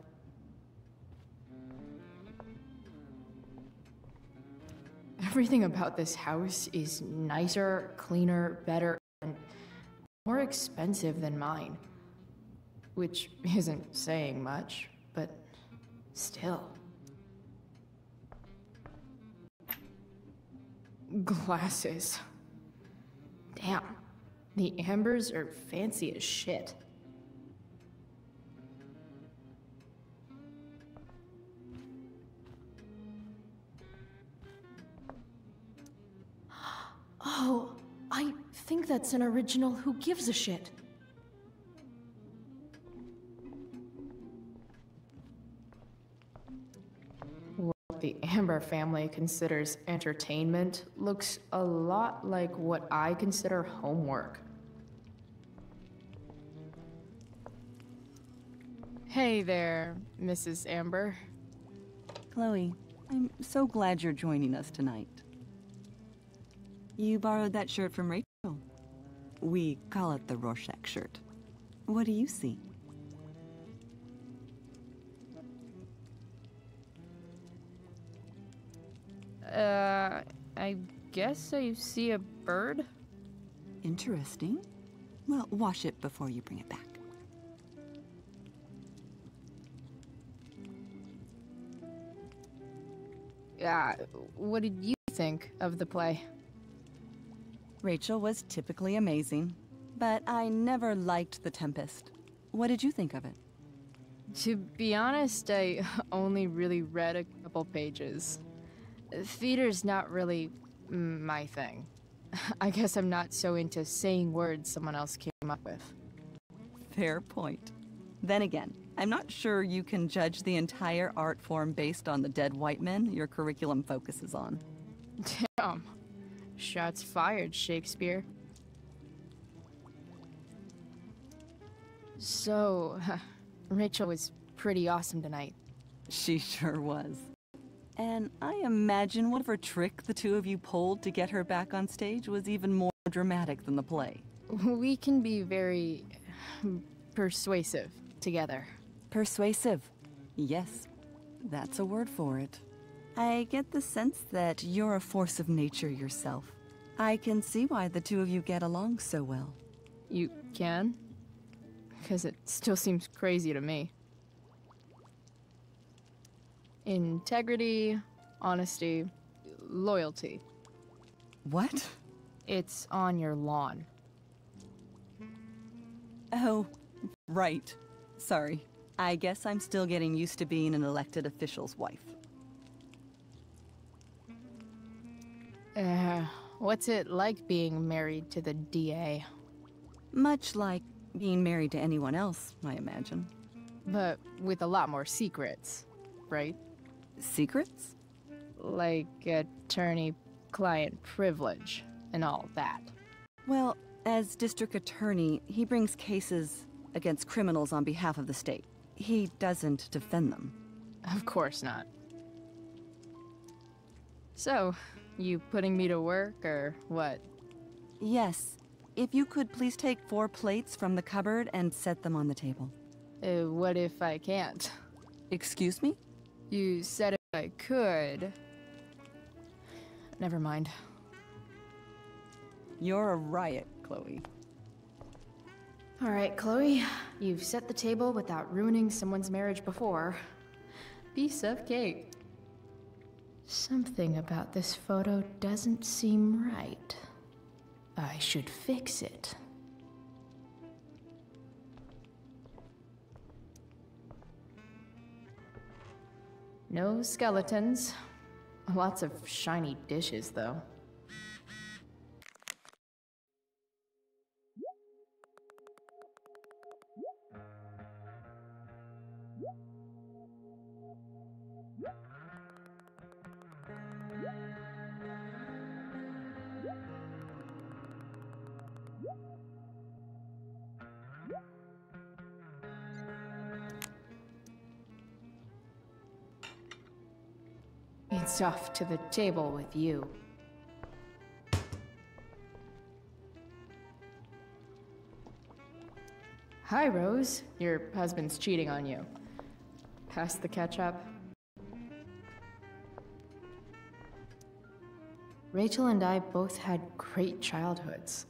Everything about this house is nicer, cleaner, better, and more expensive than mine. Which isn't saying much, but still. Glasses. Damn, the Ambers are fancy as shit. Oh, I think that's an original Who Gives a Shit. What the Amber family considers entertainment looks a lot like what I consider homework. Hey there, Mrs. Amber. Chloe, I'm so glad you're joining us tonight. You borrowed that shirt from Rachel. We call it the Rorschach shirt. What do you see? I guess I see a bird? Interesting. Well, wash it before you bring it back. What did you think of the play? Rachel was typically amazing, but I never liked The Tempest. What did you think of it? To be honest, I only really read a couple pages. Theater's not really my thing. I guess I'm not so into saying words someone else came up with. Fair point. Then again, I'm not sure you can judge the entire art form based on the dead white men your curriculum focuses on. Damn. Shots fired, Shakespeare. So, Rachel was pretty awesome tonight. She sure was. And I imagine whatever trick the two of you pulled to get her back on stage was even more dramatic than the play. We can be very persuasive together. Persuasive. Yes, that's a word for it. I get the sense that you're a force of nature yourself. I can see why the two of you get along so well. You can? Because it still seems crazy to me. Integrity, honesty, loyalty. What? It's on your lawn. Oh, right. Sorry. I guess I'm still getting used to being an elected official's wife. What's it like being married to the DA? Much like being married to anyone else, I imagine. But with a lot more secrets, right? Secrets? Like attorney-client privilege and all that. Well, as district attorney, he brings cases against criminals on behalf of the state. He doesn't defend them. Of course not. So, you putting me to work, or what? Yes. If you could please take 4 plates from the cupboard and set them on the table. What if I can't? Excuse me? You said if I could. Never mind. You're a riot, Chloe. All right, Chloe. You've set the table without ruining someone's marriage before. Piece of cake. Something about this photo doesn't seem right. I should fix it. No skeletons. Lots of shiny dishes, though. It's off to the table with you. Hi, Rose. Your husband's cheating on you. Pass the ketchup. Rachel and I both had great childhoods.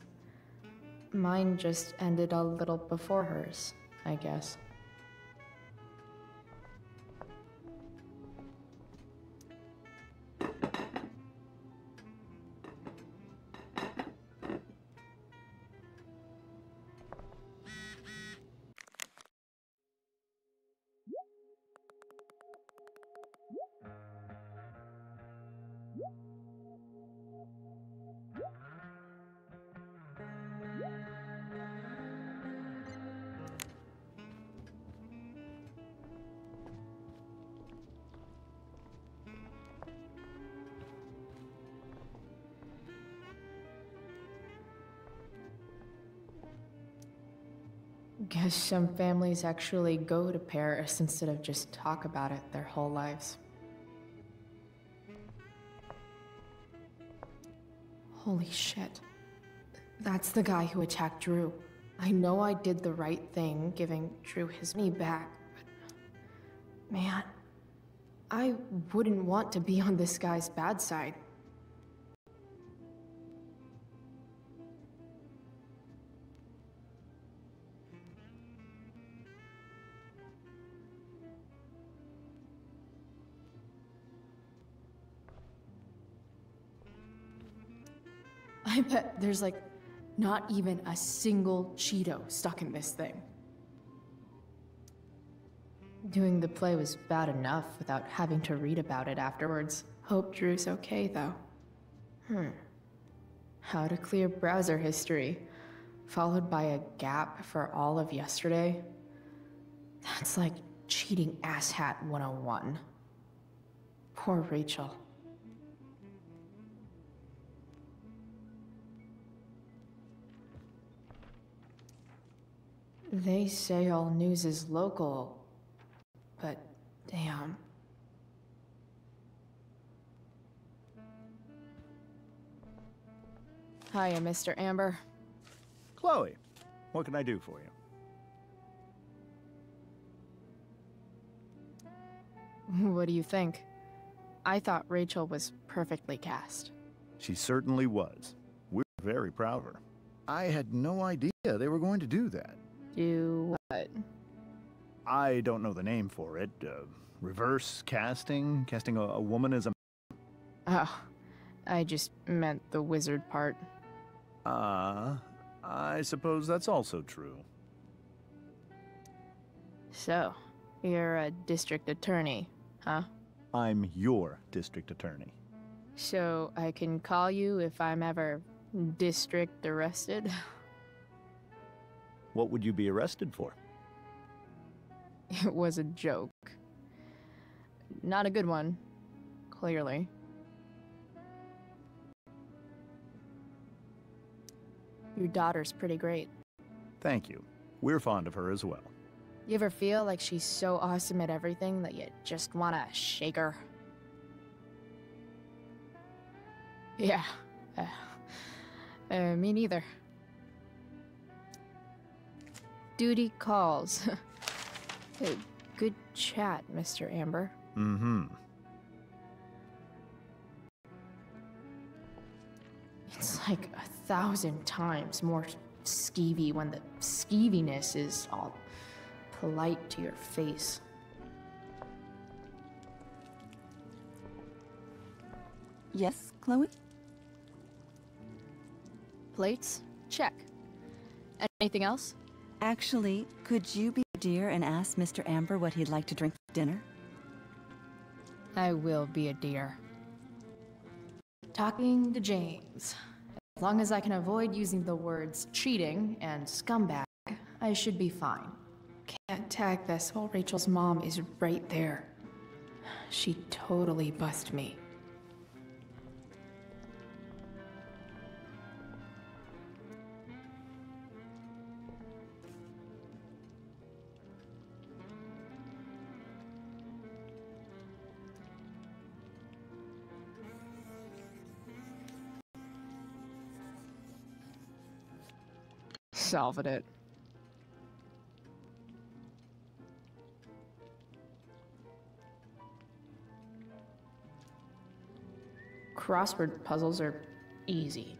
Mine just ended a little before hers, I guess. Guess some families actually go to Paris instead of just talk about it their whole lives. Holy shit. That's the guy who attacked Drew. I know I did the right thing giving Drew his knee back, but man, I wouldn't want to be on this guy's bad side. I bet there's like Not even a single Cheeto stuck in this thing. Doing the play was bad enough without having to read about it afterwards. Hope Drew's okay, though. How to clear browser history, followed by a gap for all of yesterday? That's like cheating asshat 101. Poor Rachel. They say all news is local, but damn. Hiya, Mr. Amber. Chloe, what can I do for you? What do you think? I thought Rachel was perfectly cast. She certainly was. We're very proud of her. I had no idea they were going to do that. Do what? I don't know the name for it. Reverse casting? Casting a woman as a... Oh, I just meant the wizard part. I suppose that's also true. So, you're a district attorney, huh? I'm your district attorney. So I can call you if I'm ever district arrested? What would you be arrested for? It was a joke. Not a good one, clearly. Your daughter's pretty great. Thank you. We're fond of her as well. You ever feel like she's so awesome at everything that you just want to shake her? Yeah. Me neither. Duty calls. Good chat, Mr. Amber. Mm-hmm. It's like 1,000 times more skeevy when the skeeviness is all polite to your face. Yes, Chloe? Plates? Check. Anything else? Actually, could you be dear and ask Mr. Amber what he'd like to drink for dinner? I will be a dear. Talking to James. As long as I can avoid using the words cheating and scumbag, I should be fine. Can't tag this while Rachel's mom is right there. She totally bust me. Solved it. Crossword puzzles are easy.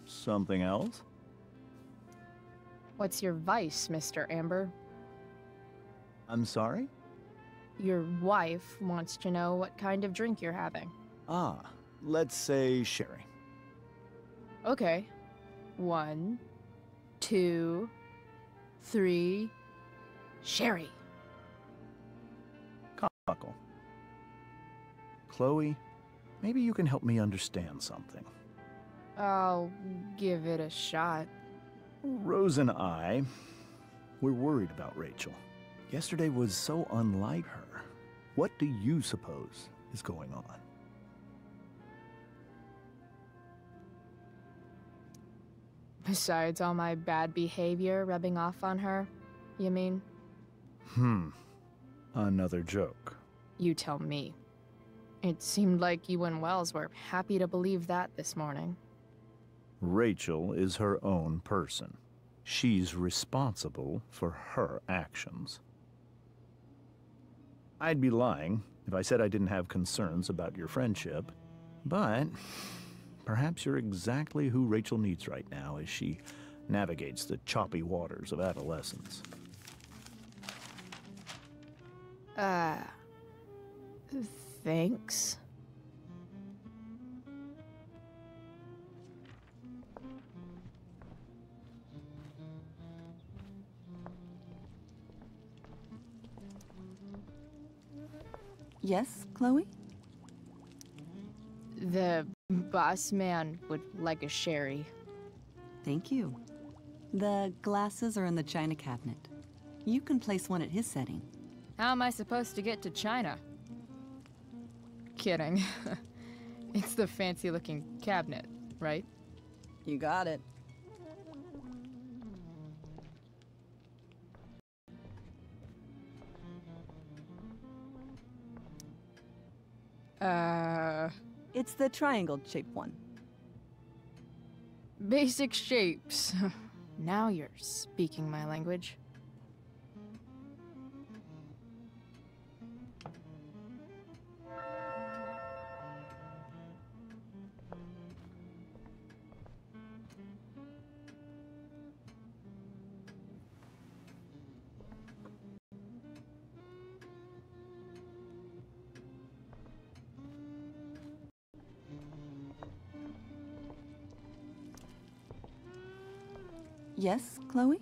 Something else? What's your vice, Mr. Amber? I'm sorry? Your wife wants to know what kind of drink you're having. Ah, let's say sherry. Okay. 1, 2, 3... Sherry. Cockle. Chloe, maybe you can help me understand something. I'll give it a shot. Rose and I, we're worried about Rachel. Yesterday was so unlike her. What do you suppose is going on? Besides all my bad behavior rubbing off on her, you mean? Another joke. You tell me. It seemed like you and Wells were happy to believe that this morning. Rachel is her own person. She's responsible for her actions. I'd be lying if I said I didn't have concerns about your friendship, but perhaps you're exactly who Rachel needs right now as she navigates the choppy waters of adolescence. Thanks. Yes, Chloe? The boss man would like a sherry. Thank you. The glasses are in the china cabinet. You can place one at his setting. How am I supposed to get to China? Kidding. It's the fancy-looking cabinet, right? You got it. It's the triangle-shaped one. Basic shapes. Now you're speaking my language. Yes, Chloe?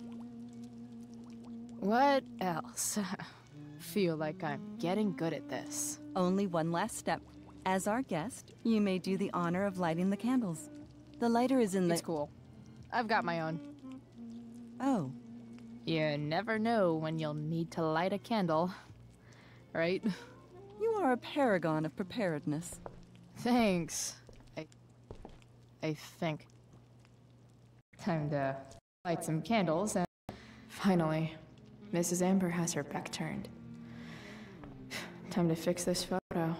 What else? Feel like I'm getting good at this. Only one last step. As our guest, you may do the honor of lighting the candles. The lighter is in the— It's cool. I've got my own. Oh. You never know when you'll need to light a candle, right? You are a paragon of preparedness. Thanks. I think. Time to light some candles, and finally, Mrs. Amber has her back turned. Time to fix this photo.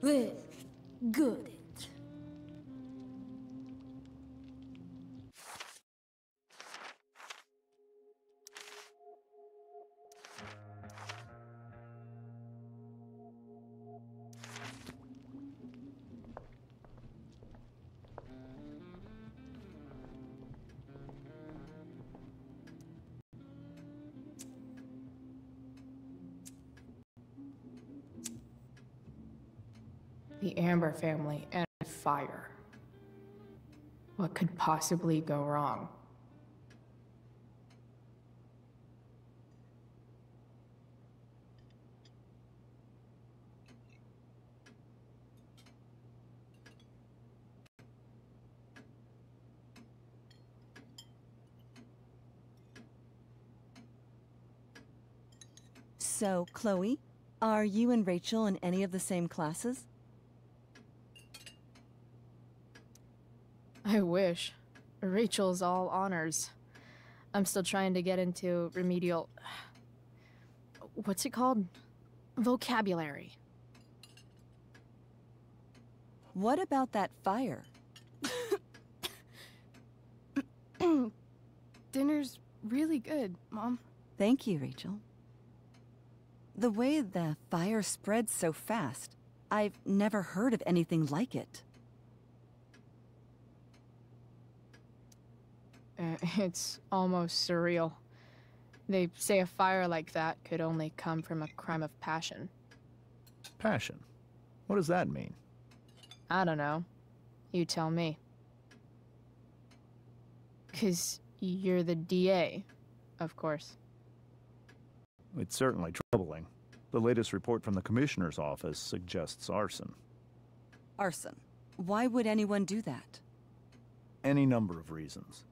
Well, good. The Amber family and fire. What could possibly go wrong? So, Chloe, are you and Rachel in any of the same classes? I wish. Rachel's all honors. I'm still trying to get into remedial... What's it called? Vocabulary. What about that fire? Dinner's really good, Mom. Thank you, Rachel. The way the fire spreads so fast, I've never heard of anything like it. It's almost surreal. They say a fire like that could only come from a crime of passion. Passion? What does that mean? I don't know. You tell me. 'Cause you're the DA, of course. It's certainly troubling. The latest report from the Commissioner's office suggests arson. Arson? Why would anyone do that? Any number of reasons.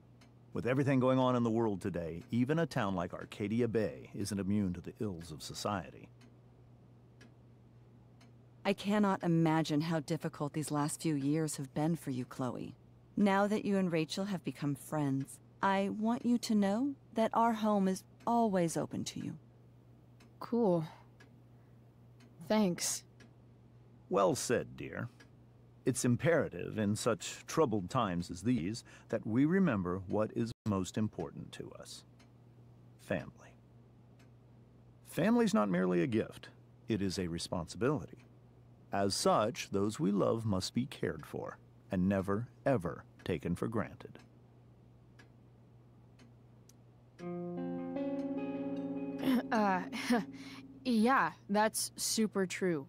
With everything going on in the world today, even a town like Arcadia Bay isn't immune to the ills of society. I cannot imagine how difficult these last few years have been for you, Chloe. Now that you and Rachel have become friends, I want you to know that our home is always open to you. Cool. Thanks. Well said, dear. It's imperative in such troubled times as these that we remember what is most important to us. Family. Family's not merely a gift, it is a responsibility. As such, those we love must be cared for and never, ever taken for granted. Yeah, that's super true.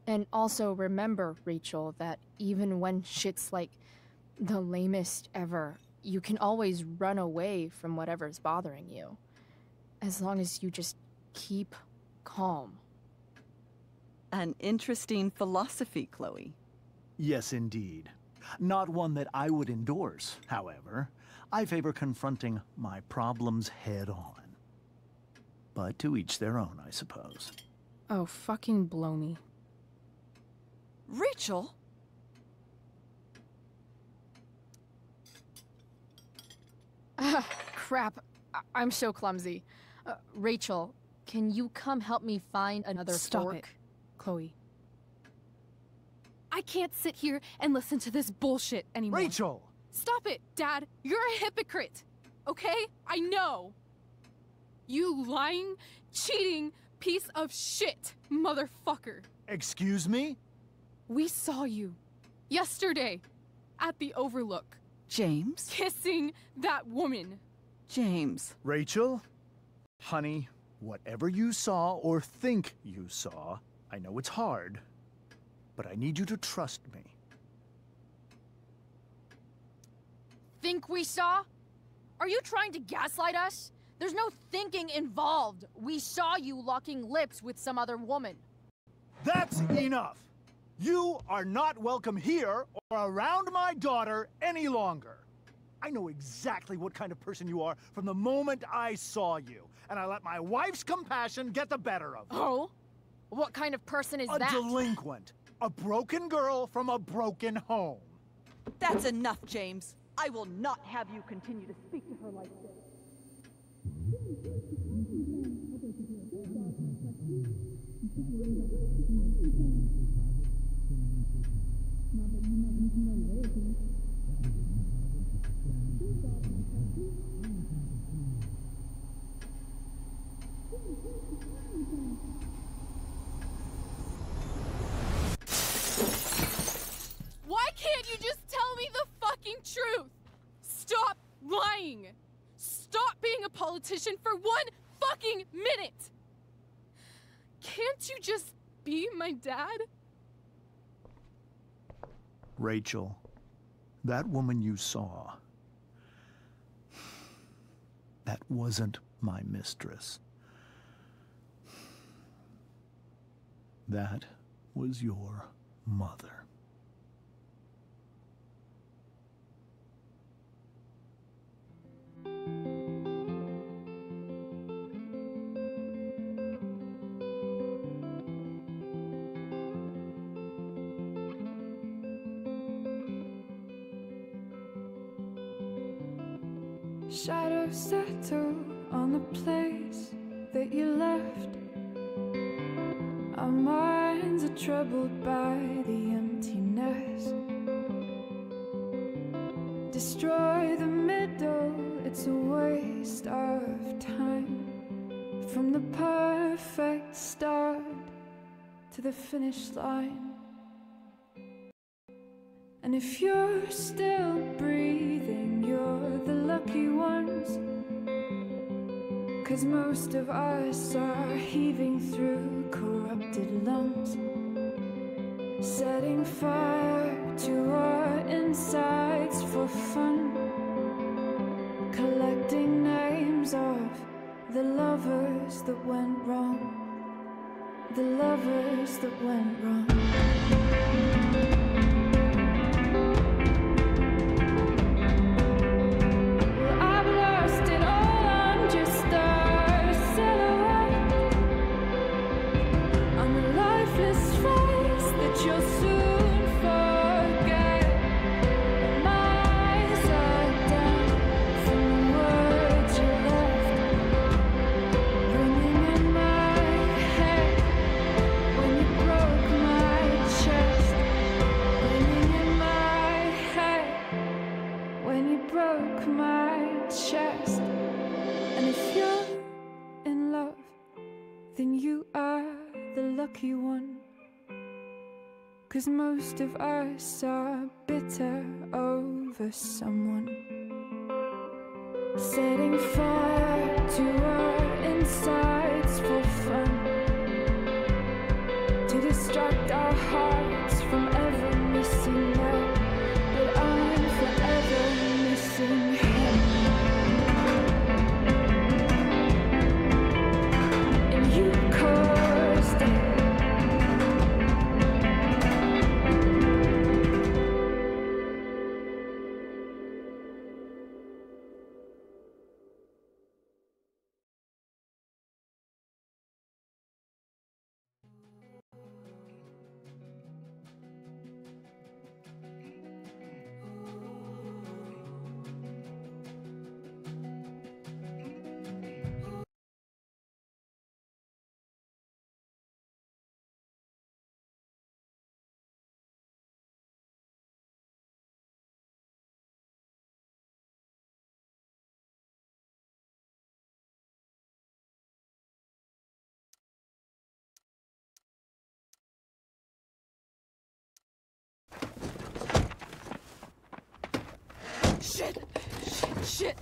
And also remember, Rachel, that even when shit's like the lamest ever, you can always run away from whatever's bothering you. As long as you just keep calm. An interesting philosophy, Chloe. Yes, indeed. Not one that I would endorse, however. I favor confronting my problems head on. But to each their own, I suppose. Oh, fucking blow me. Rachel? Crap. I'm so clumsy. Rachel, can you come help me find another Stop fork? it, Chloe. I can't sit here and listen to this bullshit anymore. Rachel! Stop it, Dad. You're a hypocrite. Okay? I know. You lying, cheating piece of shit, motherfucker. Excuse me? We saw you yesterday at the Overlook. James? Kissing that woman. James. Rachel? Honey, whatever you saw or think you saw, I know it's hard, but I need you to trust me. Think we saw? Are you trying to gaslight us? There's no thinking involved. We saw you locking lips with some other woman. That's enough! You are not welcome here or around my daughter any longer. I know exactly what kind of person you are from the moment I saw you, and I let my wife's compassion get the better of me. Oh? What kind of person is that? A delinquent. A broken girl from a broken home. That's enough, James. I will not have you continue to speak to her like this. Why can't you just tell me the fucking truth? Stop lying. Stop being a politician for 1 fucking minute. Can't you just be my dad? Rachel, that woman you saw, that wasn't my mistress. That was your mother. Shadows settle on the place that you left. Our minds are troubled by the emptiness. Destroy the middle, it's a waste of time. From the perfect start to the finish line. And if you're still breathing, you're the lucky ones. 'Cause most of us are heaving through corrupted lungs, setting fire to our insides for fun, collecting names of the lovers that went wrong, the lovers that went wrong. One, 'cause most of us are bitter over someone. setting fire to our insides for fun, to distract our hearts from ever missing that. But I'm forever missing him. And you caused it. Shit! Shit! Shit!